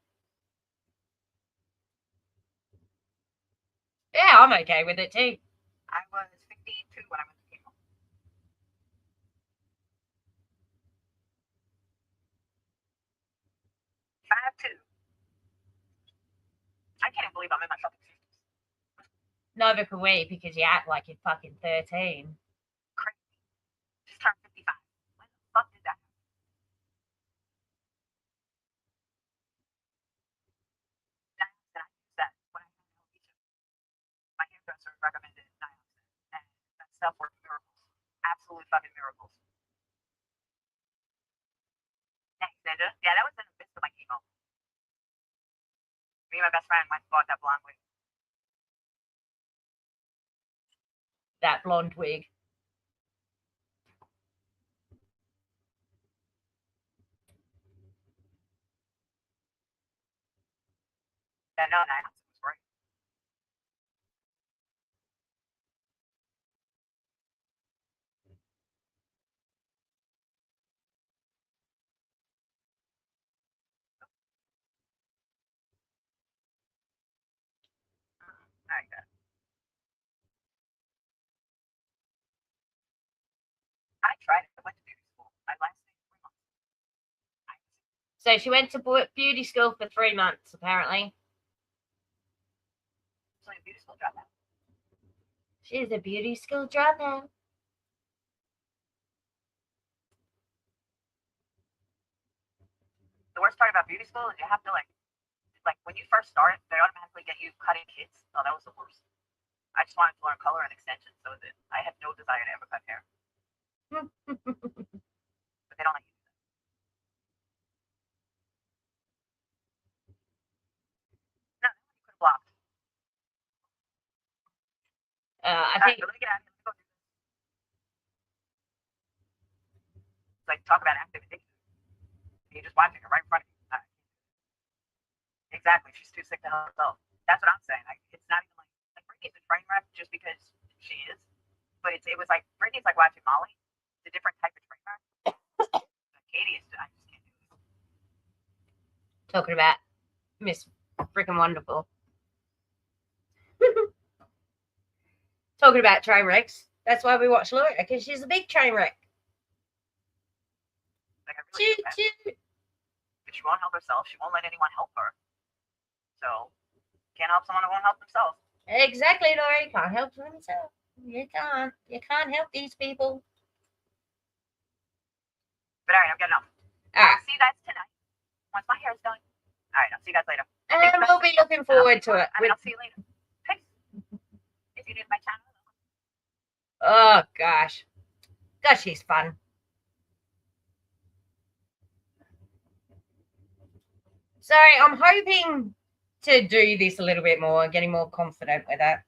Yeah, I'm okay with it too. I was 52 when I went to chemo. 5'2". I can't even believe I'm in my fucking 50s. Neither could we, because you act like you're fucking 13. Crazy. Just turned 55. When the fuck did that happen? I use that when I have alopecia. My hairdresser recommended Nioxin, and that stuff worked miracles. Absolute fucking miracles. Thanks, Ninja. Yeah, that was in the midst of my chemo. Me and my best friend went and bought that blonde wig. That blonde wig. Yeah, no, Nioxin was great. All right, good. I tried it. I went to beauty school. I lasted 3 months. So she went to beauty school for 3 months, apparently. So a beauty school dropout. She's a beauty school dropout. The worst part about beauty school is you have to like when you first start, they automatically get you cutting kids. Oh, that was the worst. I just wanted to learn color and extensions, so that I had no desire to ever cut hair. But they don't let you do that. No, you could have blocked. I All right, think so let me get out of here. Let's go do this. It's like talk about active addiction. You're just watching her right in front of you. All right. Exactly. She's too sick to help herself. That's what I'm saying. It's not even like Brittany's a train wreck just because she is. But it was like Brittany's like watching Molly. It's a different type of train wreck. Katie is. I just can't do it. talking about Miss Freaking Wonderful. Talking about train wrecks. That's why we watch Laura, because she's a big train wreck. Like, I really feel bad. But she won't help herself. She won't let anyone help her. So, can't help someone who won't help themselves. Exactly, Laura. You can't help themselves. You can't. You can't help these people. But all right, I'm getting off. All right. I'll see you guys tonight once my hair's done. All right, I'll see you guys later. And we'll be looking forward to it. I'll see you later. Peace. If you're new to my channel. Oh, gosh. Gosh, she's fun. So I'm hoping to do this a little bit more, getting more confident with it.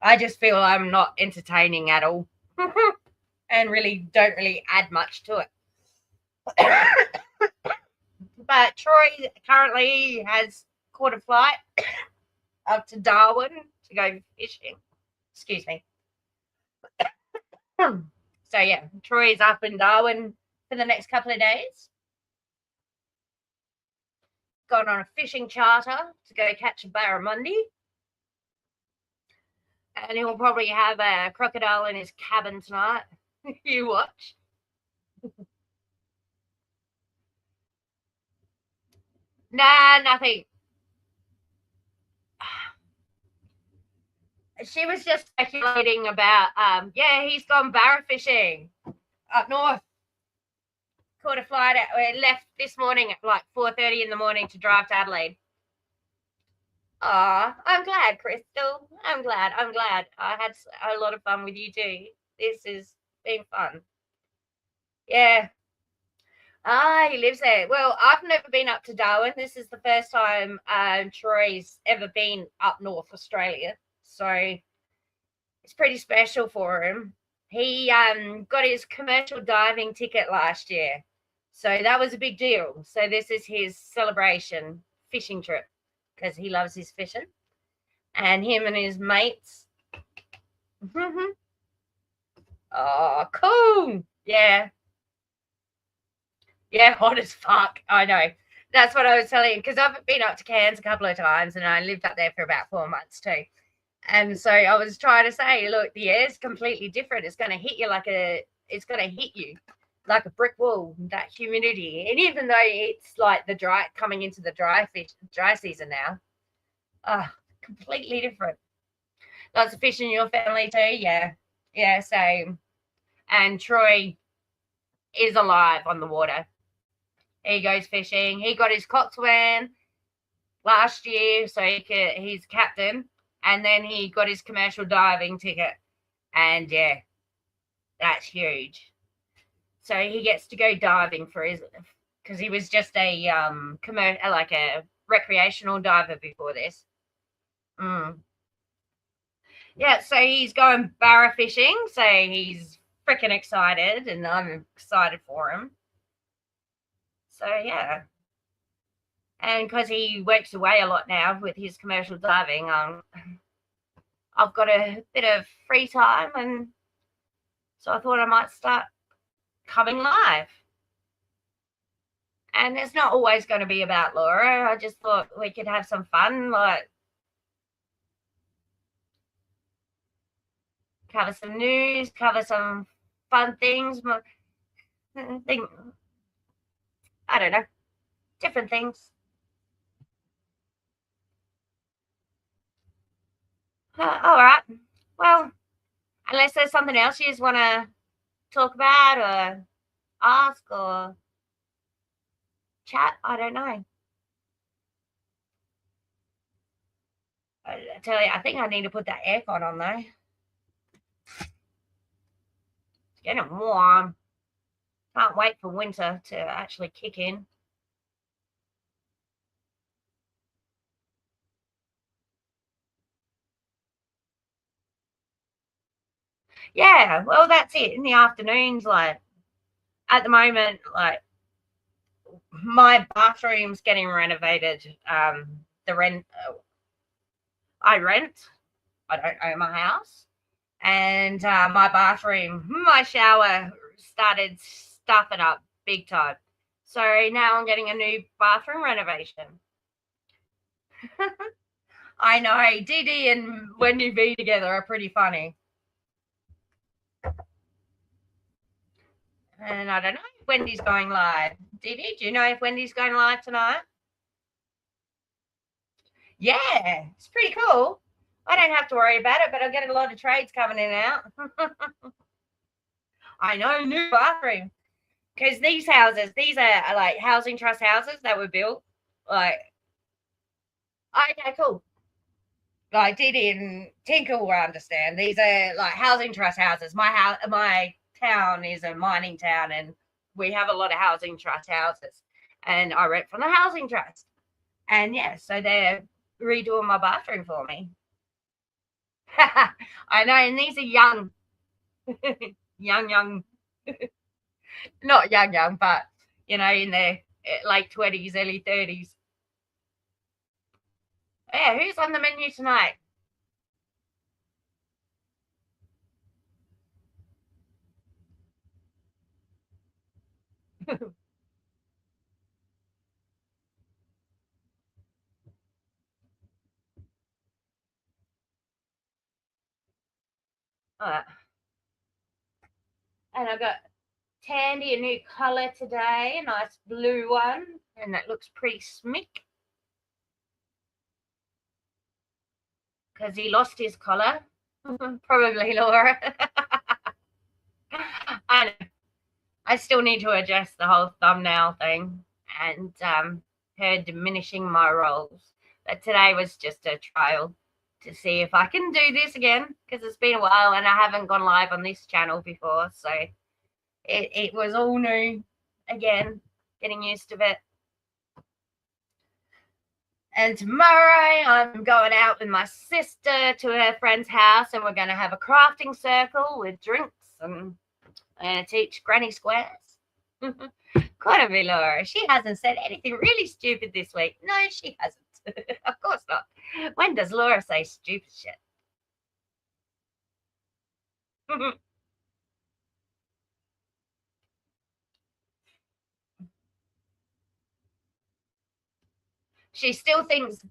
I just feel I'm not entertaining at all and really don't really add much to it. But Troy currently has caught a flight up to Darwin to go fishing. Excuse me. So yeah, Troy's up in Darwin for the next couple of days. Gone on a fishing charter to go catch a barramundi. And he'll probably have a crocodile in his cabin tonight. You watch. Nah, nothing. She was just speculating about, yeah, he's gone barra fishing up north. Caught a flight left this morning at like 4:30 in the morning to drive to Adelaide. I'm glad, Crystal. I'm glad. I had a lot of fun with you too. This has been fun. Yeah. He lives there. Well, I've never been up to Darwin. This is the first time Troy's ever been up North Australia. So it's pretty special for him. He got his commercial diving ticket last year. So that was a big deal. So this is his celebration fishing trip because he loves his fishing. And him and his mates. Oh, cool. Yeah. Yeah, hot as fuck. I know. That's what I was telling you because I've been up to Cairns a couple of times and I lived up there for about 4 months too. And so I was trying to say, look, the air's completely different. It's going to hit you like a brick wall, that humidity. And even though it's like coming into the dry season now, completely different. Lots of fish in your family too, yeah. Yeah, same. And Troy is alive on the water. He goes fishing. He got his coxswain last year, so he's captain. And then he got his commercial diving ticket. And yeah, that's huge. So he gets to go diving because he was just a recreational diver before this. Yeah, so he's going barra fishing. So he's freaking excited, and I'm excited for him. So yeah. And because he works away a lot now with his commercial diving, I've got a bit of free time, and so I thought I might start coming live. And it's not always going to be about Laura. I just thought we could have some fun, like cover some news, cover some fun things. I don't know, different things. All right. Well, unless there's something else you just want to talk about or ask or chat, I don't know. I tell you, I think I need to put that aircon on though. It's getting warm. Can't wait for winter to actually kick in. Yeah, well, that's it. In the afternoons, like at the moment, like my bathroom's getting renovated. The rent, I rent. I don't own my house, and my bathroom, my shower started stuffing up big time. So now I'm getting a new bathroom renovation. I know, Dee and Wendy V together are pretty funny. And I don't know if Wendy's going live. Dee, do you know if Wendy's going live tonight? Yeah, it's pretty cool. I don't have to worry about it, but I'll get a lot of trades coming in and out. I know, new bathroom. because these houses, these are like housing trust houses that were built. Like, okay, cool. Like Didi and Tinker will understand. These are like housing trust houses. My town is a mining town, and we have a lot of housing trust houses. And I rent from the housing trust. And yeah, so they're redoing my bathroom for me. I know, and these are young, young, not young, but you know, in their late 20s, early 30s. Yeah, who's on the menu tonight? And I got Tandy a new colour today, a nice blue one, and that looks pretty smick. Because he lost his collar. Probably, Laura. I know. I still need to adjust the whole thumbnail thing and her diminishing my rolls. But today was just a trial to see if I can do this again, because it's been a while and I haven't gone live on this channel before. So it was all new again, getting used to it. And tomorrow I'm going out with my sister to her friend's house, and we're going to have a crafting circle with drinks, and I'm going to teach granny squares. Gotta be Laura. She hasn't said anything really stupid this week. No, she hasn't. Of course not. When does Laura say stupid shit? She still thinks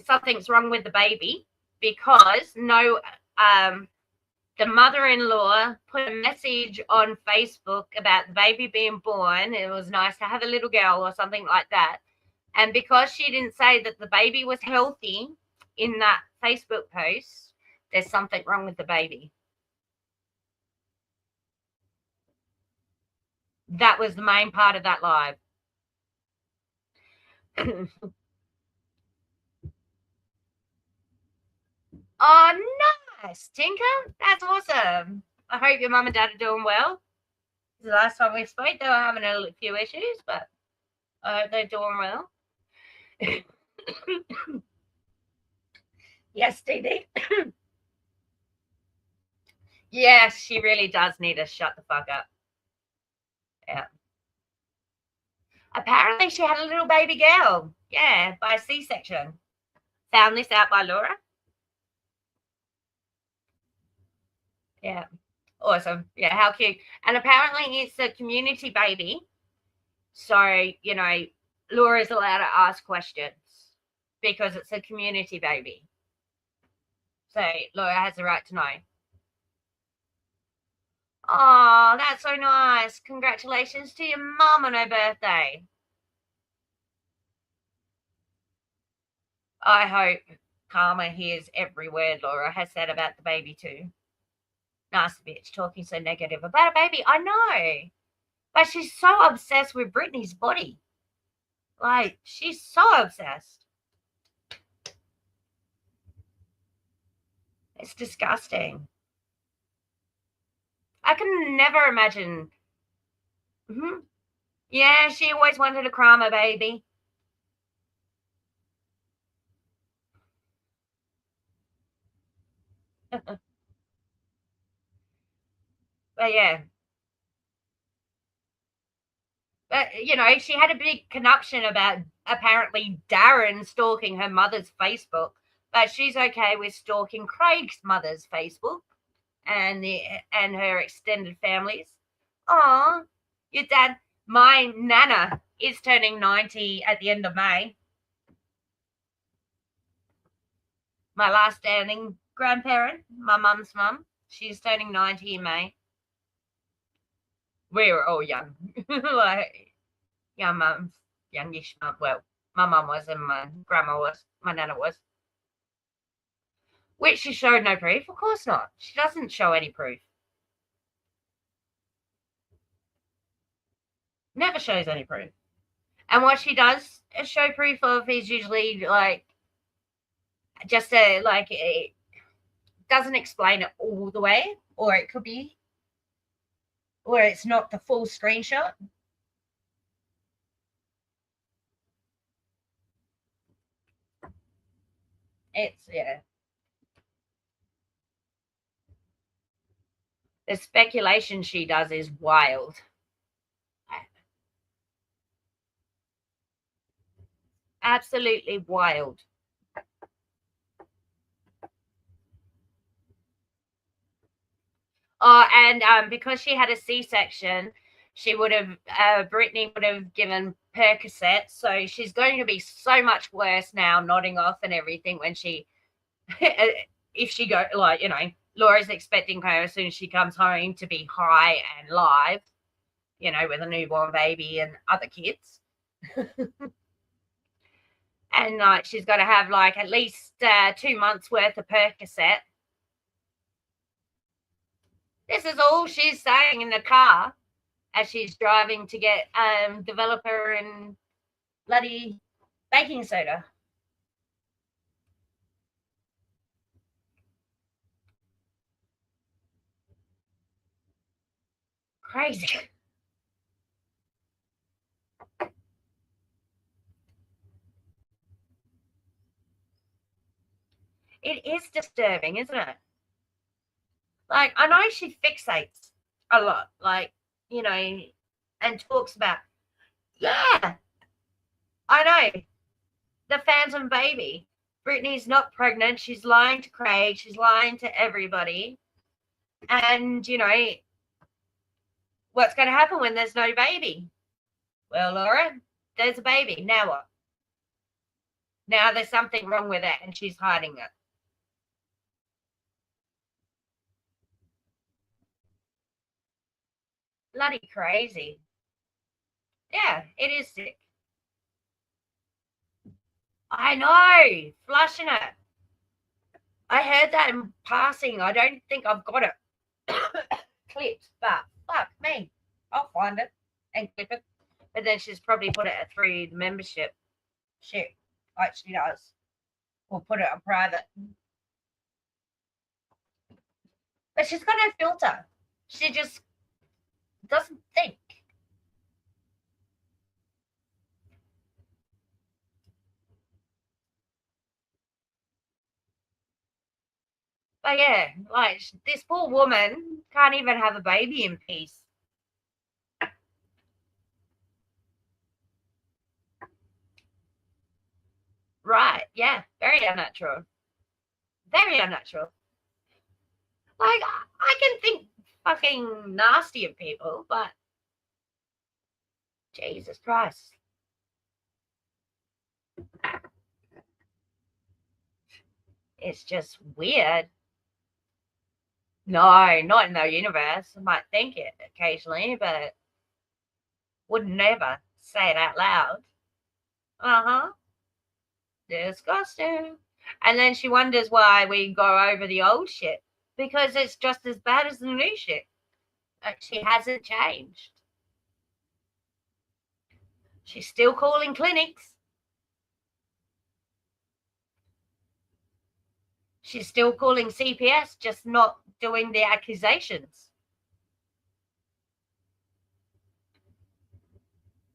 something's wrong with the baby because the mother-in-law put a message on Facebook about the baby being born. It was nice to have a little girl or something like that. And because she didn't say that the baby was healthy in that Facebook post, there's something wrong with the baby. That was the main part of that live. Oh, nice, Tinker. That's awesome. I hope your mum and dad are doing well. The last time we spoke, they were having a few issues, but I hope they're doing well. Yes, Dee. Yes, she really does need to shut the fuck up. Yeah. Apparently, she had a little baby girl. Yeah, by C-section. Found this out by Laura. Yeah. Awesome. Yeah, how cute. And apparently it's a community baby. So, you know, Laura's allowed to ask questions because it's a community baby. So Laura has the right to know. Oh, that's so nice. Congratulations to your mum on her birthday. I hope Karma hears every word Laura has said about the baby too. Nasty bitch, talking so negative about a baby. I know. But she's so obsessed with Brittany's body. Like, she's so obsessed. It's disgusting. I can never imagine. Mm-hmm. Yeah, she always wanted a Karma baby. But yeah. But, you know, she had a big connection about apparently Darren stalking her mother's Facebook, but she's okay with stalking Craig's mother's Facebook and her extended families. Oh, your dad, my nana is turning 90 at the end of May. My last standing grandparent, my mum's mum, she's turning 90 in May. We were all young. Like, young mums, youngish mum. Well, my mum was and my grandma was, my nana was. Which she showed no proof. Of course not. She doesn't show any proof. Never shows any proof. And what she does show proof of is usually like just it doesn't explain it all the way, or it could be, or it's not the full screenshot. It's, yeah. The speculation she does is wild. Absolutely wild. Oh, and because she had a C-section, she would have, Brittany would have given Percocet, so she's going to be so much worse now, nodding off and everything when she, if she go, like, you know, Laura's expecting her as soon as she comes home to be high and live, you know, with a newborn baby and other kids. And like she's got to have like at least 2 months worth of Percocet. This is all she's saying in the car as she's driving to get developer and bloody baking soda. Crazy. It is disturbing, isn't it? Like, I know she fixates a lot, like, you know, and talks about, yeah, I know, the phantom baby. Brittany's not pregnant. She's lying to Craig. She's lying to everybody. And, you know, what's going to happen when there's no baby? Well, Laura, there's a baby. Now what? Now there's something wrong with it and she's hiding it. Bloody crazy. Yeah, it is sick. I know. Flushing it. I heard that in passing. I don't think I've got it clipped, but fuck me. I'll find it and clip it. But then she's probably put it through the membership. Shit, like she does. Or put it on private. But she's got no filter. She just doesn't think. But yeah, like this poor woman can't even have a baby in peace. Right, yeah, very unnatural. Very unnatural. Like, I can think fucking nasty of people, but Jesus Christ. It's just weird. No, not in the universe. I might think it occasionally, but would never say it out loud. Uh-huh. Disgusting. And then she wonders why we go over the old shit. Because it's just as bad as the new shit. She hasn't changed. She's still calling clinics. She's still calling CPS, just not doing the accusations.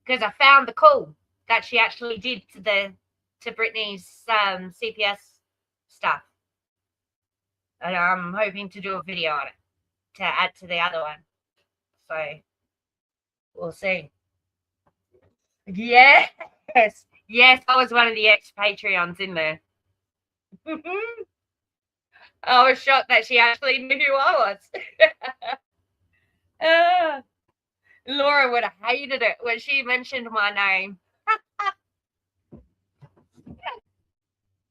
Because I found the call that she actually did to Brittany's CPS stuff. And I'm hoping to do a video on it to add to the other one. So we'll see. Yes. Yes, I was one of the ex-Patreons in there. I was shocked that she actually knew who I was. Laura would have hated it when she mentioned my name.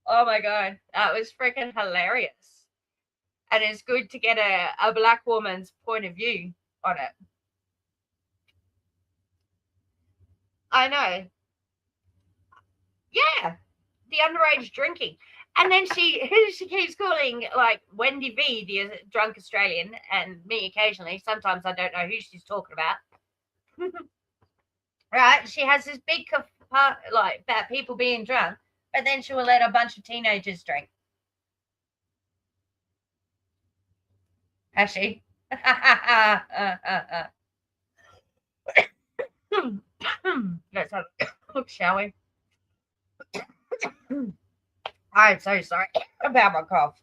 Oh my God, that was freaking hilarious. And it's good to get a black woman's point of view on it. I know. Yeah, the underage drinking. And then she keeps calling like Wendy V, the drunk Australian, and me occasionally. Sometimes I don't know who she's talking about. right? She has this big like about people being drunk, but then she will let a bunch of teenagers drink. Has she? Let's have a look, shall we? I'm so sorry about my cough.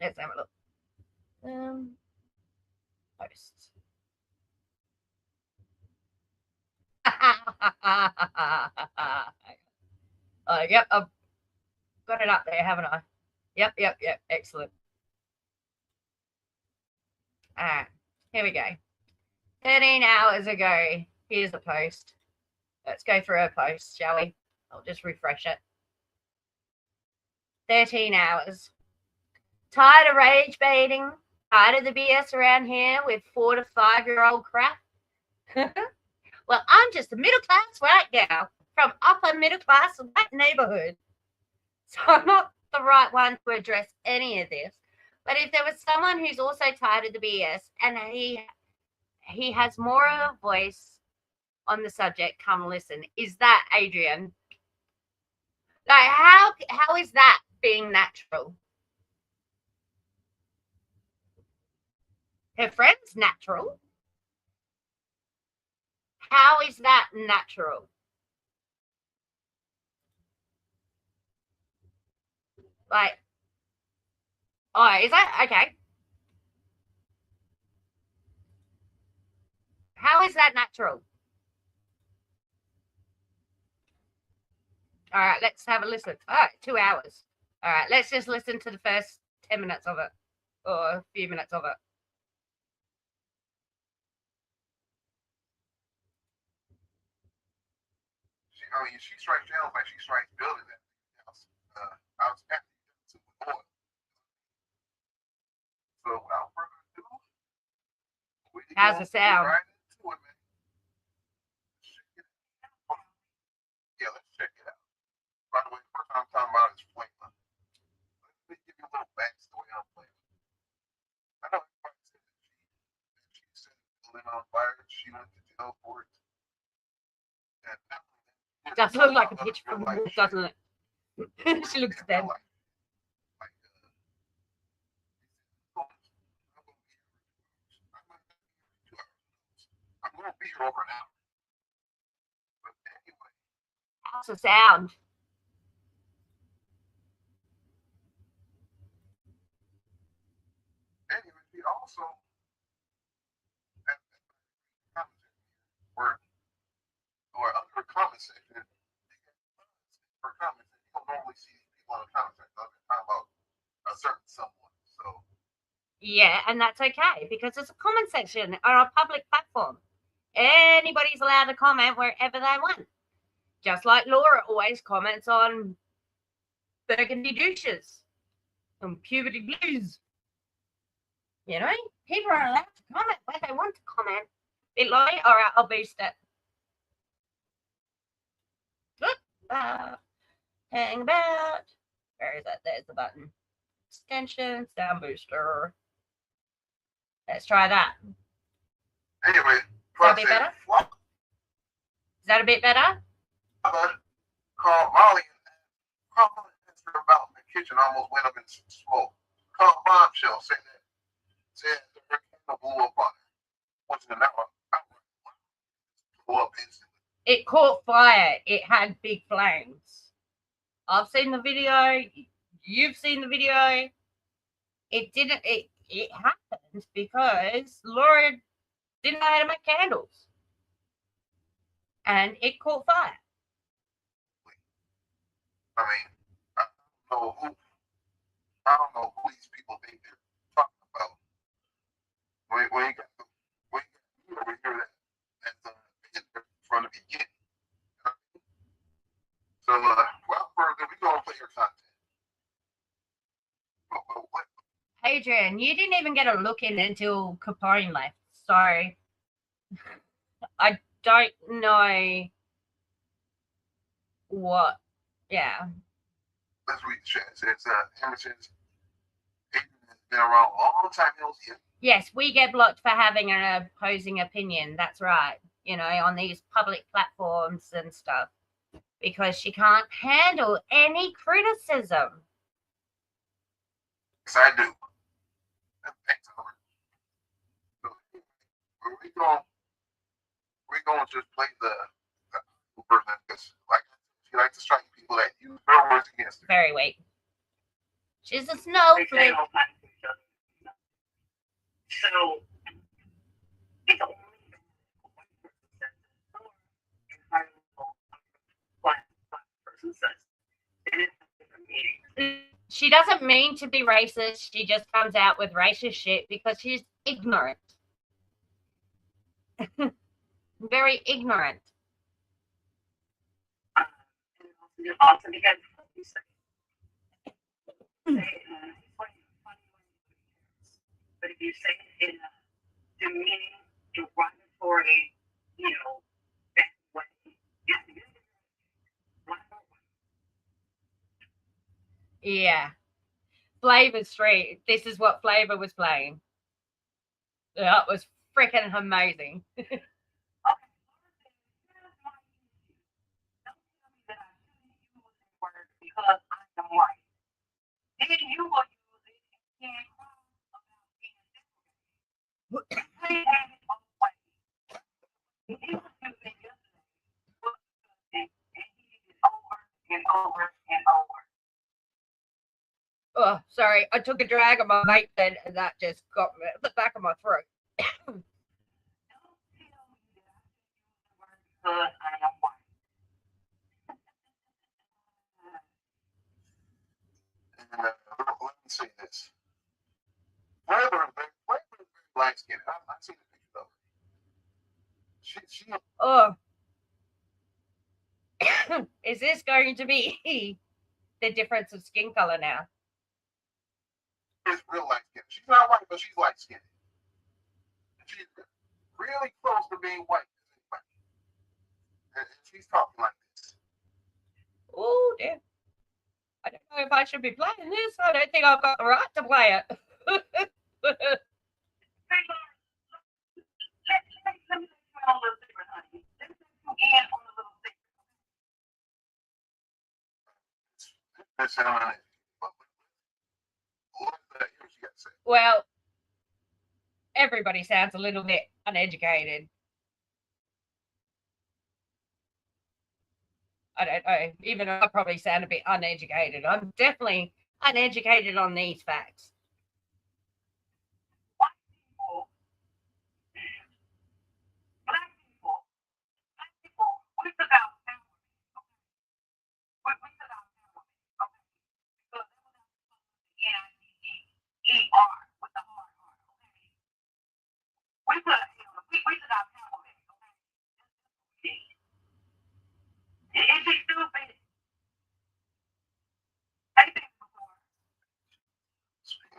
Let's have a look. Posts. Yep, I've got it up there, haven't I? Yep. Excellent. All right, here we go. 13 hours ago. Here's the post. Let's go through her post, shall we? I'll just refresh it. 13 hours. Tired of rage baiting? Tired of the BS around here with 4 to 5-year-old crap? Well, I'm just a middle-class white gal from upper middle-class white neighborhood. So I'm not the right one to address any of this. But if there was someone who's also tired of the BS and he has more of a voice on the subject, come listen. Is that Adrian? Like, how is that being natural? Her friend's natural. How is that natural? Like, oh, is that okay? How is that natural? All right, let's have a listen. All right, 2 hours. All right, let's just listen to the first 10 minutes of it, or a few minutes of it. I mean, she strikes down like she strikes buildings and else. I was happy to report. So without further ado, how's the sound? Right into it, man. Yeah, let's check it out. By the way, the first time I'm talking about is Flavor. Let me give you a little backstory on Flavor. I know everybody said that she set the building on fire. She went to jail for it. And it does look like a picture from the book, doesn't it? She looks dead. I'm going to be here over an hour. But anyway. How's the sound? Anyway, she also or under the comment section, for comments, and you don't normally see these people in the comment section. I've been talking about a certain someone. So yeah, and that's okay because it's a comment section on a public platform. Anybody's allowed to comment wherever they want. Just like Laura always comments on burgundy douches and puberty blues. You know, people are allowed to comment where they want to comment. Bit low? All right, I'll boost it. Hang about. Where is it? There's the button. Extension, sound booster. Let's try that. Anyway, is that a bit better? Is that a bit better? Called Molly and asked her about the kitchen almost went up in smoke. Called bombshell saying that her candle blew up on her. Once in an hour, blew up instantly. It caught fire. It had big flames. I've seen the video. You've seen the video. It didn't. It happened because Laura didn't know how to make candles, and it caught fire. I mean, I don't know who these people think they're talking about. We ain't got over here that from the beginning. So, without further, we gonna play your content. Adrian, you didn't even get a look in until Capone left. So I don't know what. Yeah. Let's read the chat. It says, Hammer says, Adrian has been around a long time. He knows you. Yes, we get blocked for having an opposing opinion. That's right. You know, on these public platforms and stuff, because she can't handle any criticism. Yes, I do. Thanks, Howard. So, we're going to just play the person because, like, she likes to strike people that use her words against her. Very weak. She's a snowflake. So it's only person says it is a different meaning. She doesn't mean to be racist. She just comes out with racist shit because she's ignorant. Very ignorant. Also because you say, but if you say it in a demeaning, derogatory, bad way, yeah. Flavor Street. This is what Flavor was playing. That was freaking amazing. because I am white. Then you will use it and can't cry about being different. They have it on way. He was using yesterday, and he did it over and over and over. Oh, sorry. I took a drag on my vape pen and that just got me at the back of my throat. Don't tell me that I use the word because I am white. Let me say this. Flavor is very black skin. I've seen the picture of her. She Oh. Is this going to be the difference of skin color now? is real light skin. She's not white, but she's light skinned. She's really close to being white. And she's talking like this. Oh, dear. I don't know if I should be playing this. I don't think I've got the right to play it. Well, everybody sounds a little bit uneducated. I don't know. Even I probably sound a bit uneducated. I'm definitely uneducated on these facts.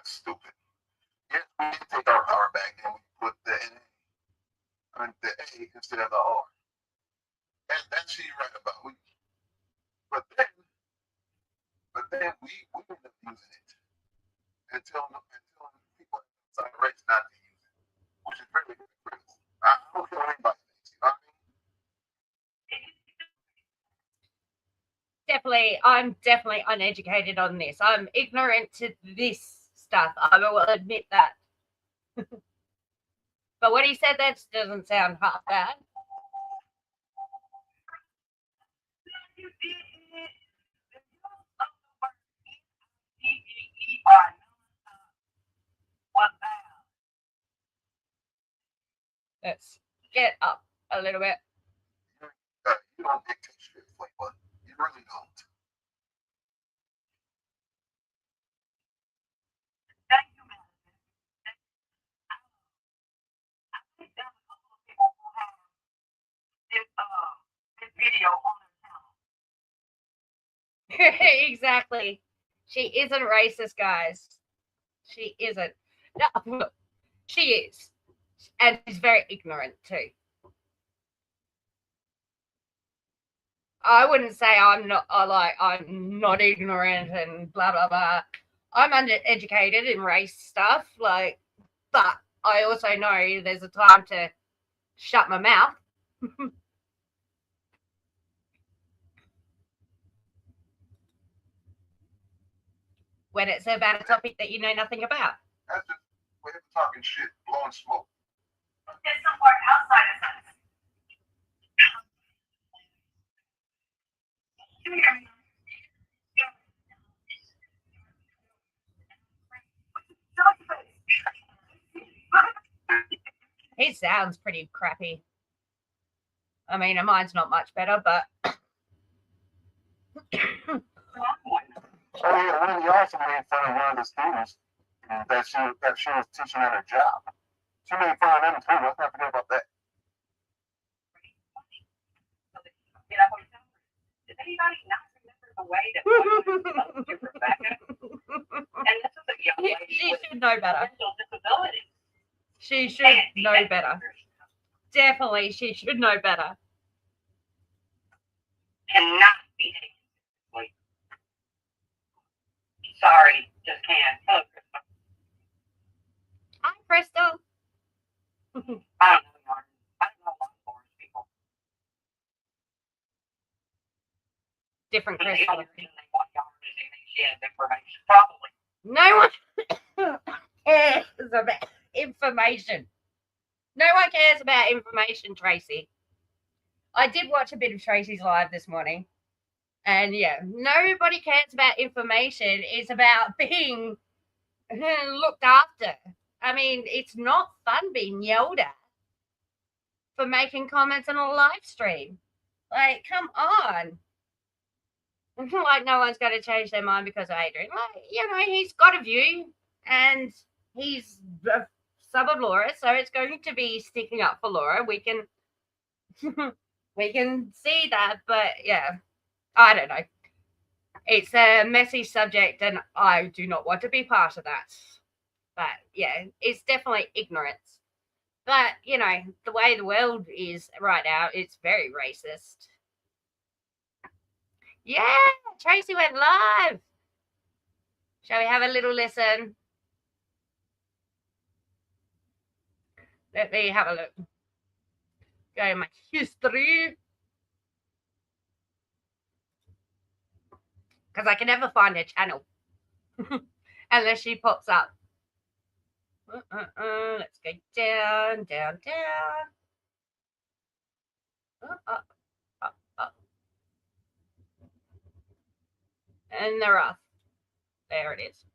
Stupid. Yes, we did take our power back and we put the NA on the A instead of the R. And that's she's right about. But then we ended up using it until people outside the race not to use it, which is very critical. I don't care what anybody thinks. You know what I mean? I'm definitely uneducated on this. I'm ignorant to this stuff. I will admit that. But what he said, that doesn't sound half bad. Let's get up a little bit. You don't dictate shit, Flavor. You really don't. Exactly. She isn't racist, guys. She isn't. No, she is. And she's very ignorant too. I wouldn't say I'm not ignorant and blah blah blah. I'm undereducated in race stuff, but I also know there's a time to shut my mouth. When it's about a topic that you know nothing about. That's just way of talking shit, blowing smoke. Get somewhere outside of us. Come here. His sounds pretty crappy. I mean, mine's not much better, but So yeah, one of the also made fun of one of the students that she was teaching at her job. She made fun of them too. Let's not forget about that. Does anybody not remember the way that spoke to Rebecca? And this is a young lady she with should know better. mental disabilities. She should know better. Definitely, she should know better. Cannot behave. Sorry, just can't. Hello, Crystal. Hi, Crystal. I don't know, Yarn. I don't know a lot of Forest people. Different The Crystal. only reason they want Yarn is they think she has information. Probably. No one cares about information. No one cares about information, Tracy. I did watch a bit of Tracy's live this morning. And yeah, nobody cares about information. It's about being looked after. I mean, it's not fun being yelled at for making comments on a live stream. Like, come on. Like, no one's going to change their mind because of Adrian. Like, you know, he's got a view and he's a sub of Laura, so it's going to be sticking up for Laura. We can we can see that, but yeah, I don't know. It's a messy subject and I do not want to be part of that. But yeah, it's definitely ignorance. But, you know, the way the world is right now, it's very racist. Yeah, Tracy went live. Shall we have a little listen? Let me have a look. Go in my history. Because I can never find her channel. Unless she pops up. Let's go down, down, down. Up, up, up. And they're off. There it is.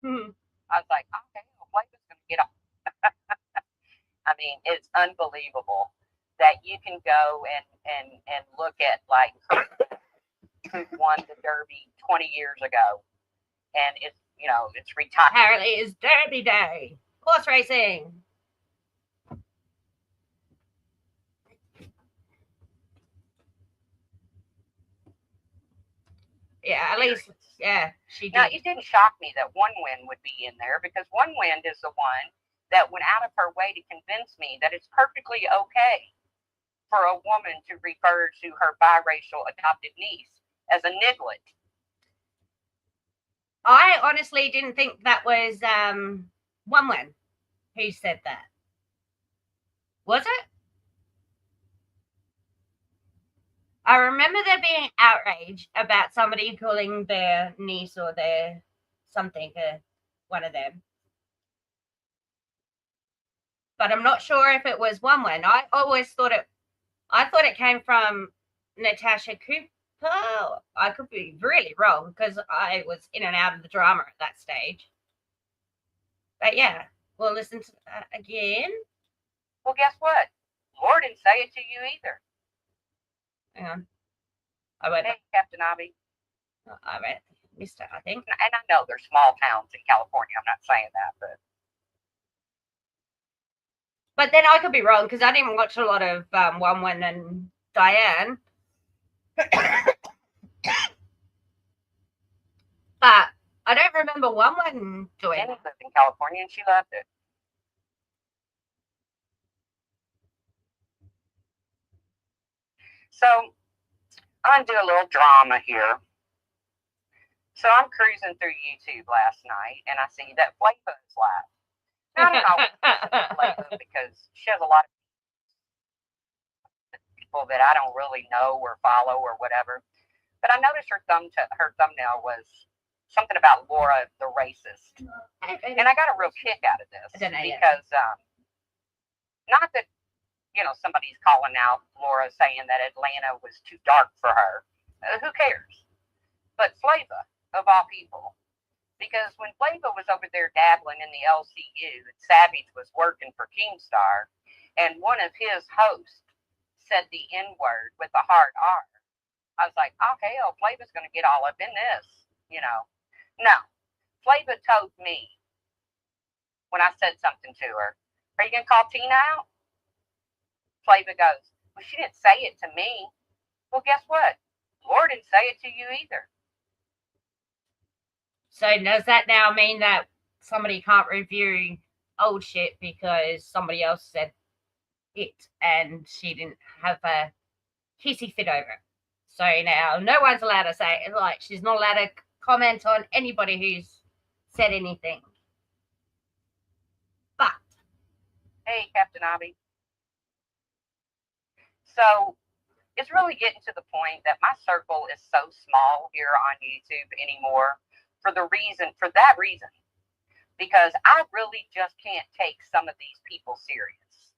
I was like, okay, well, Flavor's going to get off. I mean, it's unbelievable that you can go and look at, like, who won the Derby 20 years ago, and it's, you know, it's retired. Apparently it's Derby Day. Horse racing. Yeah, at least, yeah, she did. Now, it didn't shock me that One Wind would be in there, because One Wind is the one that went out of her way to convince me that it's perfectly okay for a woman to refer to her biracial adopted niece as a niglet. I honestly didn't think that was One Wind who said that. Was it? I remember there being outrage about somebody calling their niece or their something one of them. But I'm not sure if it was One Wind. I thought it came from Natasha Cooper. I could be really wrong because I was in and out of the drama at that stage. But yeah, we'll listen to that again. Well, guess what? Laura didn't say it to you either. Hang on. I went. Hey, Captain Abby. I missed it, I think. And I know there's small towns in California. I'm not saying that, but then I could be wrong because I didn't watch a lot of One Wind and Diane. But I don't remember One Wind doing it. Jenny lived in California and she loved it. So I'm going to do a little drama here. So I'm cruising through YouTube last night, and I see that Flava is live. Now, I don't always listen to Flava because she has a lot of people that I don't really know or follow or whatever. But I noticed her thumbnail was something about Laura the racist, and I got a real kick out of this because not that somebody's calling out Laura saying that Atlanta was too dark for her. Who cares? But Flava, of all people, because when Flava was over there dabbling in the LCU and Savage was working for Keemstar, and one of his hosts said the N-word with a hard R, I was like, oh, hell, Flava's going to get all up in this, No. Flava told me when I said something to her, are you going to call Tina out? Flava goes, well, she didn't say it to me. Well, guess what? Laura didn't say it to you either. So does that now mean that somebody can't review old shit because somebody else said it and she didn't have a hissy fit over it? So now no one's allowed to say it. Like, she's not allowed to comment on anybody who's said anything. But hey, Captain Abby. So it's really getting to the point that my circle is so small here on YouTube anymore for that reason, because I really just can't take some of these people serious.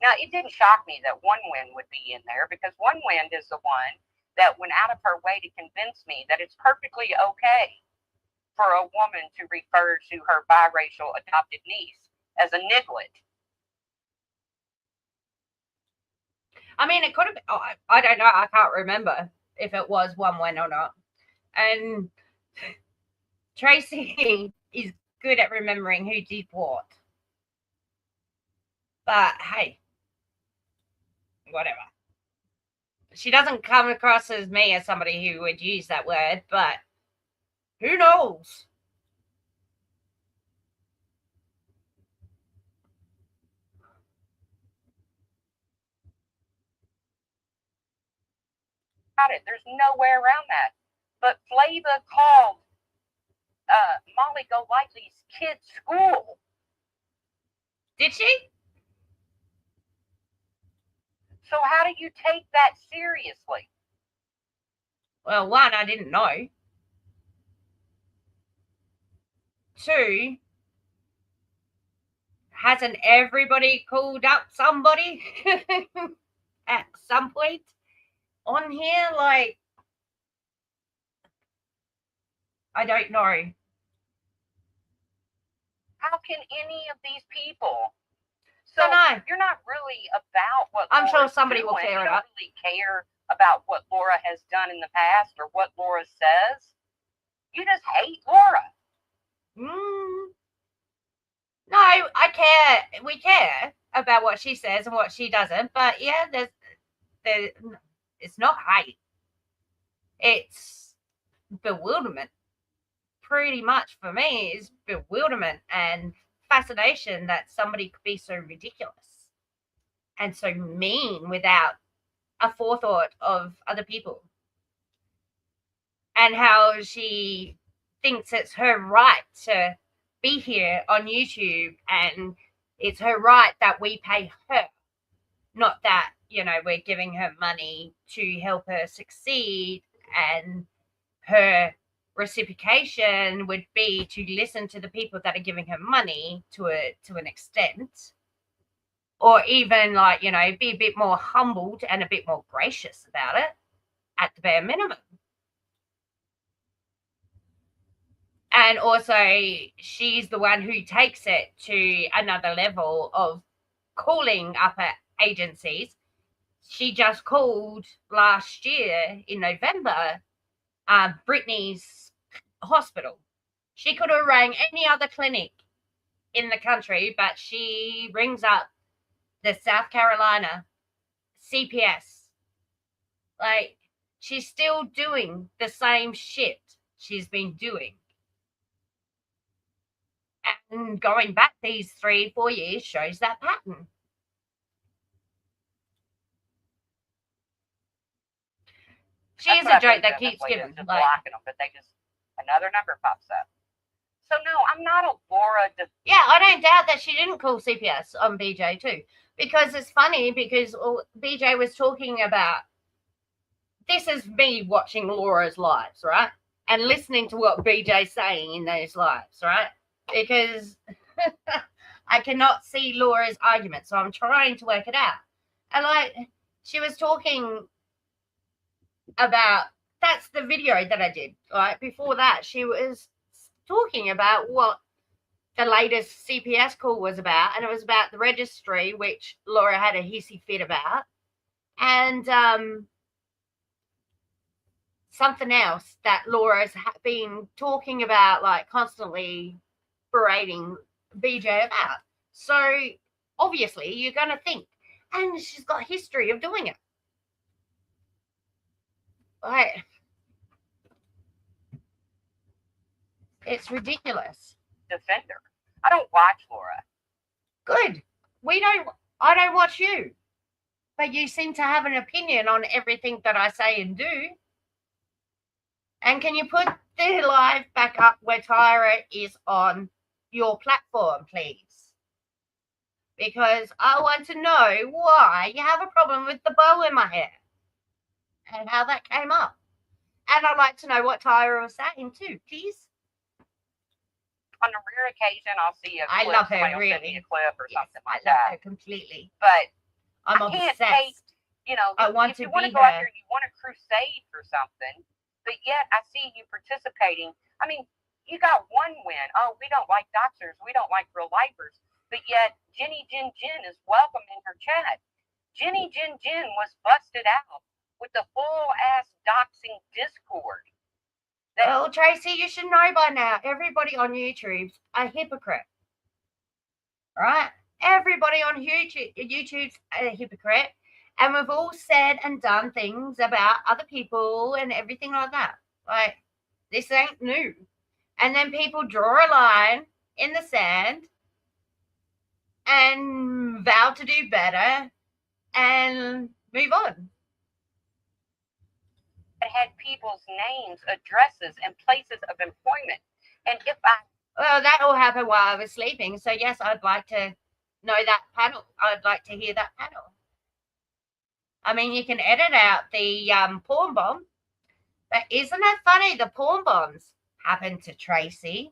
Now, it didn't shock me that One Wind would be in there, because One Wind is the one that went out of her way to convince me that it's perfectly okay for a woman to refer to her biracial adopted niece as a niglet. I mean, it could have been, I don't know, I can't remember if it was One Wind or not. And Tracy is good at remembering who did what. But hey, whatever. She doesn't come across as me as somebody who would use that word, but who knows? There's no way around that. But Flava called Molly Golightly's kid's school. Did she? So how do you take that seriously? Well, one, I didn't know. Two, hasn't everybody called up somebody at some point on here? Like, I don't know. How can any of these people? So you're not really about what I'm Laura's sure somebody doing. will clear you it up. don't really care about what Laura has done in the past or what Laura says. You just hate Laura. No, I care. We care about what she says and what she doesn't. But yeah, it's not hate. It's bewilderment. Pretty much for me is bewilderment and fascination that somebody could be so ridiculous and so mean without a forethought of other people, and how she thinks it's her right to be here on YouTube and it's her right that we pay her, not that, we're giving her money to help her succeed, and her reciprocation would be to listen to the people that are giving her money to an extent, or even be a bit more humbled and a bit more gracious about it at the bare minimum. And also, she's the one who takes it to another level of calling up agencies. She just called last year in November Brittany's hospital. She could have rang any other clinic in the country, but she rings up the South Carolina CPS. Like, she's still doing the same shit she's been doing. And going back these 3-4 years shows that pattern. She is a joke that keeps giving. Blocking them, but they just another number pops up. So no, I'm not a Laura. Yeah, I don't doubt that she didn't call CPS on BJ too, because it's funny because BJ was talking about, this is me watching Laura's lives, right? And listening to what BJ's saying in those lives, right? Because I cannot see Laura's argument, so I'm trying to work it out. And like, she was talking about, that's the video that I did. Like, before that, she was talking about what the latest CPS call was about, and it was about the registry, which Laura had a hissy fit about, and something else that Laura's been talking about, like constantly berating BJ about. So obviously you're going to think, and she's got history of doing it. Like, it's ridiculous. Defender. I don't watch Laura. Good. I don't watch you. But you seem to have an opinion on everything that I say and do. And can you put the live back up where Tyra is on your platform, please? Because I want to know why you have a problem with the bow in my hair and how that came up. And I'd like to know what Tyra was saying too, please. On a rare occasion, I'll see a clip. I love her, Somebody will really. send me a clip or something like I love that. her completely. But I'm I can't obsessed. take, I want if to you want be to go out her. there and you want to crusade for something, but yet I see you participating. I mean, you got one win. Oh, we don't like doctors. We don't like real lifers. But yet Jenny Jin Jin is welcome in her chat. Jenny Jin Jin was busted out with the full-ass doxing Discord. Well, Tracy, you should know by now, everybody on YouTube's a hypocrite. Right? Everybody on YouTube's a hypocrite. And we've all said and done things about other people and everything like that. Like, this ain't new. And then people draw a line in the sand and vow to do better and move on. It had people's names, addresses, and places of employment. And if well, that all happened while I was sleeping. So yes, I'd like to know that panel. I'd like to hear that panel. I mean, you can edit out the porn bomb, but isn't it funny? The porn bombs happened to Tracy,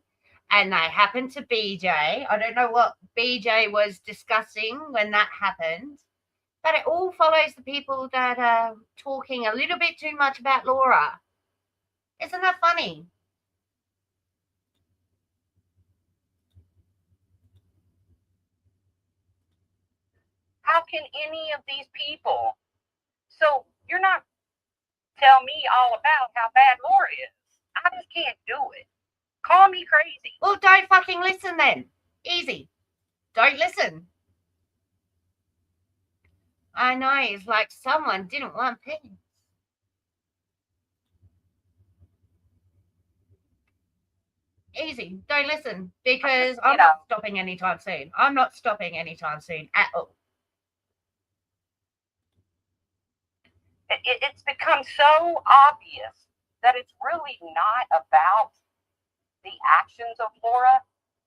and they happened to BJ. I don't know what BJ was discussing when that happened. But it all follows the people that are talking a little bit too much about Laura. Isn't that funny? How can any of these people? So you're not tell me all about how bad Laura is. I just can't do it. Call me crazy. Well, don't fucking listen then. Easy. Don't listen. I know, it's like someone didn't want peace. Easy. Don't listen, because I'm not stopping anytime soon. I'm not stopping anytime soon at all. It's become so obvious that it's really not about the actions of Laura.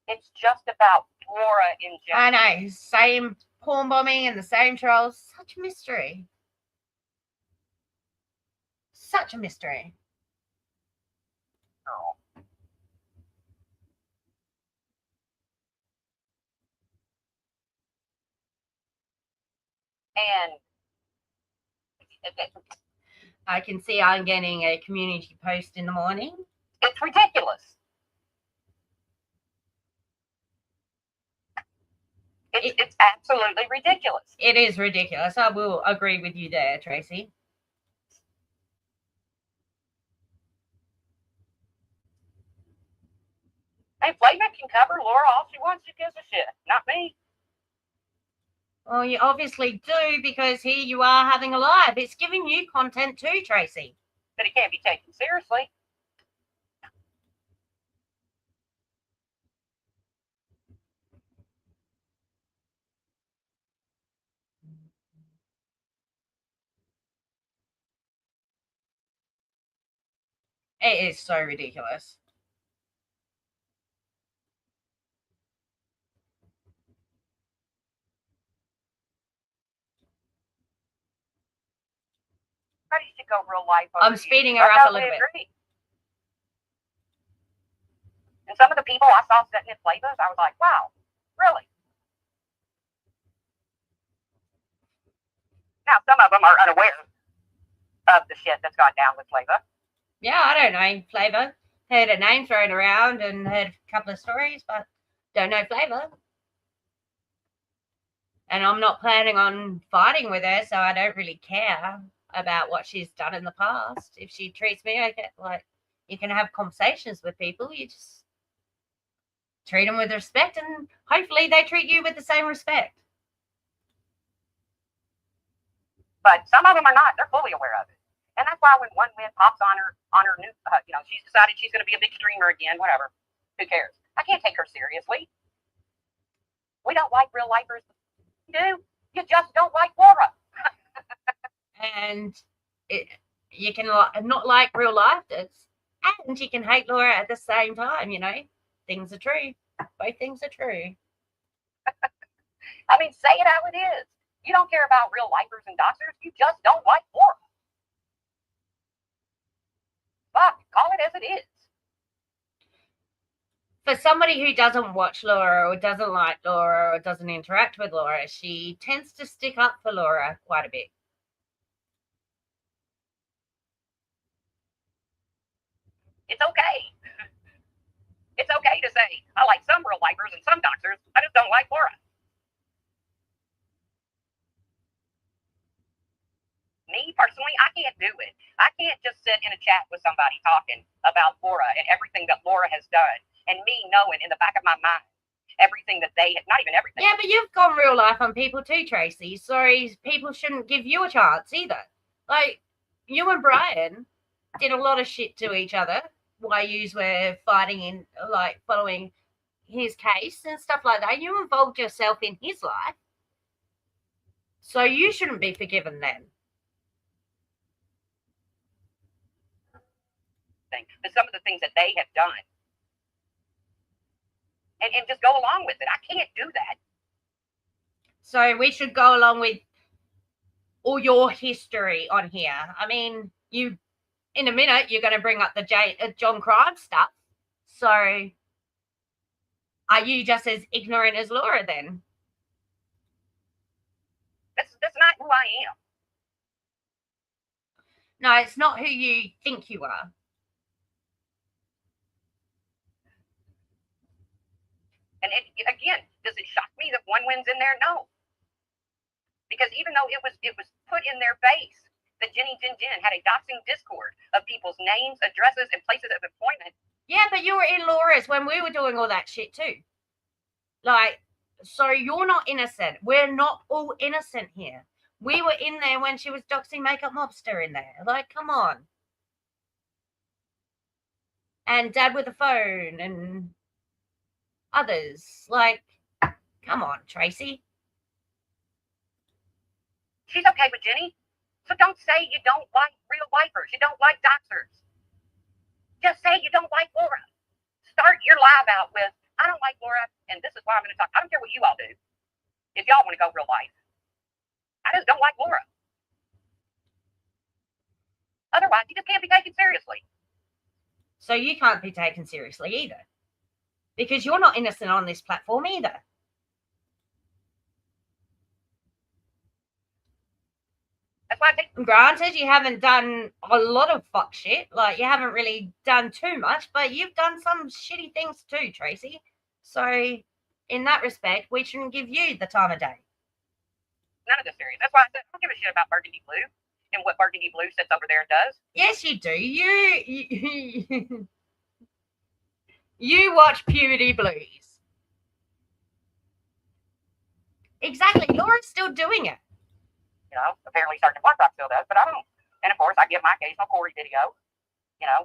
It's just about Laura in general. I know. Same porn bombing and the same trolls. Such a mystery. Such a mystery. Oh. And I can see I'm getting a community post in the morning. It's ridiculous. It's absolutely ridiculous. It is ridiculous. I will agree with you there, Tracy. Hey, Flavor can cover Laura all she wants. She gives a shit. Not me. Well, you obviously do, because here you are having a live. It's giving you content too, Tracy. But it can't be taken seriously. It is so ridiculous. everybody should go real life. I'm speeding her up a little bit. Agree. And some of the people I saw sitting in flavors, I was like, wow, really? Now, some of them are unaware of the shit that's gone down with Flavor. Yeah, I don't know Flavor. Heard her name thrown around and heard a couple of stories, but don't know Flavor. And I'm not planning on fighting with her, so I don't really care about what she's done in the past. If she treats me okay, like, you can have conversations with people, you just treat them with respect, and hopefully they treat you with the same respect. But some of them are not. They're fully aware of it. And that's why when one win pops on her new, she's decided she's going to be a big streamer again, whatever. Who cares? I can't take her seriously. We don't like real lifers. You do. You just don't like Laura. And you can not like real lifers, and you can hate Laura at the same time, Things are true. Both things are true. I mean, say it how it is. You don't care about real lifers and doctors. You just don't like Laura. Fuck, call it as it is. For somebody who doesn't watch Laura or doesn't like Laura or doesn't interact with Laura, she tends to stick up for Laura quite a bit. It's okay. It's okay to say, I like some real lifers and some doctors. I just don't like Laura. Me, personally, I can't do it. I can't just sit in a chat with somebody talking about Laura and everything that Laura has done, and me knowing in the back of my mind everything that they, not even everything. Yeah, but you've gone real life on people too, Tracy. Sorry, people shouldn't give you a chance either. Like, you and Brian did a lot of shit to each other while you were fighting in, like, following his case and stuff like that. You involved yourself in his life. So you shouldn't be forgiven then. But some of the things that they have done. And just go along with it. I can't do that. So we should go along with all your history on here. I mean, you, in a minute, you're going to bring up the John Crime stuff. So are you just as ignorant as Laura then? That's not who I am. No, it's not who you think you are. And again, does it shock me that one win's in there? No. Because even though it was put in their face that Jenny Jin Jin had a doxing Discord of people's names, addresses, and places of employment. Yeah, but you were in Laura's when we were doing all that shit too. Like, so you're not innocent. We're not all innocent here. We were in there when she was doxing Makeup Mobster in there. Like, come on. And Dad with the phone and others. Like, come on, Tracy. She's okay with Jenny. So don't say you don't like real lifers. You don't like doxers. Just say you don't like Laura. Start your live out with, I don't like Laura, and this is why I'm going to talk. I don't care what you all do. If y'all want to go real life. I just don't like Laura. Otherwise, you just can't be taken seriously. So you can't be taken seriously either. Because you're not innocent on this platform either. That's why I think. Granted, you haven't done a lot of fuck shit. Like, you haven't really done too much, but you've done some shitty things too, Tracy. So, in that respect, we shouldn't give you the time of day. None of this serious. That's why I said I don't give a shit about Burgundy Blue and what Burgundy Blue sits over there and does. Yes, you do. You watch Puberty Blues. Exactly. Laura's still doing it. Apparently Sergeant Blackrock still does, but I don't. And of course, I get my occasional Corey video,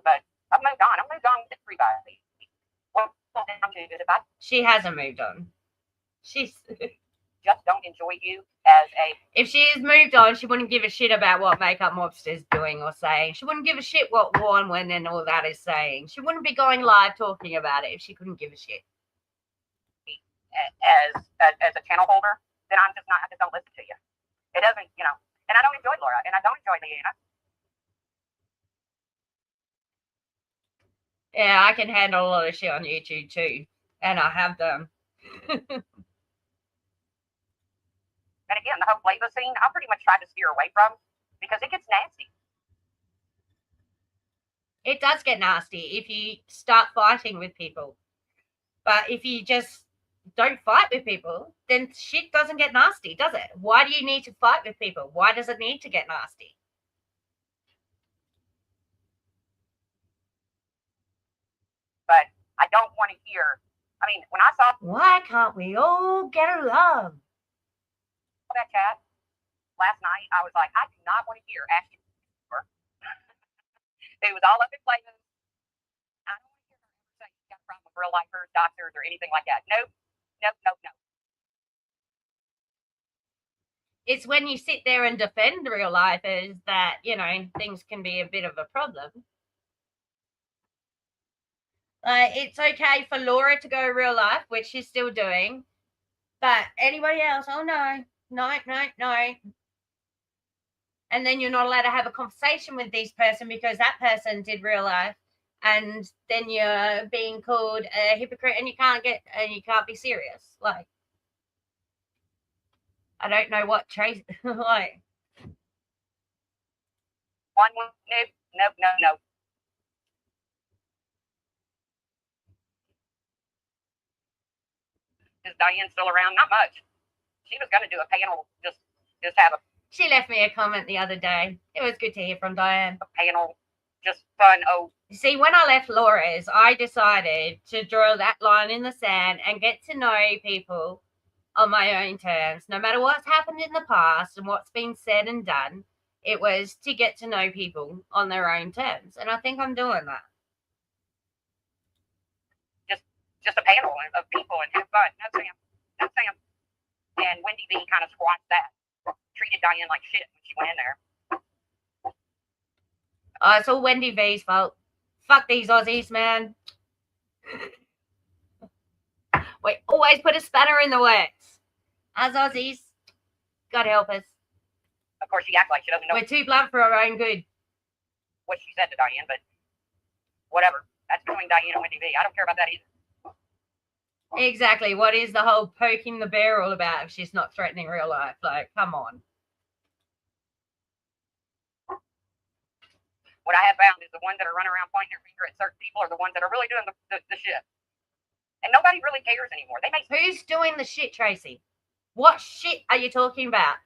but I've moved on. I've moved on with everybody. She hasn't moved on. She's just don't enjoy you as a. If she has moved on, she wouldn't give a shit about what Makeup Mobster's doing or saying. She wouldn't give a shit what Warren Wynn and all that is saying. She wouldn't be going live talking about it if she couldn't give a shit. As a channel holder, then I just don't listen to you. It doesn't, and I don't enjoy Laura, and I don't enjoy Leanna. Yeah, I can handle a lot of shit on YouTube too, and I have done. And again, the whole flavor scene, I pretty much tried to steer away from because it gets nasty. It does get nasty if you start fighting with people. But if you just don't fight with people, then shit doesn't get nasty, does it? Why do you need to fight with people? Why does it need to get nasty? But I don't want to hear. I mean, when I saw Why can't we all get along? that chat last night, I was like, I do not want to hear Ashton. It was all up in flavors. I don't want to hear her say she's got a problem with real lifers, doctors, or anything like that. Nope. No. It's when you sit there and defend real lifers that, you know, things can be a bit of a problem. It's okay for Laura to go real life, which she's still doing, but anybody else, oh no. And then you're not allowed to have a conversation with this person because that person did real life, and then you're being called a hypocrite, and you can't be serious. Like, I don't know what Tracy like. No. Is Diane still around? Not much. She was going to do a panel, just have a. She left me a comment the other day. It was good to hear from Diane. A panel, just fun. Oh, see, when I left Laura's, I decided to draw that line in the sand and get to know people on my own terms. No matter what's happened in the past and what's been said and done, it was to get to know people on their own terms. And I think I'm doing that. Just a panel of people and have fun. That's Sam. And Wendy B kind of squashed that. Treated Diane like shit when she went in there. It's all Wendy V's fault. Fuck these Aussies, man. We always put a spanner in the works. Us Aussies, God help us. Of course, she acts like she doesn't know. We're too blunt for our own good. What she said to Diane, but whatever. That's between Diane and Wendy V. I don't care about that either. Exactly. What is the whole poking the bear all about if she's not threatening real life? Like, come on. What I have found is the ones that are running around pointing their finger at certain people are the ones that are really doing the shit. And nobody really cares anymore. Who's doing the shit, Tracy? What shit are you talking about?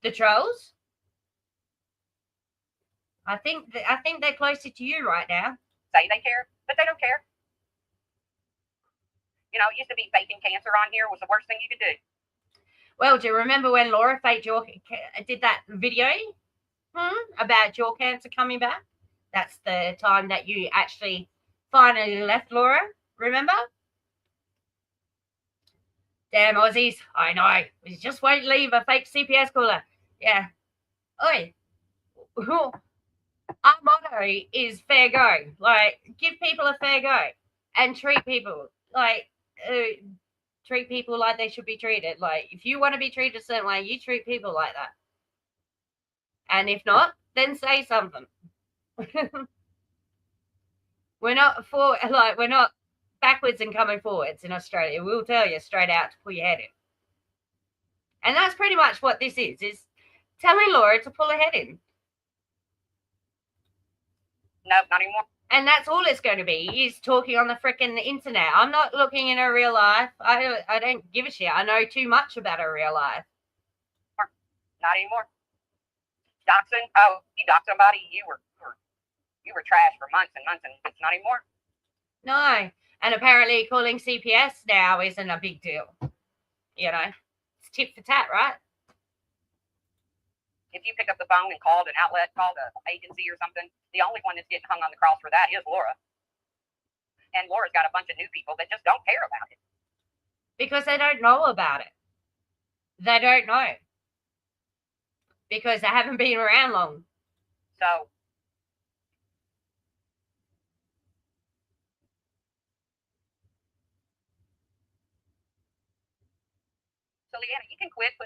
The trolls? I think they're closer to you right now. Say they care, but they don't care. You know, it used to be faking cancer on here was the worst thing you could do. Well, do you remember when Laura faked did that video about your cancer coming back? That's the time that you actually finally left Laura, remember? Damn Aussies, I know. We just won't leave a fake CPS caller. Yeah. Oi. Our motto is fair go. Like, give people a fair go and treat people like they should be treated. Like, if you want to be treated a certain way, you treat people like that. And if not, then say something. We're not backwards and coming forwards in Australia. We'll tell you straight out to pull your head in. And that's pretty much what this is telling Laura to pull her head in. No, not anymore. And that's all it's going to be, is talking on the frickin' internet. I'm not looking in her real life. I don't give a shit. I know too much about her real life. Not anymore. Doxing? Oh, you dox somebody, you were trash for months and months, and it's not anymore. No. And apparently calling CPS now isn't a big deal. You know, it's tit for tat, right? If you pick up the phone and called an outlet, called an agency or something, the only one that's getting hung on the cross for that is Laura. And Laura's got a bunch of new people that just don't care about it. Because they don't know about it. They don't know. Because they haven't been around long. So Leanna, you can quit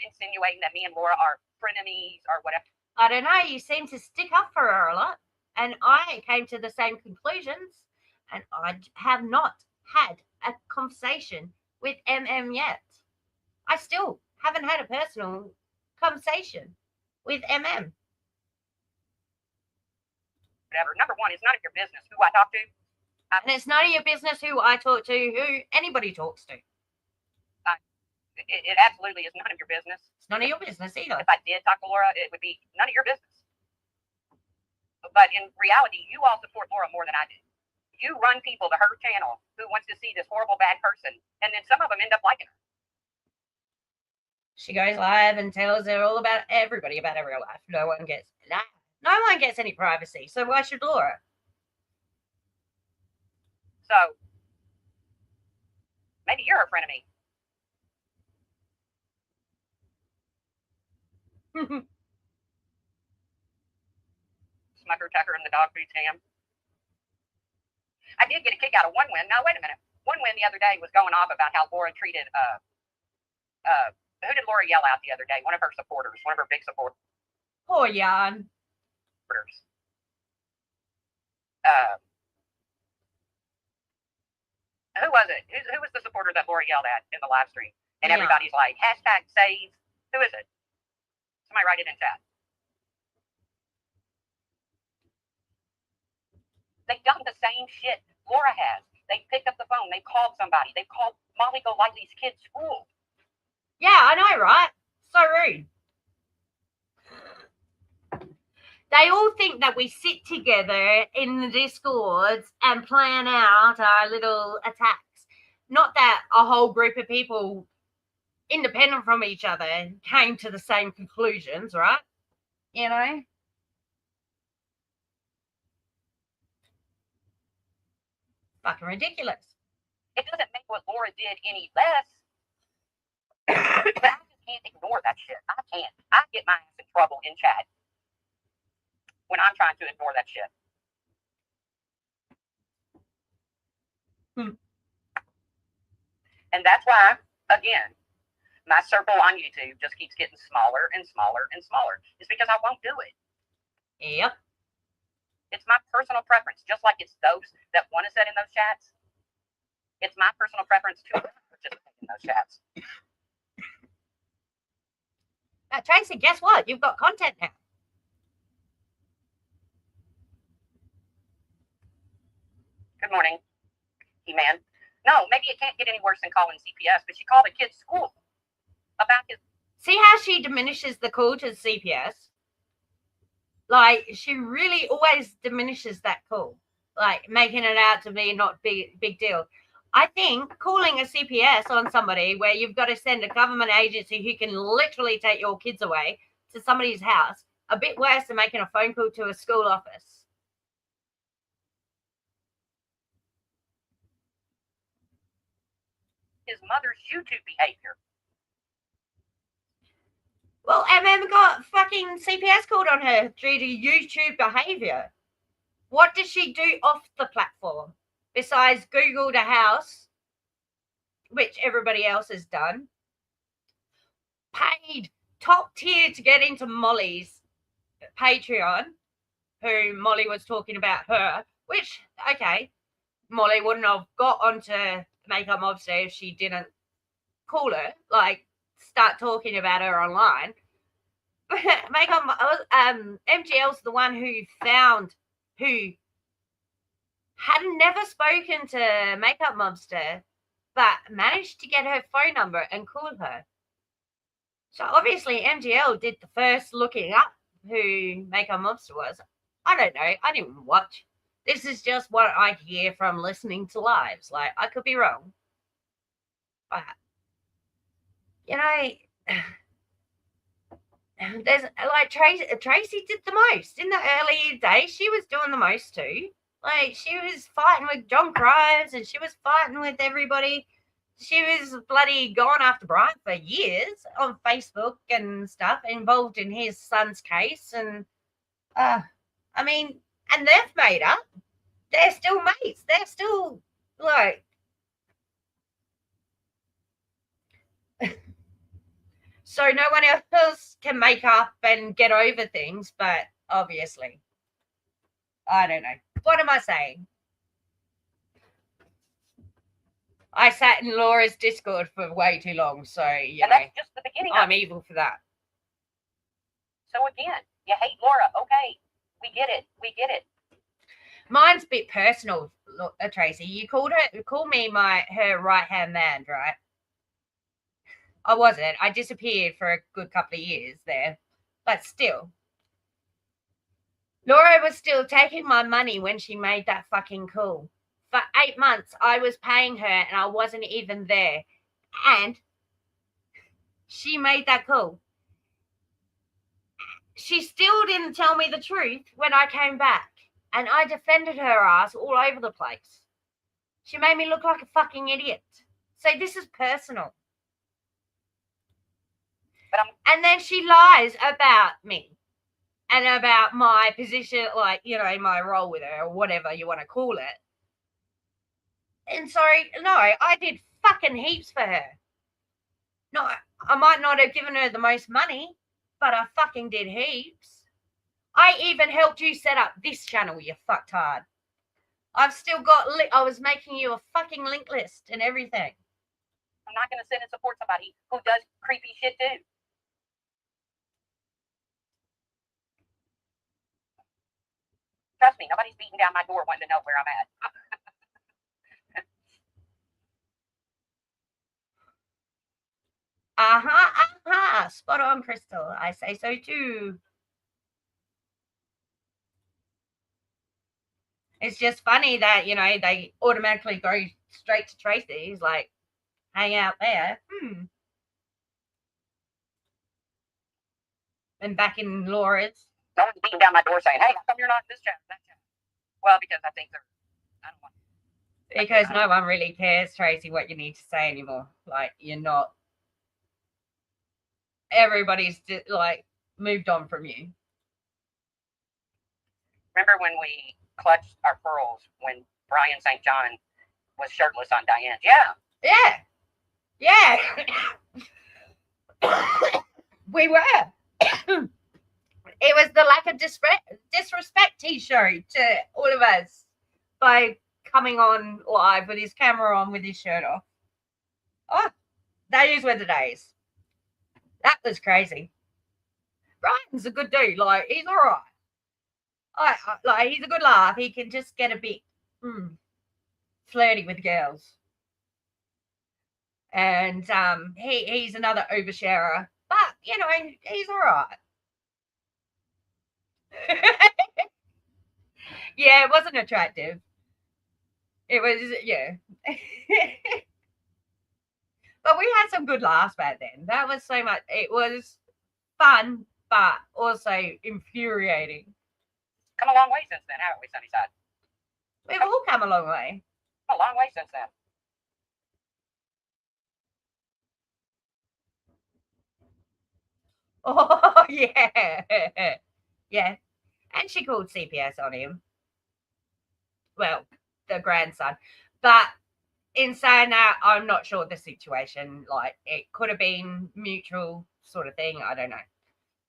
insinuating that me and Laura are frenemies or whatever. I don't know. You seem to stick up for her a lot. And I came to the same conclusions, and I have not had a conversation with yet. I still haven't had a personal conversation with Whatever. Number one, it's none of your business who I talk to. And it's none of your business who I talk to, who anybody talks to. It absolutely is none of your business. It's none of your business either. If I did talk to Laura, it would be none of your business. But in reality, you all support Laura more than I do. You run people to her channel who wants to see this horrible, bad person, and then some of them end up liking her. She goes live and tells her all about everybody about her real life. No one gets any privacy. So why should Laura? So maybe you're a frenemy. Smucker, Tucker, and the dog food Sam. I did get a kick out of one win. Now, wait a minute. One win the other day was going off about how Laura treated, who did Laura yell at the other day? One of her supporters, one of her big supporters. Poor Jan. Who was it? Who was the supporter that Laura yelled at in the live stream? And everybody's like, #save. Who is it? Somebody write it in chat. They've done the same shit Laura has. They picked up the phone. They called somebody. They called Molly Golightly's kid's school. Yeah, I know, right? So rude. They all think that we sit together in the Discords and plan out our little attacks. Not that a whole group of people, independent from each other, came to the same conclusions, right? You know? Fucking ridiculous. It doesn't make what Laura did any less. But I just can't ignore that shit. I can't. I get my ass in trouble in chat when I'm trying to ignore that shit. And that's why, again, my circle on YouTube just keeps getting smaller and smaller and smaller. It's because I won't do it. Yep. It's my personal preference, just like it's those that want to sit in those chats. It's my personal preference to participate in those chats. Tracy, guess what? You've got content now. Good morning, E-Man. No, maybe it can't get any worse than calling CPS, but she called a kid's school about his... See how she diminishes the call to CPS? Like, she really always diminishes that call. Like, making it out to be not big deal. I think calling a CPS on somebody where you've got to send a government agency who can literally take your kids away to somebody's house, a bit worse than making a phone call to a school office. His mother's YouTube behavior. Well, got fucking CPS called on her due to YouTube behavior. What does she do off the platform besides Google the house, which everybody else has done? Paid top tier to get into Molly's Patreon, who Molly was talking about her, which, okay, Molly wouldn't have got onto Makeup Mobster if she didn't call her, like, start talking about her online. But MGL's the one who had never spoken to Makeup Mobster, but managed to get her phone number and call her. So obviously MGL did the first looking up who Makeup Mobster was. I don't know. I didn't watch. This is just what I hear from listening to lives. Like, I could be wrong. But, you know, there's like Tracy did the most. In the early days, she was doing the most too. Like, she was fighting with John Grimes and she was fighting with everybody. She was bloody going after Brian for years on Facebook and stuff, involved in his son's case. And, I mean, and they've made up. They're still mates. They're still, like... So no one else can make up and get over things, but obviously I don't know. What am I saying? I sat in Laura's Discord for way too long, so you And know, that's just the beginning. I'm evil for that. So again, you hate Laura. Okay, we get it. We get it. Mine's a bit personal, Tracy. You call me her right hand man, right? I wasn't. I disappeared for a good couple of years there, but still. Laura was still taking my money when she made that fucking call. For 8 months, I was paying her and I wasn't even there. And she made that call. She still didn't tell me the truth when I came back. And I defended her ass all over the place. She made me look like a fucking idiot. So this is personal. And then she lies about me and about my position, like, you know, my role with her or whatever you want to call it. And sorry, no, I did fucking heaps for her. No, I might not have given her the most money, but I fucking did heaps. I even helped you set up this channel, you fucktard. I've still got, I was making you a fucking link list and everything. I'm not going to sit and support somebody who does creepy shit too. Trust me, nobody's beating down my door wanting to know where I'm at. Spot on, Crystal. I say so too. It's just funny that, you know, they automatically go straight to Tracy's, like, hang out there. And back in Laura's. No one's beating down my door saying, hey, how come you're not in this channel, that channel? Well, because I think I don't want. Because no one really cares, Tracy, what you need to say anymore. Like, you're not. Everybody's like moved on from you. Remember when we clutched our pearls when Brian St. John was shirtless on Diane? Yeah. We were. It was the lack of disrespect he showed to all of us by coming on live with his camera on with his shirt off. Oh, those were the days. That was crazy. Brian's a good dude. Like, he's all right. Like, he's a good laugh. He can just get a bit flirty with girls. And he's another oversharer. But, you know, he's all right. Yeah, it wasn't attractive. It was, yeah. But we had some good laughs back then. That was so much. It was fun, but also infuriating. Come a long way since then, haven't we, Sunnyside? We've all come a long way. A long way since then. Oh, yeah. Yeah. And she called CPS on him. Well, the grandson. But in saying that, I'm not sure the situation. Like, it could have been mutual sort of thing. I don't know.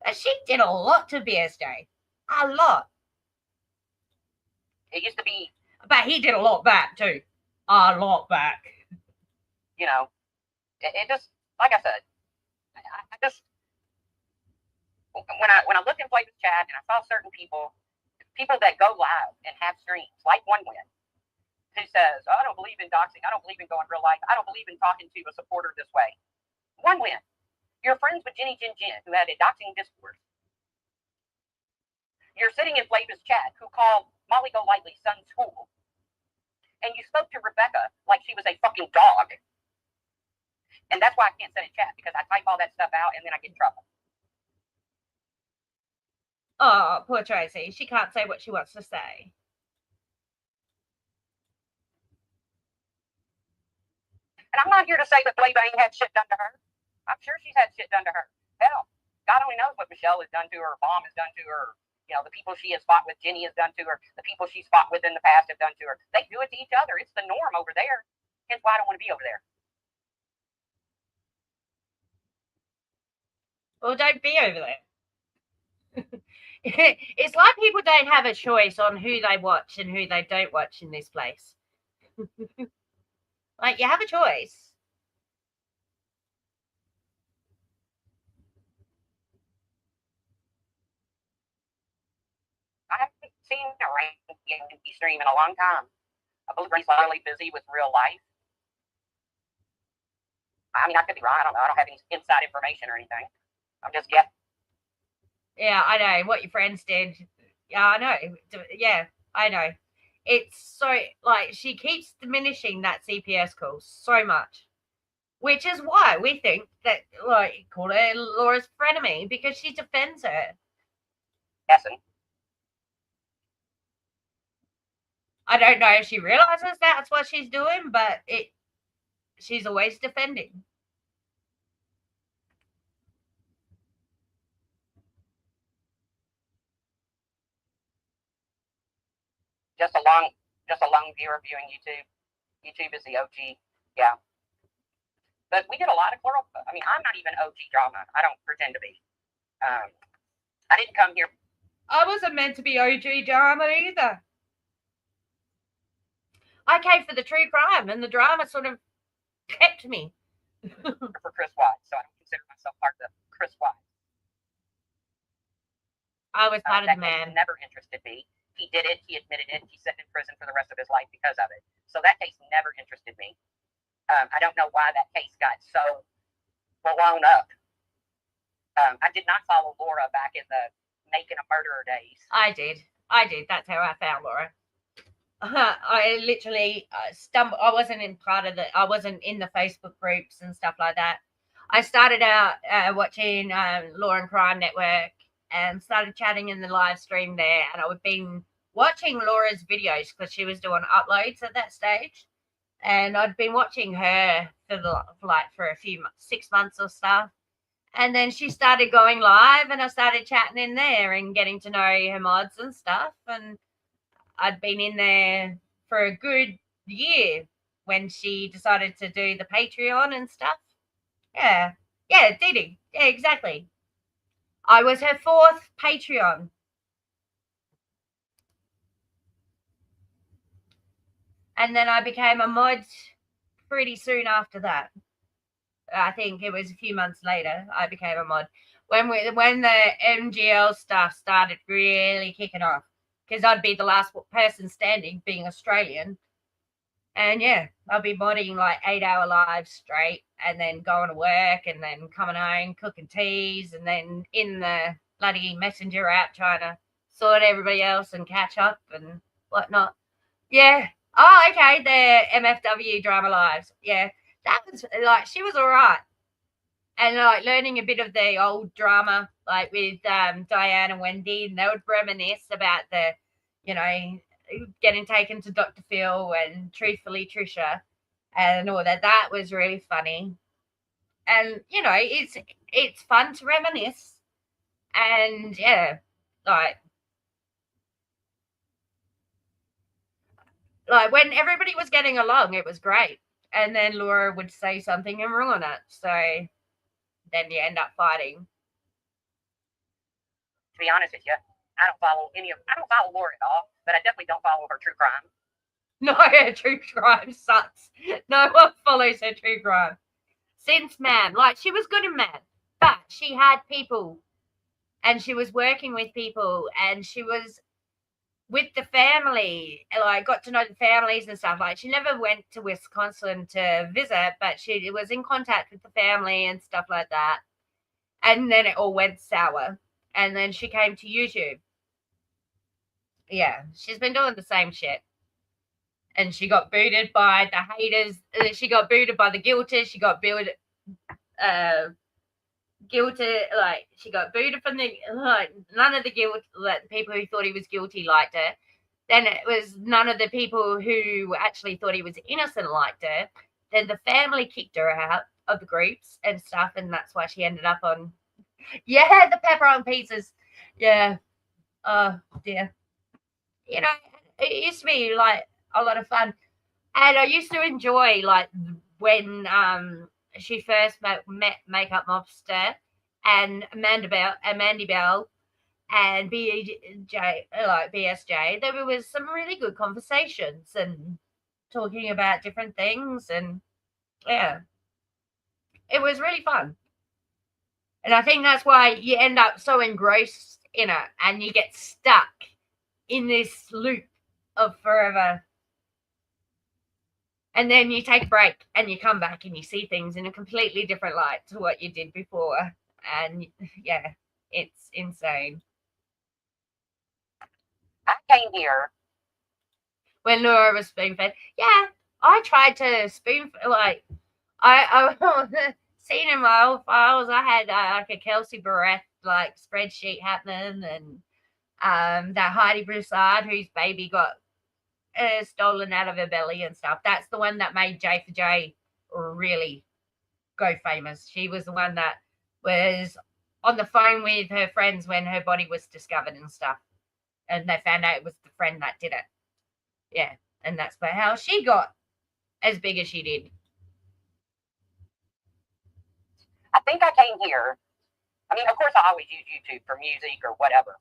But she did a lot to BSJ. A lot. It used to be. But he did a lot back, too. A lot back. You know, it just, like I said, I just, when I looked in Flavor's chat and I saw certain people that go live and have streams, like One Win, who says, oh, I don't believe in doxing, I don't believe in going real life, I don't believe in talking to a supporter this way. One Win, you're friends with Jenny Jin Jin, who had a doxing discourse. You're sitting in Flavor's chat, who called Molly Golightly's son's school, and you spoke to Rebecca like she was a fucking dog. And that's why I can't sit in chat, because I type all that stuff out and then I get in trouble. Oh, poor Tracy. She can't say what she wants to say. And I'm not here to say that Flavor ain't had shit done to her. I'm sure she's had shit done to her. Hell, God only knows what Michelle has done to her, Bomb has done to her. You know, the people she has fought with, Jenny has done to her. The people she's fought with in the past have done to her. They do it to each other. It's the norm over there. Hence why I don't want to be over there. Well, don't be over there. It's like people don't have a choice on who they watch and who they don't watch in this place. Like, you have a choice. I haven't seen a Randy stream in a long time. I believe he's really busy with real life. I mean, I could be wrong. I don't know. I don't have any inside information or anything. I'm just guessing. Yeah, I know what your friends did. Yeah, I know. Yeah, I know. It's so, like, she keeps diminishing that CPS call so much, which is why we think that, like, call her Laura's frenemy, because she defends her. Guessing. I don't know if she realizes that's what she's doing, but she's always defending. Just a long viewer viewing YouTube. YouTube is the OG. Yeah. But we get a lot of plural. I mean, I'm not even OG drama. I don't pretend to be. I didn't come here. I wasn't meant to be OG drama either. I came for the true crime, and the drama sort of kept me. For Chris White, so I don't consider myself part of Chris White. I was part of the man. Never interested me. He did it. He admitted it. He's sitting in prison for the rest of his life because of it. So that case never interested me. I don't know why that case got so blown up. I did not follow Laura back in the making a murderer days. I did. That's how I found Laura. I literally stumbled. I wasn't in the Facebook groups and stuff like that. I started out watching Law and Crime Network and started chatting in the live stream there. And I've been watching Laura's videos because she was doing uploads at that stage. And I'd been watching her for a few 6 months or stuff. And then she started going live, and I started chatting in there and getting to know her mods and stuff. And I'd been in there for a good year when she decided to do the Patreon and stuff. Yeah, Didi. Yeah, exactly. I was her 4th Patreon. And then I became a mod pretty soon after that. I think it was a few months later I became a mod. When the MGL stuff started really kicking off. Because I'd be the last person standing, being Australian. And yeah, I'd be modding like 8-hour lives straight, and then going to work, and then coming home, cooking teas, and then in the bloody Messenger app trying to sort everybody else and catch up and whatnot. Yeah. Oh, okay, the MFW Drama Lives. Yeah, that was like, she was all right. And like learning a bit of the old drama, like with Diane and Wendy, and they would reminisce about the, getting taken to Dr. Phil and Truthfully Trisha and all that. That was really funny. And, it's fun to reminisce. And yeah, like when everybody was getting along, it was great. And then Laura would say something and ruin it. So then you end up fighting. To be honest with you, I don't follow Laura at all, but I definitely don't follow her true crime. No, her true crime sucks. No one follows her true crime. Since Man, like, she was good in Man, but she had people, and she was working with people, and she was with the family, like, got to know the families and stuff. Like, she never went to Wisconsin to visit, but she was in contact with the family and stuff like that. And then it all went sour. And then she came to YouTube. Yeah, she's been doing the same shit. And she got booted by the haters. She got booted by the guilters. She got booted, she got booted from the, none of the people who thought he was guilty liked her. Then it was none of the people who actually thought he was innocent liked her. Then the family kicked her out of the groups and stuff, and that's why she ended up on, the pepperoni pizzas. Yeah. Oh, dear. It used to be, like, a lot of fun. And I used to enjoy, like, when she first met Makeup Mobster and Mandy Bell, and BSJ, there was some really good conversations and talking about different things, and yeah, it was really fun. And I think that's why you end up so engrossed in it and you get stuck in this loop of forever. And then you take a break and you come back and you see things in a completely different light to what you did before. And yeah, it's insane. I came here when Laura was spoon fed. Yeah, I tried to spoon, like, I seen in my old files, I had like a Kelsey Barrett like spreadsheet happening, and that Heidi Broussard, whose baby got stolen out of her belly and stuff. That's the one that made J for J really go famous. She was the one that was on the phone with her friends when her body was discovered and stuff, and they found out it was the friend that did it. Yeah, and that's how she got as big as she did. I think I came here. I mean, of course, I always use YouTube for music or whatever.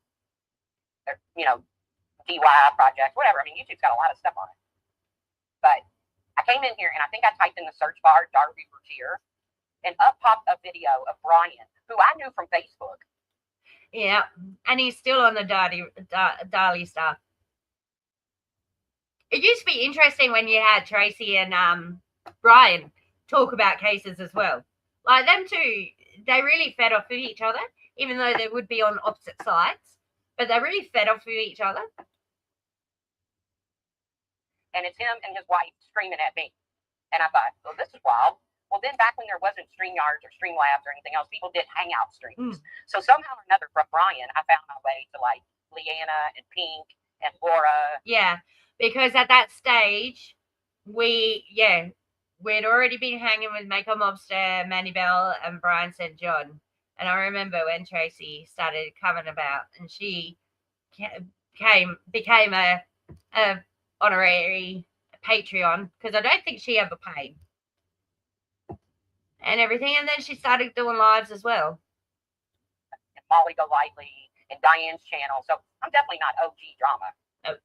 Or, you know, DIY projects, whatever. I mean, YouTube's got a lot of stuff on it. But I came in here and I think I typed in the search bar Darby Routier, and up popped a video of Brian, who I knew from Facebook. Yeah, and he's still on the Dali stuff. It used to be interesting when you had Tracy and Brian talk about cases as well. Like, them two, they really fed off of each other, even though they would be on opposite sides. But they really fed off of each other. And it's him and his wife screaming at me. And I thought, well, this is wild. Well, then back when there wasn't StreamYards or Streamlabs or anything else, people did Hangout streams. So somehow or another, from Brian, I found my way to like Leanna and Pink and Laura. Yeah, because at that stage, we'd already been hanging with Mako Mobster, Mandy Bell, and Brian St. John. And I remember when Tracy started coming about, and she became a honorary Patreon, because I don't think she ever paid. And everything, and then she started doing lives as well. And Molly Golightly and Diane's channel. So I'm definitely not OG drama. Oh.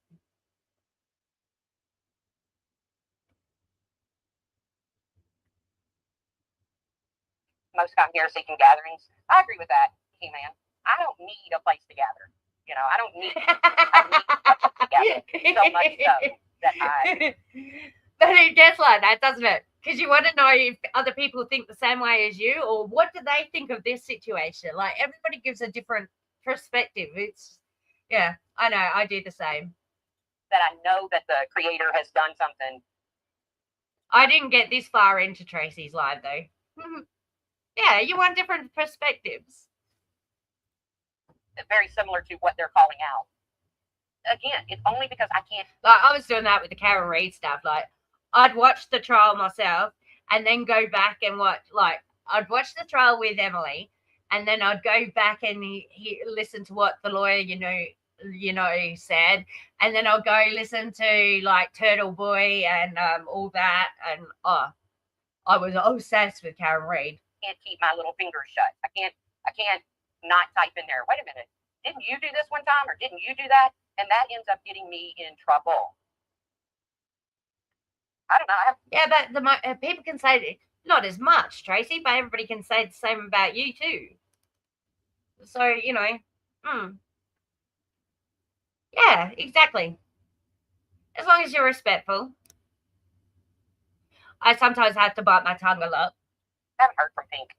Most come here seeking gatherings. I agree with that, He-Man. I don't need a place to gather. You know, I don't need a place to gather. So much so that I... But it gets like that, doesn't it? Because you want to know if other people think the same way as you, or what do they think of this situation? Like, everybody gives a different perspective. It's, yeah, I know, I do the same. That I know that the creator has done something. I didn't get this far into Tracy's live, though. Yeah, you want different perspectives. Very similar to what they're calling out. Again, it's only because I can't. Like, I was doing that with the Karen Reid stuff. Like, I'd watch the trial myself and then go back and watch, like, I'd watch the trial with Emily, and then I'd go back and listen to what the lawyer, you know, said, and then I'll go listen to like Turtle Boy and all that, and I was obsessed with Karen Reid. Can't keep my little fingers shut. I can't not type in there. Wait a minute, didn't you do this one time, or didn't you do that? And that ends up getting me in trouble. I don't know. Yeah, but people can say not as much, Tracy, but everybody can say the same about you too. So, you know, yeah, exactly. As long as you're respectful. I sometimes have to bite my tongue a lot. I haven't heard from Pink.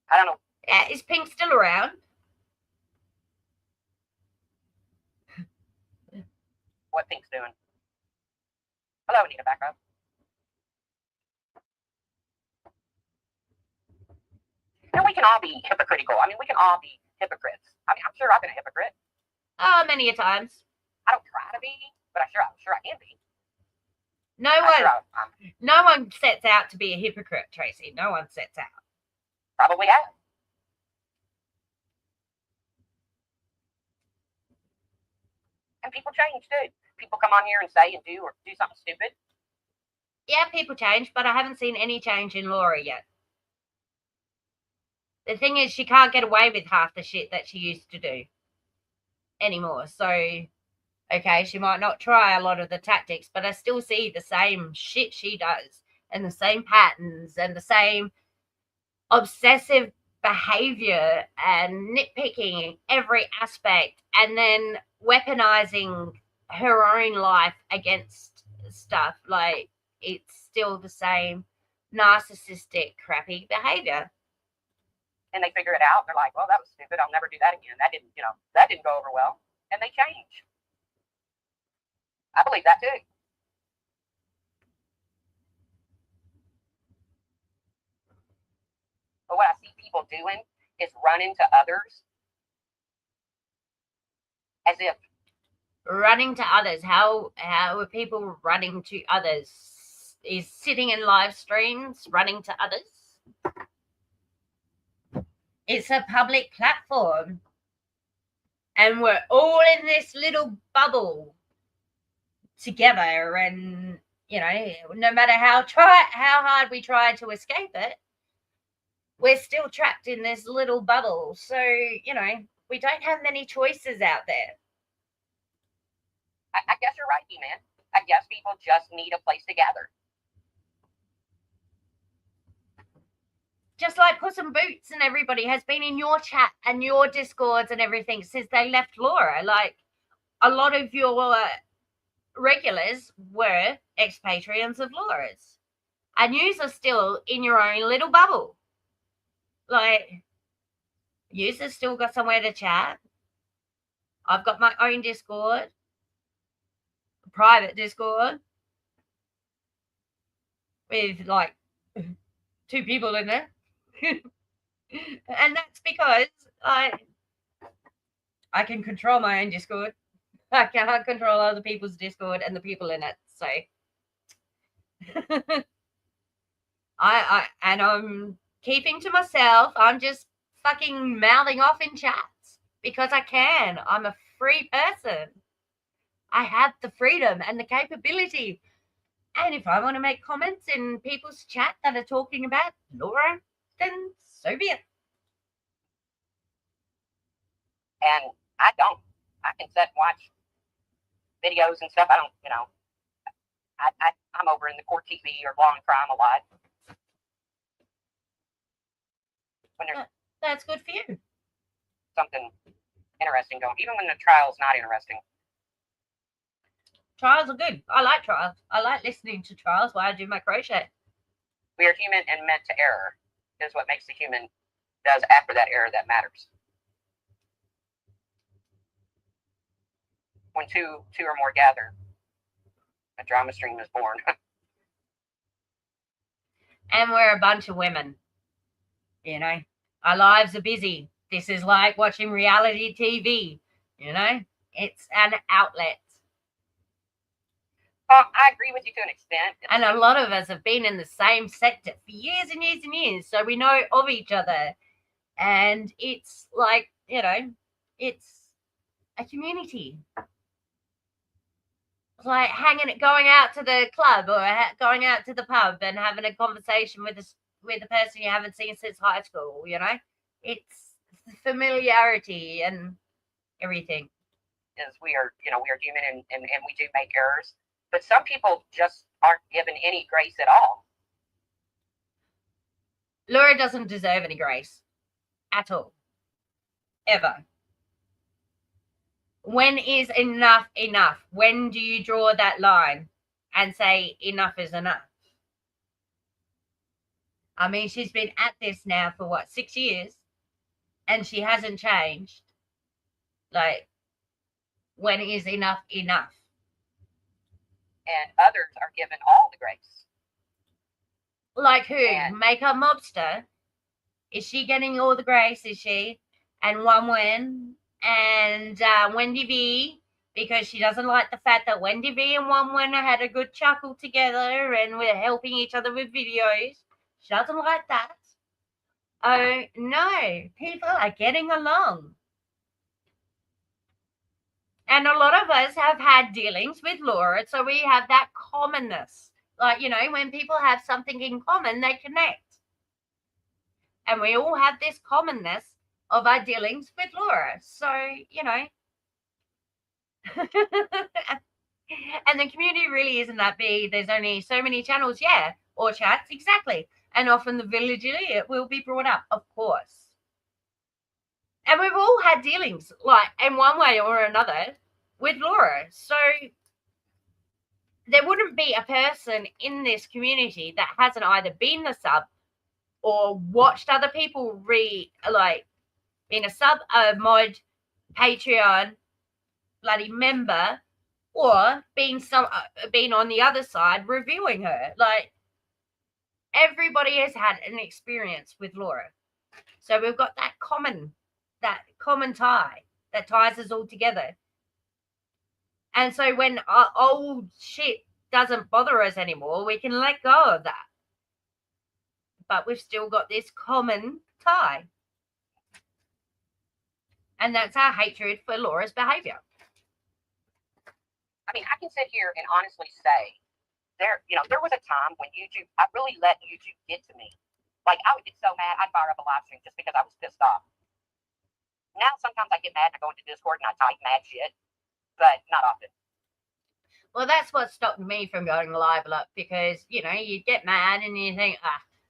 I don't know. Yeah, is Pink still around? What Pink's doing. Hello, Anita, back up. And we can all be hypocritical. I mean, we can all be hypocrites. I mean, I'm sure I've been a hypocrite. Oh, many a times. I don't try to be, but I'm sure I can be. No one sets out to be a hypocrite, Tracy. No one sets out. Probably have. And people change too. People come on here and say and do or do something stupid. Yeah, people change, but I haven't seen any change in Laura yet. The thing is, she can't get away with half the shit that she used to do. anymore. So, okay, she might not try a lot of the tactics, but I still see the same shit she does and the same patterns and the same obsessive behavior and nitpicking in every aspect, and then weaponizing her own life against stuff. Like, it's still the same narcissistic, crappy behavior. And they figure it out. They're like, well, that was stupid. I'll never do that again. That didn't go over well. And they change. I believe that too. But what I see people doing is running to others as if. Running to others. How are people running to others? Is sitting in live streams running to others? It's a public platform. And we're all in this little bubble together. And, you know, no matter how hard we try to escape it, we're still trapped in this little bubble. So, you know, we don't have many choices out there. I guess you're right, man. I guess people just need a place to gather. Just like Puss in Boots and everybody has been in your chat and your Discords and everything since they left Laura. Like, a lot of your regulars were expatriates of Laura's. And you are still in your own little bubble. Like, you have still got somewhere to chat. I've got my own Discord. Private Discord. With, like, 2 people in there. And that's because I can control my own Discord. I cannot control other people's Discord and the people in it. So I'm keeping to myself. I'm just fucking mouthing off in chats because I can. I'm a free person. I have the freedom and the capability. And if I want to make comments in people's chat that are talking about Laura, then so be it. And I can sit and watch videos and stuff. I don't, you know, I'm over in the court TV or law and crime a lot. When there's That's good for you. something interesting going, even when the trial's not interesting. Trials are good. I like trials. I like listening to trials while I do my crochet. We are human and meant to err is what makes the human does after that error that matters. When two or more gather, a drama stream is born. And we're a bunch of women. You know, our lives are busy. This is like watching reality TV. You know, it's an outlet. I agree with you to an extent. And a lot of us have been in the same sector for years and years and years. So we know of each other. And it's like, you know, it's a community. It's like going out to the club or going out to the pub and having a conversation with a person you haven't seen since high school, you know? It's familiarity and everything. Is we are human and we do make errors. But some people just aren't given any grace at all. Laura doesn't deserve any grace. At all. Ever. When is enough enough? When do you draw that line and say enough is enough? I mean, she's been at this now for what, 6 years? And she hasn't changed. Like, when is enough enough? And others are given all the grace. Like who? Makeup Mobster? Is she getting all the grace, is she? And One Win and Wendy V, because she doesn't like the fact that Wendy V and One Win had a good chuckle together and we're helping each other with videos. She doesn't like that. Oh, no. People are getting along. And a lot of us have had dealings with Laura, so we have that commonness. Like, you know, when people have something in common, they connect. And we all have this commonness of our dealings with Laura. So, you know, And the community really isn't that big. There's only so many channels, yeah, or chats, exactly. And often the village idiot will be brought up, of course. And we've all had dealings, like, in one way or another, with Laura. So there wouldn't be a person in this community that hasn't either been a sub or watched other people being a sub, a mod, Patreon, bloody member, or being on the other side reviewing her. Like, everybody has had an experience with Laura. So we've got that common tie that ties us all together. And so when our old shit doesn't bother us anymore, we can let go of that. But we've still got this common tie. And that's our hatred for Laura's behavior. I mean, I can sit here and honestly say there was a time when I really let YouTube get to me. Like, I would get so mad, I'd fire up a live stream just because I was pissed off. Now, sometimes I get mad and I go into Discord and I type mad shit, but not often. Well, that's what stopped me from going live a lot, because, you get mad and you think,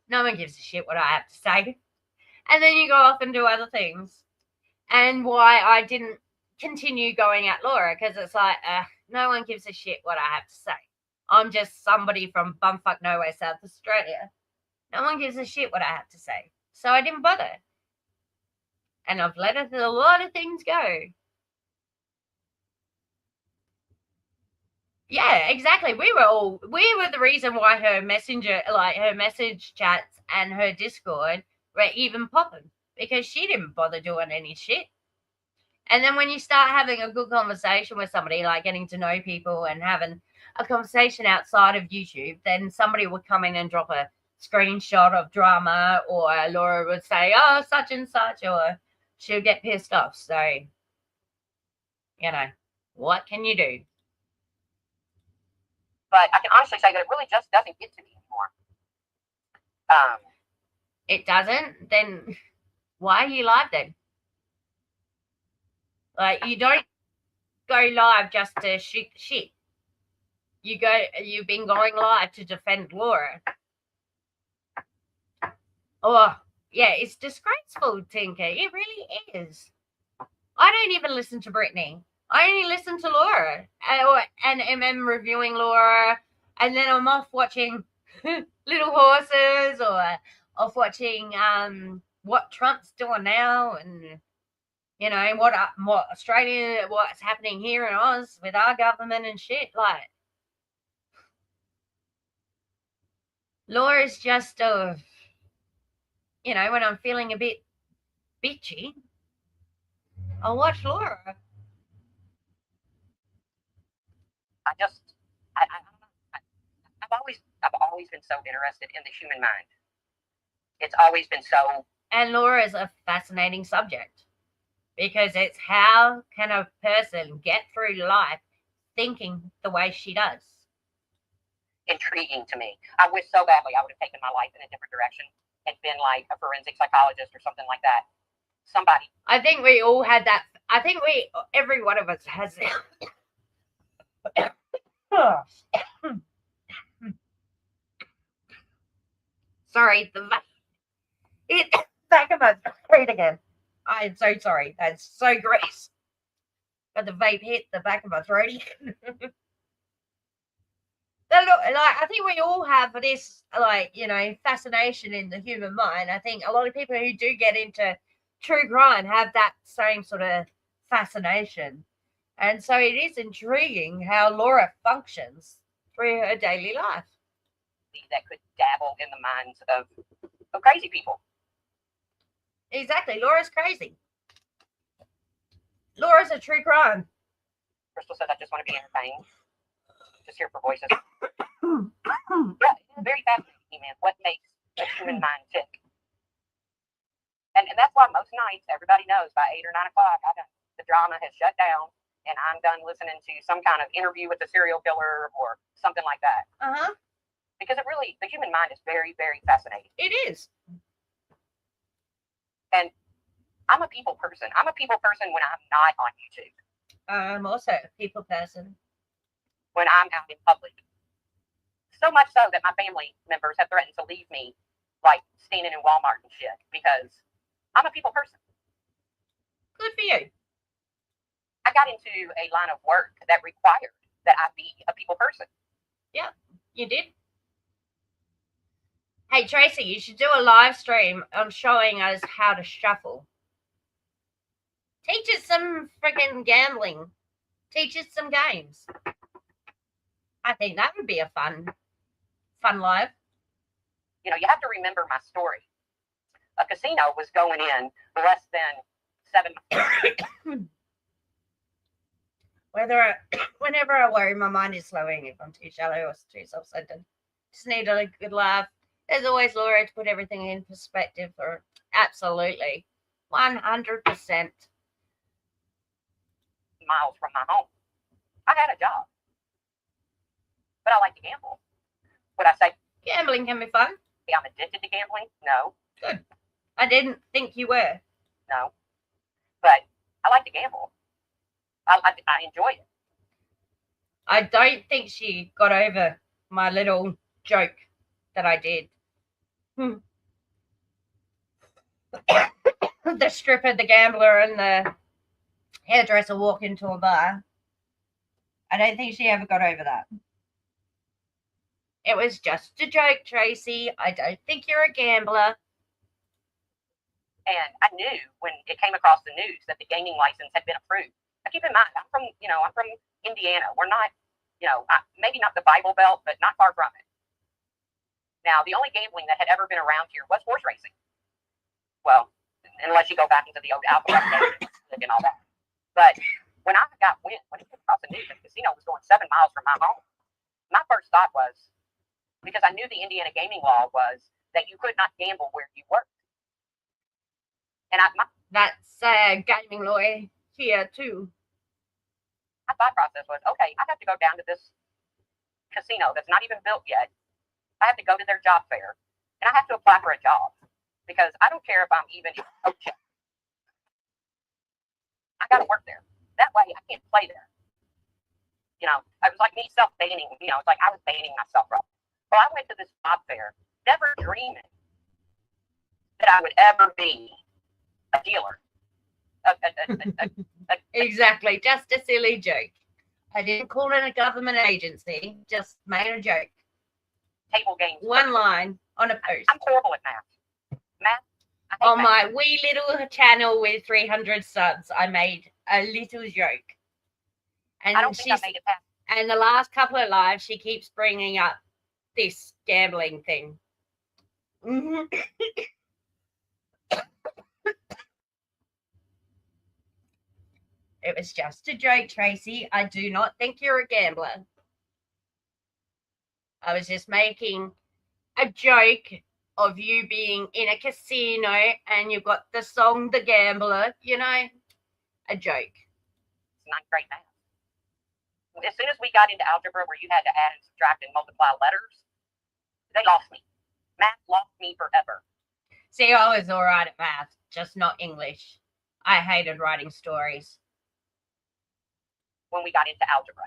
no one gives a shit what I have to say. And then you go off and do other things. And why I didn't continue going at Laura, because it's like, no one gives a shit what I have to say. I'm just somebody from bumfuck nowhere, South Australia. No one gives a shit what I have to say. So I didn't bother. And I've let a lot of things go. Yeah, exactly. We were the reason why her message chats and her Discord were even popping, because she didn't bother doing any shit. And then when you start having a good conversation with somebody, like getting to know people and having a conversation outside of YouTube, then somebody would come in and drop a screenshot of drama, or Laura would say, oh, such and such, or she'll get pissed off. So, what can you do? But I can honestly say that it really just doesn't get to me anymore. It doesn't? Then why are you live then? Like, you don't go live just to shoot the shit. You've been going live to defend Laura. Oh, yeah, it's disgraceful, Tinker. It really is. I don't even listen to Brittany. I only listen to Laura and MM reviewing Laura, and then I'm off watching Little Horses, or off watching what Trump's doing now, and what Australia, what's happening here in Oz with our government and shit. Like, Laura's just when I'm feeling a bit bitchy, I'll watch Laura. I've always been so interested in the human mind. It's always been so. And Laura is a fascinating subject, because it's how can a person get through life thinking the way she does. Intriguing to me. I wish so badly I would have taken my life in a different direction and been like a forensic psychologist or something like that. Somebody. I think we all had that. I think every one of us has it. Sorry, the back of my throat again. I'm so sorry. That's so gross. But the vape hit the back of my throat. I think we all have this, fascination in the human mind. I think a lot of people who do get into true crime have that same sort of fascination. And so it is intriguing how Laura functions through her daily life. That could dabble in the minds of crazy people. Exactly. Laura's crazy. Laura's a true crime. Crystal said, I just want to be entertained. Just hear for voices. Yeah, it's very fascinating, man. What makes the human mind tick? And that's why most nights, everybody knows by 8 or 9 o'clock, the drama has shut down, and I'm done listening to some kind of interview with a serial killer or something like that. Uh-huh. Because the human mind is very, very fascinating. It is. And I'm a people person. I'm a people person when I'm not on YouTube. I'm also a people person. when I'm out in public. So much so that my family members have threatened to leave me, like standing in Walmart and shit, because I'm a people person. Good for you. I got into a line of work that required that I be a people person. Yeah, you did. Hey, Tracy, you should do a live stream on showing us how to shuffle. Teach us some freaking gambling. Teach us some games. I think that would be a fun live. You know, you have to remember my story. A casino was going in less than 7. Whenever I worry, my mind is slowing if I'm too shallow or too self-centered. Just need a good laugh. There's always Laura to put everything in perspective. Or absolutely, 100%. Miles from my home. I had a job, but I like to gamble. Would I say gambling can be fun? Yeah, I'm addicted to gambling? No. Good. I didn't think you were. No. But I like to gamble. I enjoy it. I don't think she got over my little joke that I did. The stripper, the gambler, and the hairdresser walk into a bar. I don't think she ever got over that. It was just a joke, Tracy. I don't think you're a gambler. And I knew when it came across the news that the gaming license had been approved. Now, keep in mind, I'm from Indiana. We're not, maybe not the Bible Belt, but not far from it. Now, the only gambling that had ever been around here was horse racing. Well, unless you go back into the old alphabet and all that. But when it came across the news that the casino was going 7 miles from my home, my first thought was, because I knew the Indiana gaming law was that you could not gamble where you worked. And that's gaming law here too. My thought process was, okay, I have to go down to this casino that's not even built yet. I have to go to their job fair, and I have to apply for a job because I don't care if I'm even in a check. I got to work there. That way, I can't play there. It was like me self-banning. It's like I was banning myself. Right? So I went to this job fair, never dreaming that I would ever be a dealer. Exactly, just a silly joke. I didn't call it a government agency, just made a joke. Table games. One line on a post. I'm horrible at math. On my wee little channel with 300 subs, I made a little joke. And I don't think I made it past. And the last couple of lives, she keeps bringing up this gambling thing. It was just a joke, Tracy. I do not think you're a gambler. I was just making a joke of you being in a casino and you've got the song The Gambler, a joke. It's not great math. As soon as we got into algebra where you had to add and subtract and multiply letters, they lost me. Math lost me forever. See, I was all right at math, just not English. I hated writing stories. When we got into algebra,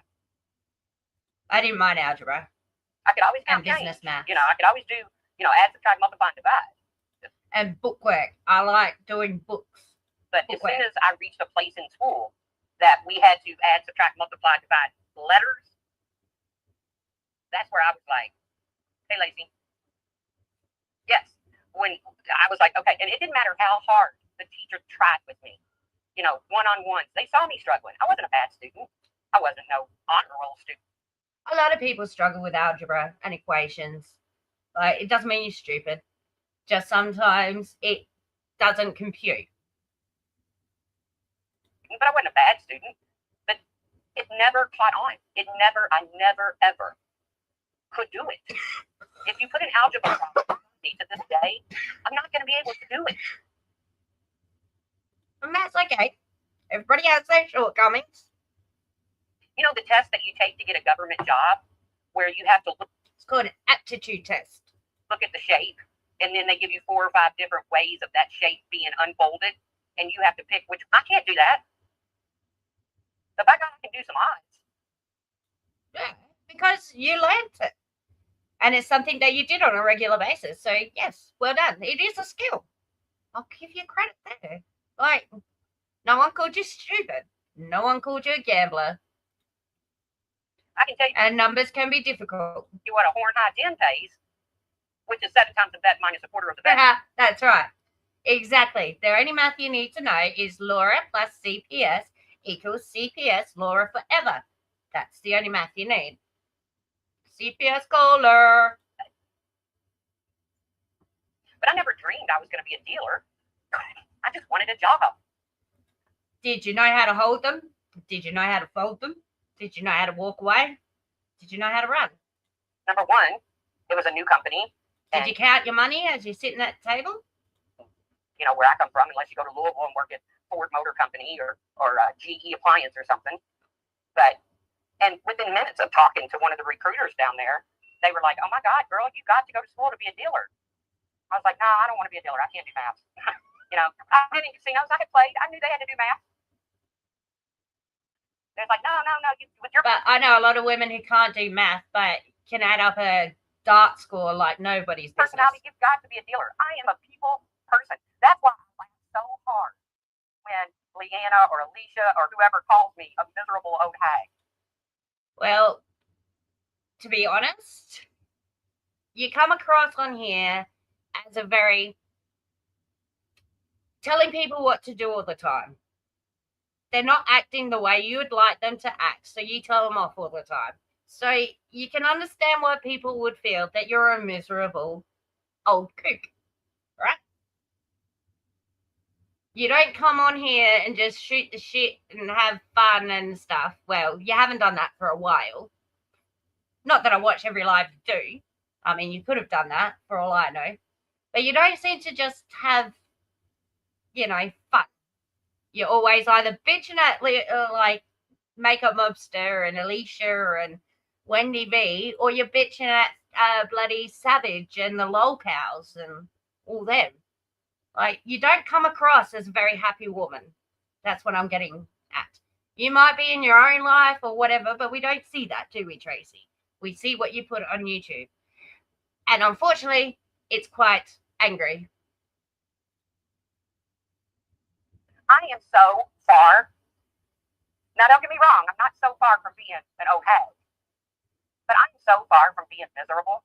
I didn't mind algebra. I could always count business math. I could always do, add, subtract, multiply, and divide. And bookwork. I like doing books. But as soon as I reached a place in school that we had to add, subtract, multiply, divide letters, that's where I was like, hey, Lacey. Yes. When I was like, okay, and it didn't matter how hard the teacher tried with me. One-on-ones. They saw me struggling. I wasn't a bad student. I wasn't no honor roll student. A lot of people struggle with algebra and equations. It doesn't mean you're stupid. Just sometimes it doesn't compute. But I wasn't a bad student. But it never caught on. I never, ever could do it. If you put an algebra problem to this day, I'm not going to be able to do it. And that's okay. Everybody has their shortcomings. The test that you take to get a government job where you have to look. It's called an aptitude test. Look at the shape, and then they give you 4 or 5 different ways of that shape being unfolded, and you have to pick which. I can't do that. So by God, I can do some odds. Yeah, because you learned it. And it's something that you did on a regular basis. So, yes, well done. It is a skill. I'll give you credit there. Like, no one called you stupid. No one called you a gambler. I can tell you. And numbers can be difficult. You what a horn high 10 pays, which is 7 times the bet minus a quarter of the bet. That's right. Exactly. The only math you need to know is Laura plus CPS equals CPS Laura forever. That's the only math you need. CPS caller. But I never dreamed I was going to be a dealer. I just wanted a job. Did you know how to hold them? Did you know how to fold them? Did you know how to walk away? Did you know how to run? Number one, it was a new company. Did you count your money as you're sitting at the table? You know, where I come from, unless you go to Louisville and work at Ford Motor Company or GE Appliance or something. And within minutes of talking to one of the recruiters down there, they were like, oh my God, girl, you got to go to school to be a dealer. I was like, no, I don't want to be a dealer. I can't do math. You know, I did in casinos. I had played. I knew they had to do math. They're like, no. With your. But I know a lot of women who can't do math, but can add up a dart score like nobody's business. Personality, you've got to be a dealer. I am a people person. That's why I laugh so hard when Leanna or Alicia or whoever calls me a miserable old hag. Well, to be honest, you come across on here as a very telling people what to do all the time. They're not acting the way you would like them to act, so you tell them off all the time. So you can understand why people would feel that you're a miserable old kook, right? You don't come on here and just shoot the shit and have fun and stuff. Well, you haven't done that for a while. Not that I watch every live you do. I mean, you could have done that for all I know. But you don't seem to just have, fun. You're always either bitching at like Makeup Mobster and Alicia and Wendy V, or you're bitching at bloody Savage and the lol cows and all them. Like, you don't come across as a very happy woman. That's what I'm getting at. You might be in your own life or whatever, but we don't see that, do we, Tracy? We see what you put on YouTube. And unfortunately, it's quite angry. I am so far. Now, don't get me wrong. I'm not so far from being an old hag. But I'm so far from being miserable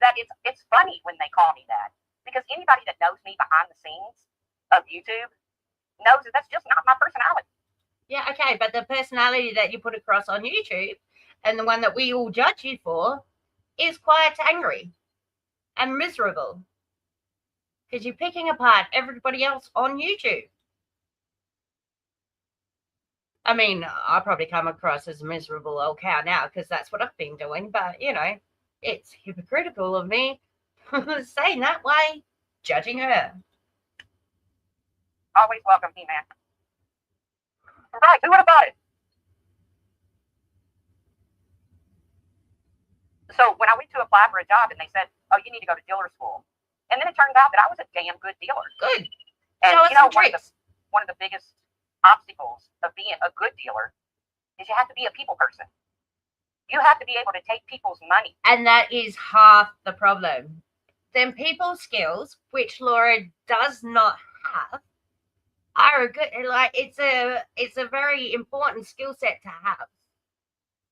that it's funny when they call me that. Because anybody that knows me behind the scenes of YouTube knows that that's just not my personality. Yeah, okay, but the personality that you put across on YouTube and the one that we all judge you for is quite angry and miserable. Because you're picking apart everybody else on YouTube. I mean, I probably come across as a miserable old cow now because that's what I've been doing. But, it's hypocritical of me saying that way, judging her. Always welcome, He-Man. Right, who would have thought it? So when I went to apply for a job and they said, oh, you need to go to dealer school. And then it turned out that I was a damn good dealer. Good. And, one of the biggest obstacles of being a good dealer is you have to be a people person. You have to be able to take people's money. And that is half the problem. Then people skills, which Laura does not have, are a good, it's a very important skill set to have.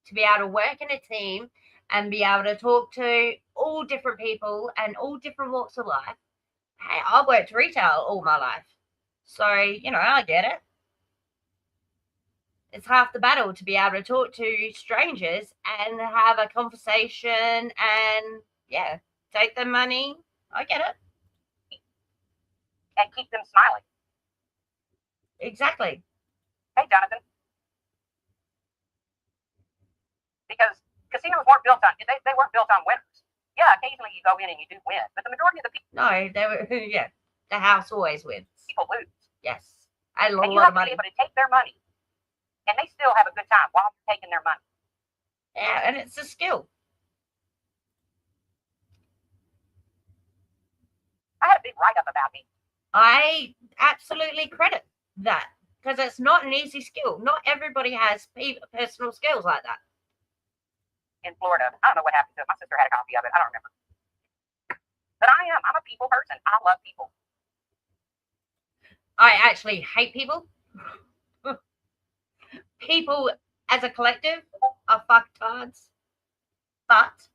To be able to work in a team and be able to talk to all different people and all different walks of life. Hey, I've worked retail all my life. So, I get it. It's half the battle to be able to talk to strangers and have a conversation and, take their money. I get it. And keep them smiling. Exactly. Hey, Jonathan. Because casinos weren't built on, they weren't built on winners. Yeah, occasionally you go in and you do win, but the majority of the people. No, they were, the house always wins. People lose. Yes. And you have to be able to take their money, and they still have a good time while you're taking their money. Yeah, and it's a skill. I had a big write-up about me. I absolutely credit that. because it's not an easy skill. Not everybody has personal skills like that. In Florida, I don't know what happened to it. My sister had a copy of it. I don't remember. But I'm a people person. I love people. I actually hate people. People as a collective are fucktards. But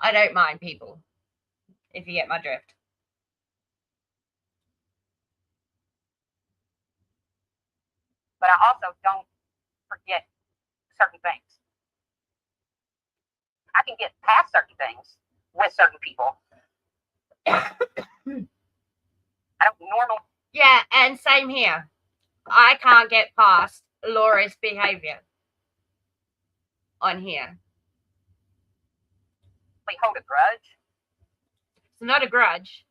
I don't mind people, if you get my drift. But I also don't forget certain things. I can get past certain things with certain people. I don't normal. Yeah, and same here. I can't get past Laura's behavior on here. We hold a grudge. It's not a grudge.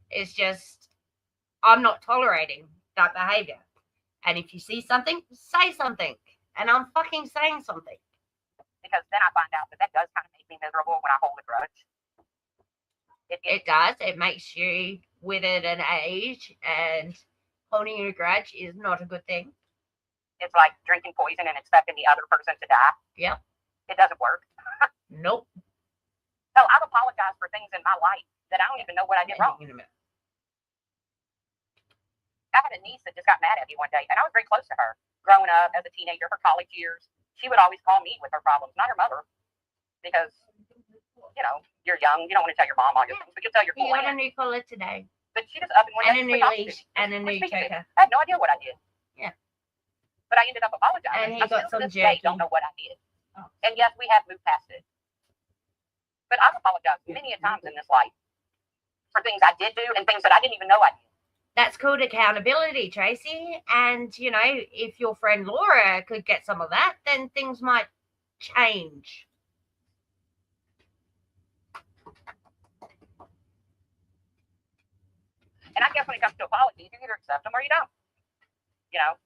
It's just I'm not tolerating that behavior. And if you see something, say something. And I'm fucking saying something. Because then I find out that does kind of make me miserable when I hold a grudge. It does. It makes you withered and age, and holding a grudge is not a good thing. It's like drinking poison and expecting the other person to die. Yep. It doesn't work. Nope. So I've apologized for things in my life that I don't even know what I did wrong. I had a niece that just got mad at me one day, and I was very close to her. Growing up as a teenager, her college years, she would always call me with her problems, not her mother. Because, you know, you're young, you don't want to tell your mom all your things, but you'll tell your You boy. got a new collar today. But she just up and went and a new leash and a new choker. I had no idea what I did. Yeah. But I ended up apologizing. And he got some jerky. I don't know what I did. Oh. And yes, we have moved past it. But I've apologized many a times in this life for things I did do and things that I didn't even know I did. That's called accountability, Tracy. And, you know, if your friend Laura could get some of that, then things might change. And I guess when it comes to apologies, you either accept them or you don't. You know?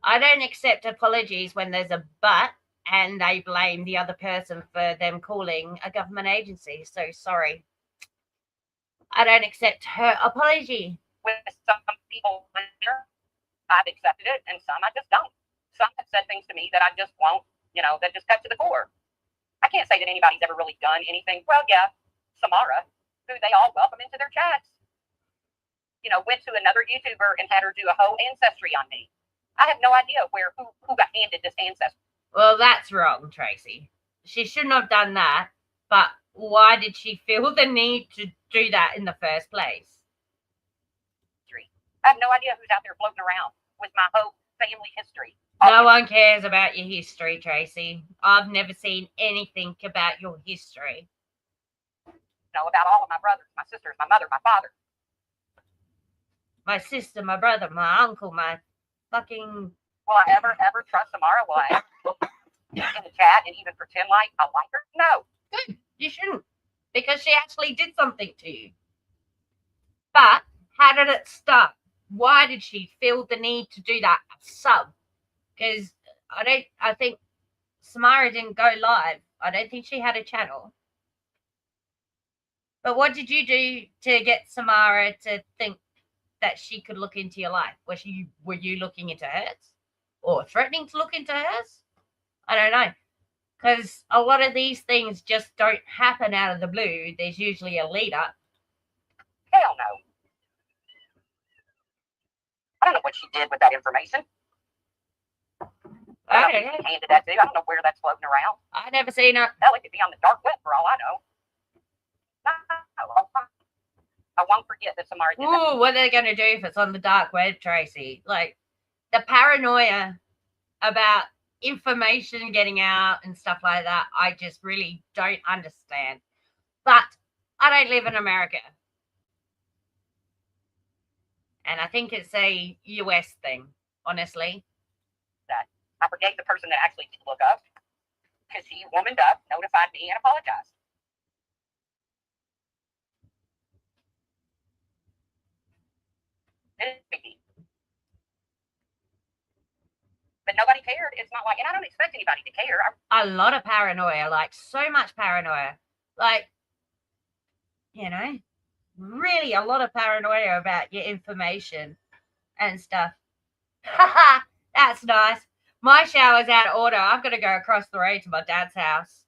I don't accept apologies when there's a but and they blame the other person for them calling a government agency. So sorry. I don't accept her apology. With some people, I've accepted it, and some I just don't. Some have said things to me that I just won't, you know, that just cut to the core. I can't say that anybody's ever really done anything. Well, yeah, Samara, who they all welcome into their chats, you know, went to another YouTuber and had her do a whole ancestry on me. I have no idea who got handed this ancestry. Well, that's wrong, Tracy. She shouldn't have done that, but why did she feel the need to do that in the first place? I have no idea who's out there floating around with my whole family history. No one cares about your history, Tracy. I've never seen anything about your history. Know about all of my brothers, my sisters, my mother, my father. My sister, my brother, my uncle, my fucking... Will I ever trust Samara? Will I ever look in the chat and even pretend like I like her? No. Good. You shouldn't. Because she actually did something to you. But how did it start? Why did she feel the need to do that sub? Because I think Samara didn't go live. I don't think she had a channel. But what did you do to get Samara to think that she could look into your life? Were you looking into hers? Or threatening to look into hers? I don't know. Because a lot of these things just don't happen out of the blue. There's usually a lead up. Hell no. I don't know what she did with that information. I don't know who she handed that to. I don't know where that's floating around. I've never seen her. Hell, it could be on the dark web for all I know. No, I won't forget that Samara did that. Ooh, what are they going to do if it's on the dark web, Tracy? Like, the paranoia about information getting out and stuff like that, I just really don't understand. But I don't live in America. And I think it's a US thing, honestly. That I forgave the person that actually did look up because she womaned up, notified me, and apologized. But nobody cared. It's not like, and I don't expect anybody to care. A lot of paranoia, like so much paranoia. Like, you know, really a lot of paranoia about your information and stuff. That's nice. My shower's out of order. I'm going to go across the road to my dad's house,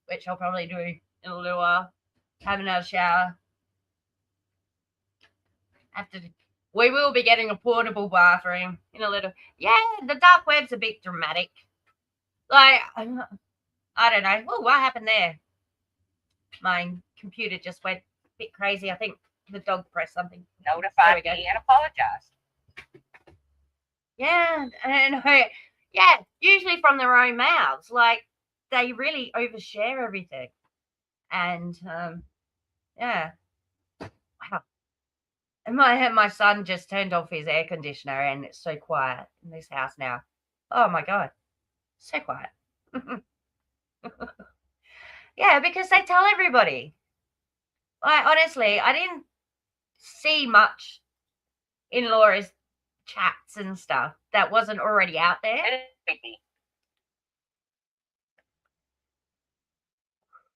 which I'll probably do in a little while. Have another shower. We will be getting a portable bathroom in a little. Yeah, the dark web's a bit dramatic. Like, I don't know. Oh, what happened there? My computer just went a bit crazy. I think the dog pressed something. Notified me and apologized. Yeah, and yeah, usually from their own mouths. Like, they really overshare everything. And yeah. Wow. And my son just turned off his air conditioner and it's so quiet in this house now. Oh my God. So quiet. Yeah, because they tell everybody. Like, honestly, I didn't see much in Laura's chats and stuff that wasn't already out there.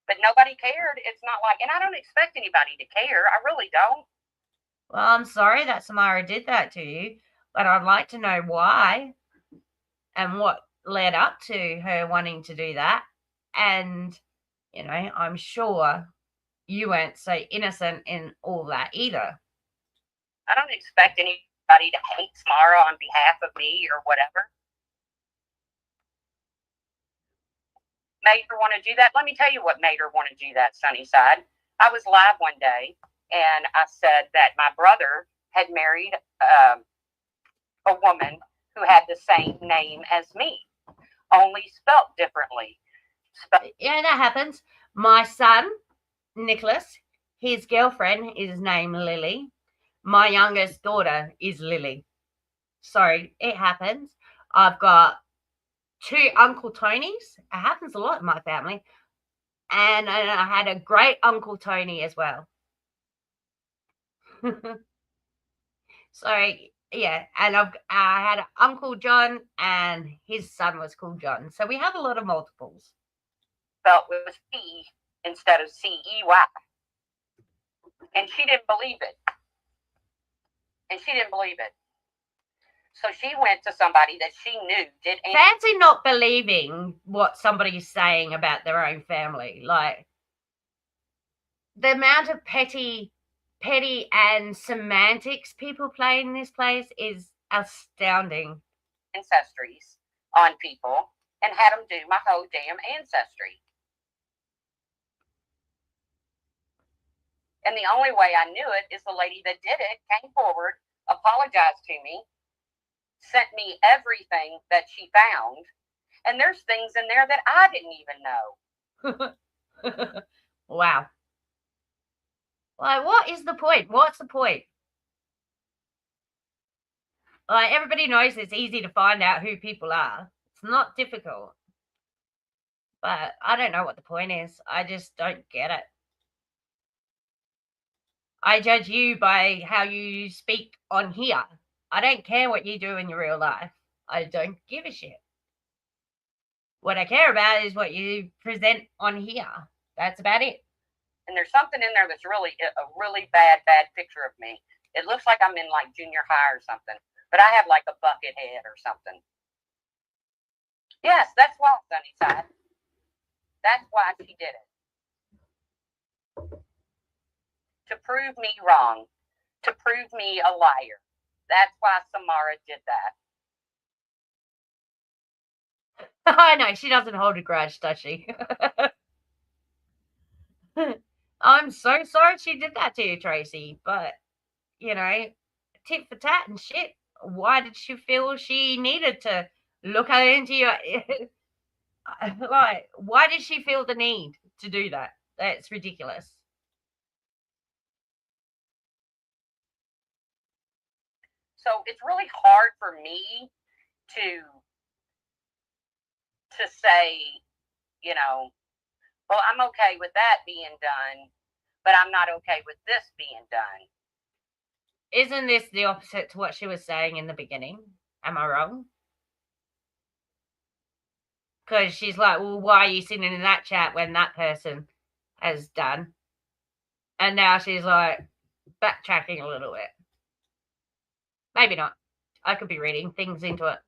But nobody cared. It's not like, and I don't expect anybody to care. I really don't. Well, I'm sorry that Samara did that to you, but I'd like to know why and what led up to her wanting to do that. And, you know, I'm sure you weren't so innocent in all that either. I don't expect anybody to hate Samara on behalf of me or whatever. Made her want to do that. Let me tell you what made her want to do that, Sunnyside. I was live one day and I said that my brother had married a woman who had the same name as me, only spelt differently. Yeah, that happens. My son, Nicholas, his girlfriend is named Lily. My youngest daughter is Lily. So it happens. I've got 2 Uncle Tonys. It happens a lot in my family. And I had a great Uncle Tony as well. So, yeah, and I had Uncle John and his son was called John. So we have a lot of multiples. Spelled with C instead of C-E-Y. And she didn't believe it. So she went to somebody that she knew did. Fancy not believing what somebody's saying about their own family. Like, the amount of petty and semantics people play in this place is astounding. Ancestries on people and had them do my whole damn ancestry. And the only way I knew it is the lady that did it came forward, apologized to me, sent me everything that she found, and there's things in there that I didn't even know. Wow. Like, what is the point? What's the point? Like, everybody knows it's easy to find out who people are. It's not difficult. But I don't know what the point is. I just don't get it. I judge you by how you speak on here. I don't care what you do in your real life. I don't give a shit. What I care about is what you present on here. That's about it. And there's something in there that's really a really bad picture of me. It looks like I'm in like junior high or something, but I have like a bucket head or something. Yes, that's why, Sunnyside. That's why she did it. To prove me wrong. To prove me a liar. That's why Samara did that. I know, she doesn't hold a grudge, does she? I'm so sorry she did that to you, Tracy. But, you know, tit for tat and shit. Why did she feel she needed to look into your... like, why did she feel the need to do that? That's ridiculous. So it's really hard for me to say, you know, well, I'm okay with that being done, but I'm not okay with this being done. Isn't this the opposite to what she was saying in the beginning? Am I wrong? Because she's like, well, why are you sitting in that chat when that person has done? And now she's like, backtracking a little bit. Maybe not. I could be reading things into it.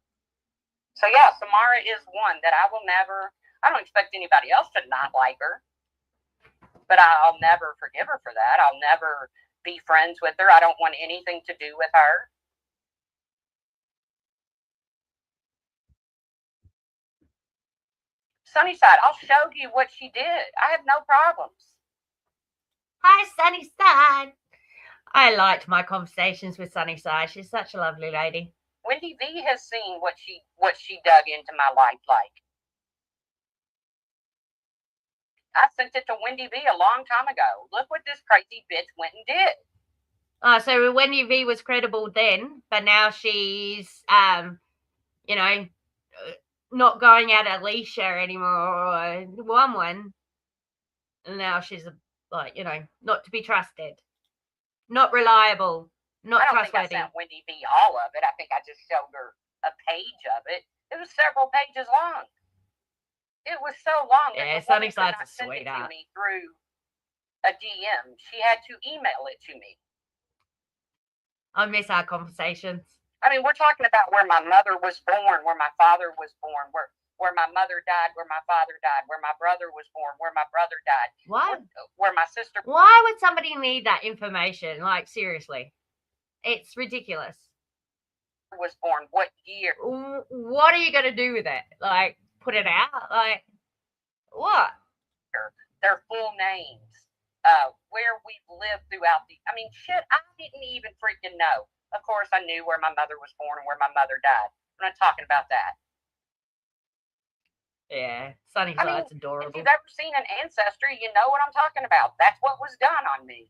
So yeah, Samara is one that I will never. I don't expect anybody else to not like her, but I'll never forgive her for that. I'll never be friends with her. I don't want anything to do with her. Sunnyside, I'll show you what she did. I have no problems. Hi, Sunnyside. I liked my conversations with Sunnyside. She's such a lovely lady. Wendy V has seen what she dug into my life like. I sent it to Wendy V a long time ago. Look what this crazy bitch went and did. So Wendy V was credible then, but now she's, not going out at Alicia anymore or one. And now she's, not to be trusted. Not reliable. Not trustworthy. I don't think I sent Wendy V all of it. I think I just showed her a page of it. It was several pages long. It was so long. Yeah, Sunnyside's a sweetheart. To me through a DM. She had to email it to me. I miss our conversations. I mean, we're talking about where my mother was born, where my father was born, where my mother died, where my father died, where my brother was born, where my brother died. What? Where my sister... Why would somebody need that information? Like, seriously. It's ridiculous. Was born, what year? What are you going to do with it? Like, put it out? Like, what? Their full names. Where we've lived throughout the... I mean, shit, I didn't even freaking know. Of course, I knew where my mother was born and where my mother died. I'm not talking about that. Yeah, Sunnyside's adorable. If you've ever seen an ancestry, you know what I'm talking about. That's what was done on me.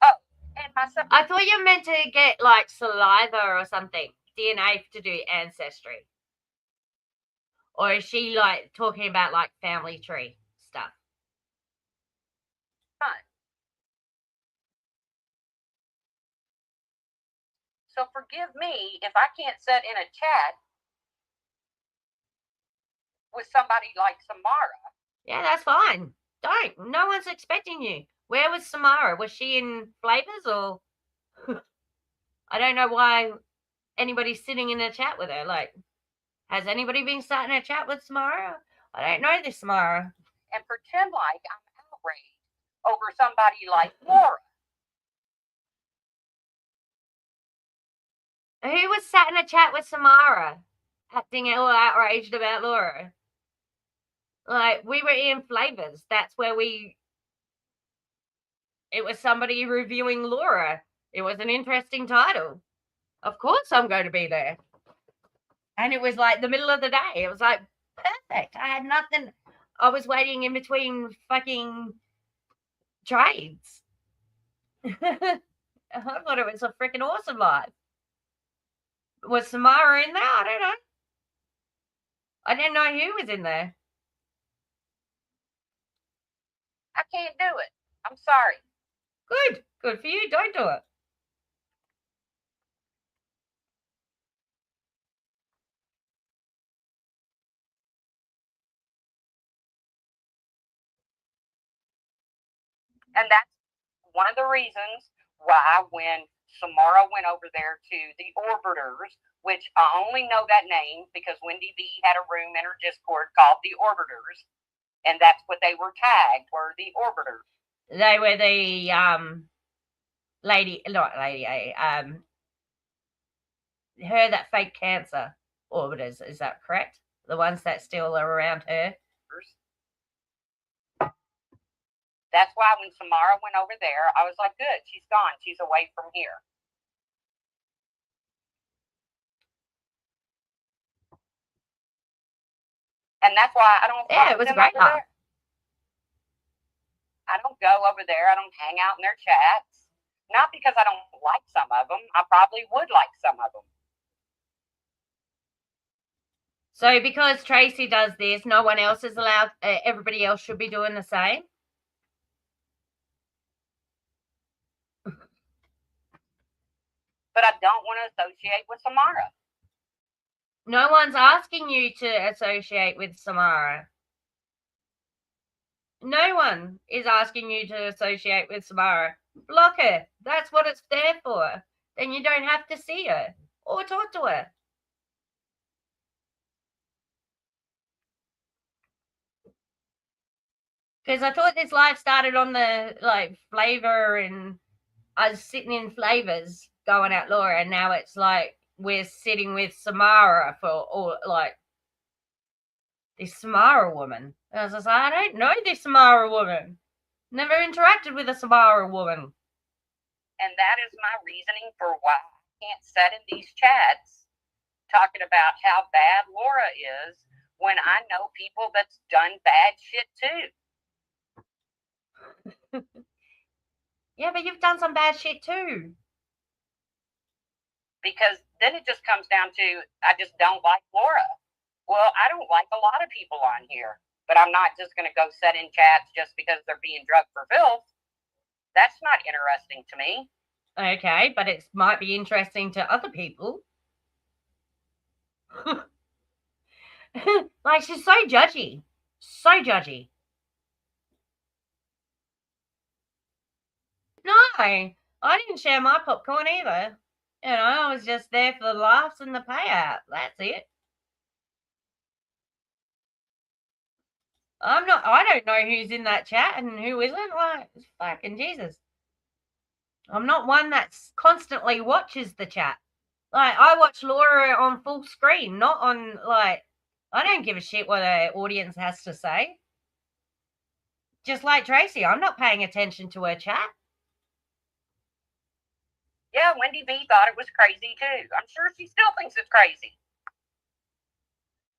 Oh, and myself. I thought you meant to get, like, saliva or something. DNA to do ancestry. Or is she, like, talking about, like, family tree stuff? Fine. So forgive me if I can't sit in a chat with somebody like Samara. Yeah, that's fine. Don't. No one's expecting you. Where was Samara? Was she in Flavors or... I don't know why anybody's sitting in a chat with her. Like, has anybody been starting a chat with Samara? I don't know this Samara. And pretend like I'm outraged over somebody like Laura. Who was sat in a chat with Samara, acting all outraged about Laura? Like, we were in Flavors. That's where it was somebody reviewing Laura. It was an interesting title. Of course I'm going to be there. And it was like the middle of the day. It was like perfect. I had nothing. I was waiting in between fucking trades. I thought it was a freaking awesome live. Was Samara in there? I don't know. I didn't know who was in there. I can't do it. I'm sorry. Good. Good for you. Don't do it. And that's one of the reasons why when Samara went over there to the Orbiters, which I only know that name because Wendy B had a room in her Discord called the Orbiters, and that's what they were tagged, were the Orbiters. They were the her that fake cancer orbiters, is that correct? The ones that still are around her? That's why when Samara went over there, I was like, good, she's gone. She's away from here. And that's why I don't... Yeah, it was a great time. I don't go over there. I don't hang out in their chats. Not because I don't like some of them. I probably would like some of them. So because Tracy does this, no one else is allowed, everybody else should be doing the same? But I don't want to associate with Samara. No one's asking you to associate with Samara. No one is asking you to associate with Samara. Block her. That's what it's there for. Then you don't have to see her or talk to her. Because I thought this live started on the like flavor, and I was sitting in flavors going at Laura, and now it's like we're sitting with Samara for all like this Samara woman. And I was just like, I don't know this Samara woman. Never interacted with a Samara woman. And that is my reasoning for why I can't sit in these chats talking about how bad Laura is when I know people that's done bad shit too. Yeah, but you've done some bad shit too. Because then it just comes down to, I just don't like Laura. Well, I don't like a lot of people on here, but I'm not just going to go sit in chats just because they're being drugged for filth. That's not interesting to me. Okay, but it might be interesting to other people. Like, she's so judgy. So judgy. No, I didn't share my popcorn either. You know, I was just there for the laughs and the payout. That's it. I don't know who's in that chat and who isn't. Like, fucking Jesus. I'm not one that constantly watches the chat. Like, I watch Laura on full screen, not on, like, I don't give a shit what the audience has to say. Just like Tracy, I'm not paying attention to her chat. Yeah, Wendy B thought it was crazy too. I'm sure she still thinks it's crazy.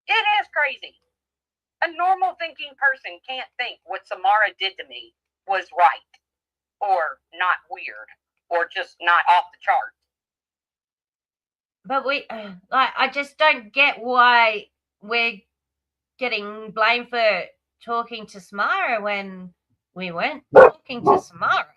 It is crazy. A normal thinking person can't think what Samara did to me was right or not weird or just not off the chart. But I just don't get why we're getting blamed for talking to Samara when we weren't talking to Samara.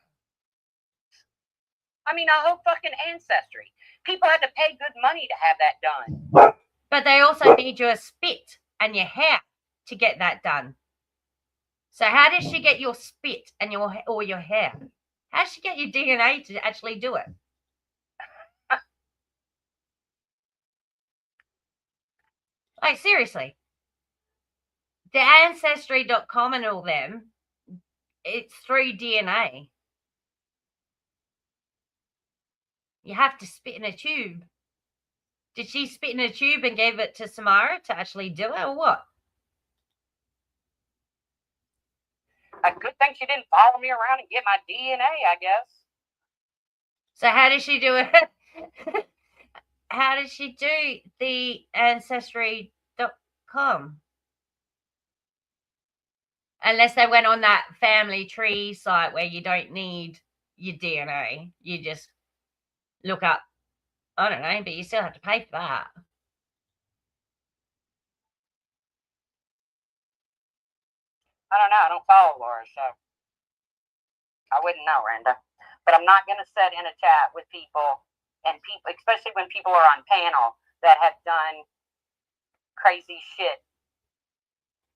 I mean, a whole fucking ancestry. People had to pay good money to have that done. But they also need your spit and your hair to get that done. So how does she get your spit and your hair? How does she get your DNA to actually do it? Like, seriously. The Ancestry.com and all them, it's through DNA. You have to spit in a tube. Did she spit in a tube and gave it to Samara to actually do it, or what? A good thing she didn't follow me around and get my DNA, I guess. So how did she do it? How did she do the Ancestry.com? Unless they went on that family tree site where you don't need your DNA. You just look up, I don't know, but you still have to pay for that. I don't know. I don't follow Laura, so I wouldn't know, Randa. But I'm not going to sit in a chat with people, and people, especially when people are on panel that have done crazy shit.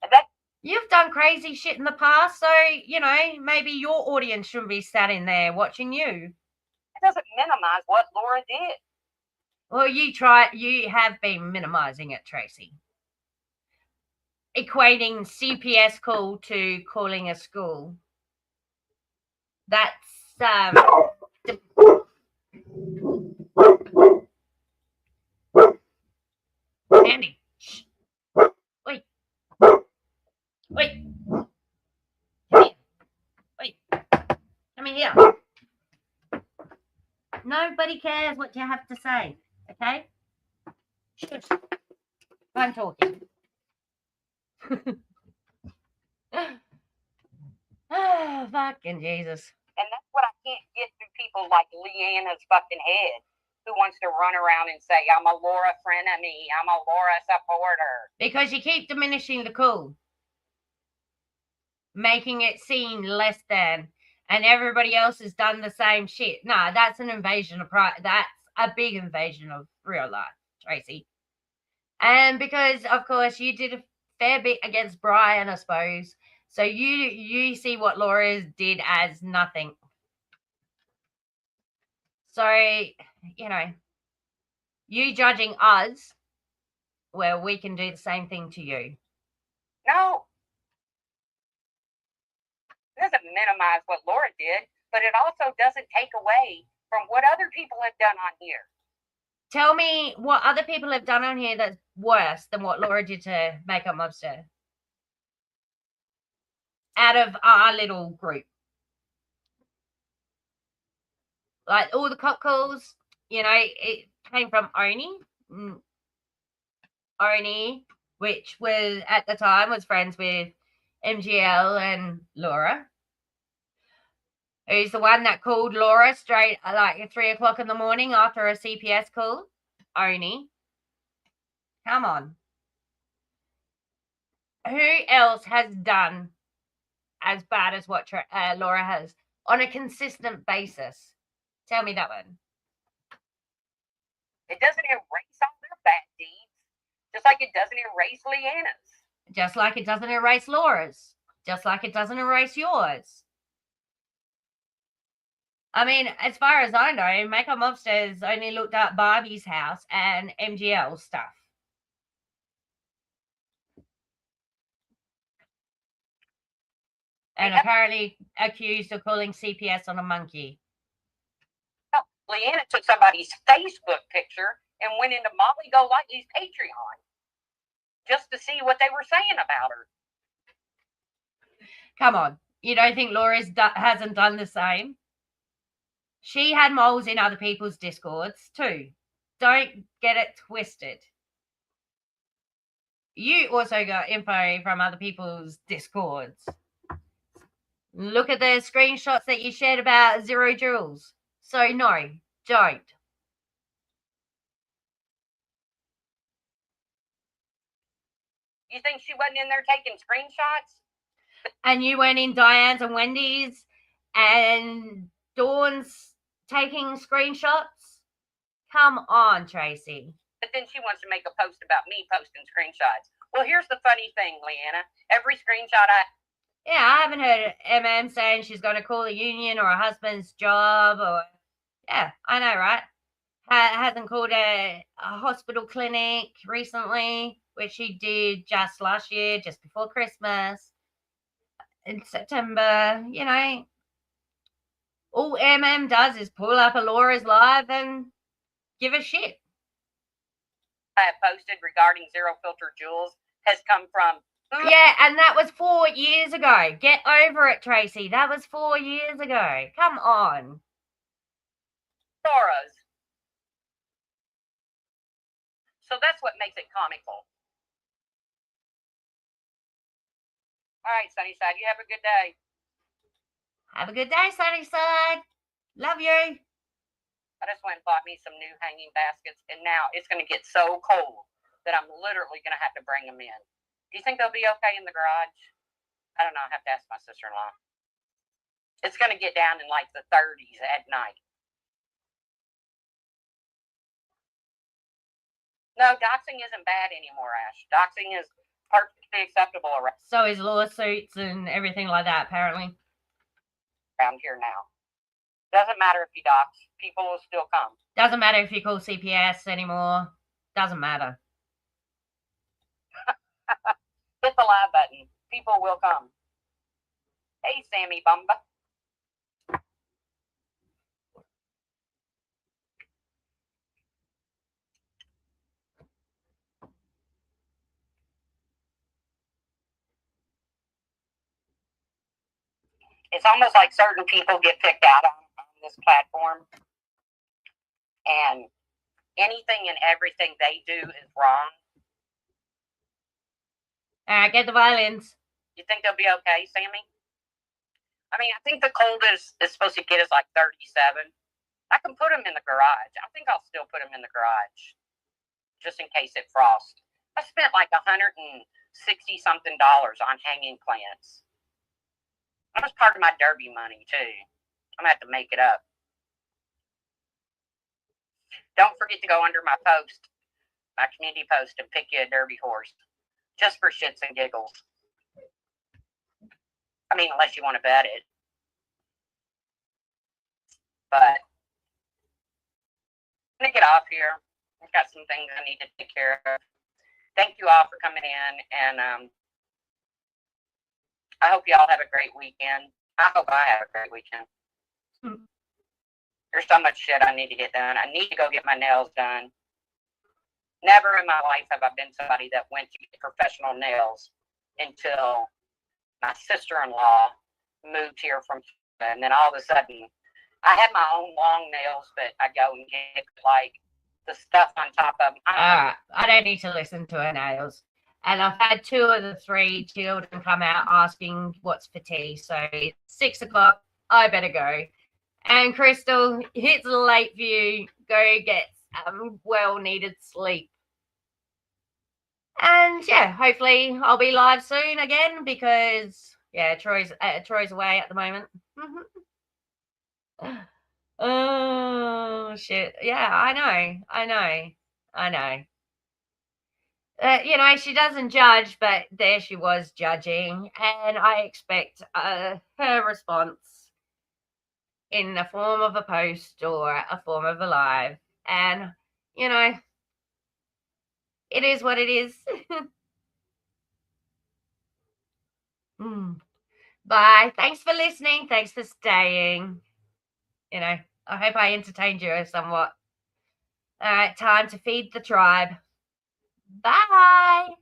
And that you've done crazy shit in the past, so you know maybe your audience shouldn't be sat in there watching you. It doesn't minimize what Laura did. Well, you have been minimizing it, Tracy. Equating CPS call to calling a school. That's Andy. Shh. Wait. Wait. Come here. Wait. Come here. Nobody cares what you have to say, okay? Shush. I'm talking. Oh, fucking Jesus. And that's what I can't get through people like Leanna's fucking head, who wants to run around and say, I'm a Laura frenemy, I'm a Laura supporter. Because you keep diminishing the cool. Making it seem less than, and everybody else has done the same shit. No, that's an invasion of pride. That's a big invasion of real life, Tracy. And because, of course, you did a fair bit against Brian, I suppose. So you see what Laura did as nothing. So, you judging us, well, we can do the same thing to you. No. It doesn't minimize what Laura did, but it also doesn't take away from what other people have done on here. Tell me what other people have done on here that's worse than what Laura did to Makeup Mobster. Out of our little group. Like all the cop calls, it came from Oni, which was at the time was friends with MGL and Laura, who's the one that called Laura straight like at 3 o'clock in the morning after a CPS call. Oni, come on. Who else has done as bad as what Laura has on a consistent basis? Tell me that one. It doesn't erase all their bad deeds, just like it doesn't erase Leanna's. Just like it doesn't erase Laura's. Just like it doesn't erase yours. I mean, as far as I know, Makeup Mobsters only looked up Barbie's house and MGL stuff. And apparently accused of calling CPS on a monkey. Well, Leanna took somebody's Facebook picture and went into Molly Golightly's Patreon just to see what they were saying about her. Come on. You don't think Laura hasn't done the same? She had moles in other people's Discords too. Don't get it twisted. You also got info from other people's Discords. Look at the screenshots that you shared about Zero Jewels. So no, don't. You think she wasn't in there taking screenshots? And you went in Diane's and Wendy's and Dawn's taking screenshots? Come on, Tracy. But then she wants to make a post about me posting screenshots. Well, here's the funny thing, Leanna. Every screenshot I haven't heard MM saying she's going to call a union or a husband's job or... Yeah, I know, right? Hasn't called a hospital clinic recently, which she did just last year, just before Christmas. In September, all MM does is pull up a Laura's live and give a shit. I have posted regarding Zero Filter Jewels has come from... Yeah, and that was 4 years ago. Get over it, Tracy. That was 4 years ago. Come on. Laura's. So that's what makes it comical. All right, Sunnyside, you have a good day. Have a good day, Sunnyside. Love you. I just went and bought me some new hanging baskets, and now it's going to get so cold that I'm literally going to have to bring them in. Do you think they'll be okay in the garage? I don't know. I have to ask my sister-in-law. It's going to get down in like the 30s at night. No, doxing isn't bad anymore, Ash. Doxing is perfectly acceptable So is lawsuits and everything like that, apparently. Around here now. Doesn't matter if you dox. People will still come. Doesn't matter if you call CPS anymore. Doesn't matter. Hit the live button. People will come. Hey, Sammy Bumba. It's almost like certain people get picked out on this platform, and anything and everything they do is wrong. All right, get the violins. You think they'll be okay, Sammy? I mean, I think the coldest is supposed to get us like 37. I can put them in the garage. I think I'll still put them in the garage, just in case it frosts. I spent like $160-something on hanging plants. That was part of my derby money, too. I'm going to have to make it up. Don't forget to go under my post, my community post, and pick you a derby horse. Just for shits and giggles. I mean, unless you want to bet it. But going to get off here. I've got some things I need to take care of. Thank you all for coming in, and I hope you all have a great weekend. I hope I have a great weekend. There's so much shit I need to get done. I need to go get my nails done. Never in my life have I been somebody that went to get professional nails until my sister-in-law moved here from Florida, and then all of a sudden, I had my own long nails, but I go and get like the stuff on top of them. I don't need to listen to her nails. And I've had 2 of the 3 children come out asking what's for tea. So it's 6 o'clock. I better go. And Crystal, it's late for you. Go get well-needed sleep. And yeah, hopefully I'll be live soon again because yeah, Troy's away at the moment. Oh shit! Yeah, I know. You know, she doesn't judge, but there she was judging, and I expect her response in the form of a post or a form of a live, and you know, it is what it is. Bye. Thanks for listening. Thanks for staying. You know, I hope I entertained you somewhat. All right, time to feed the tribe. Bye.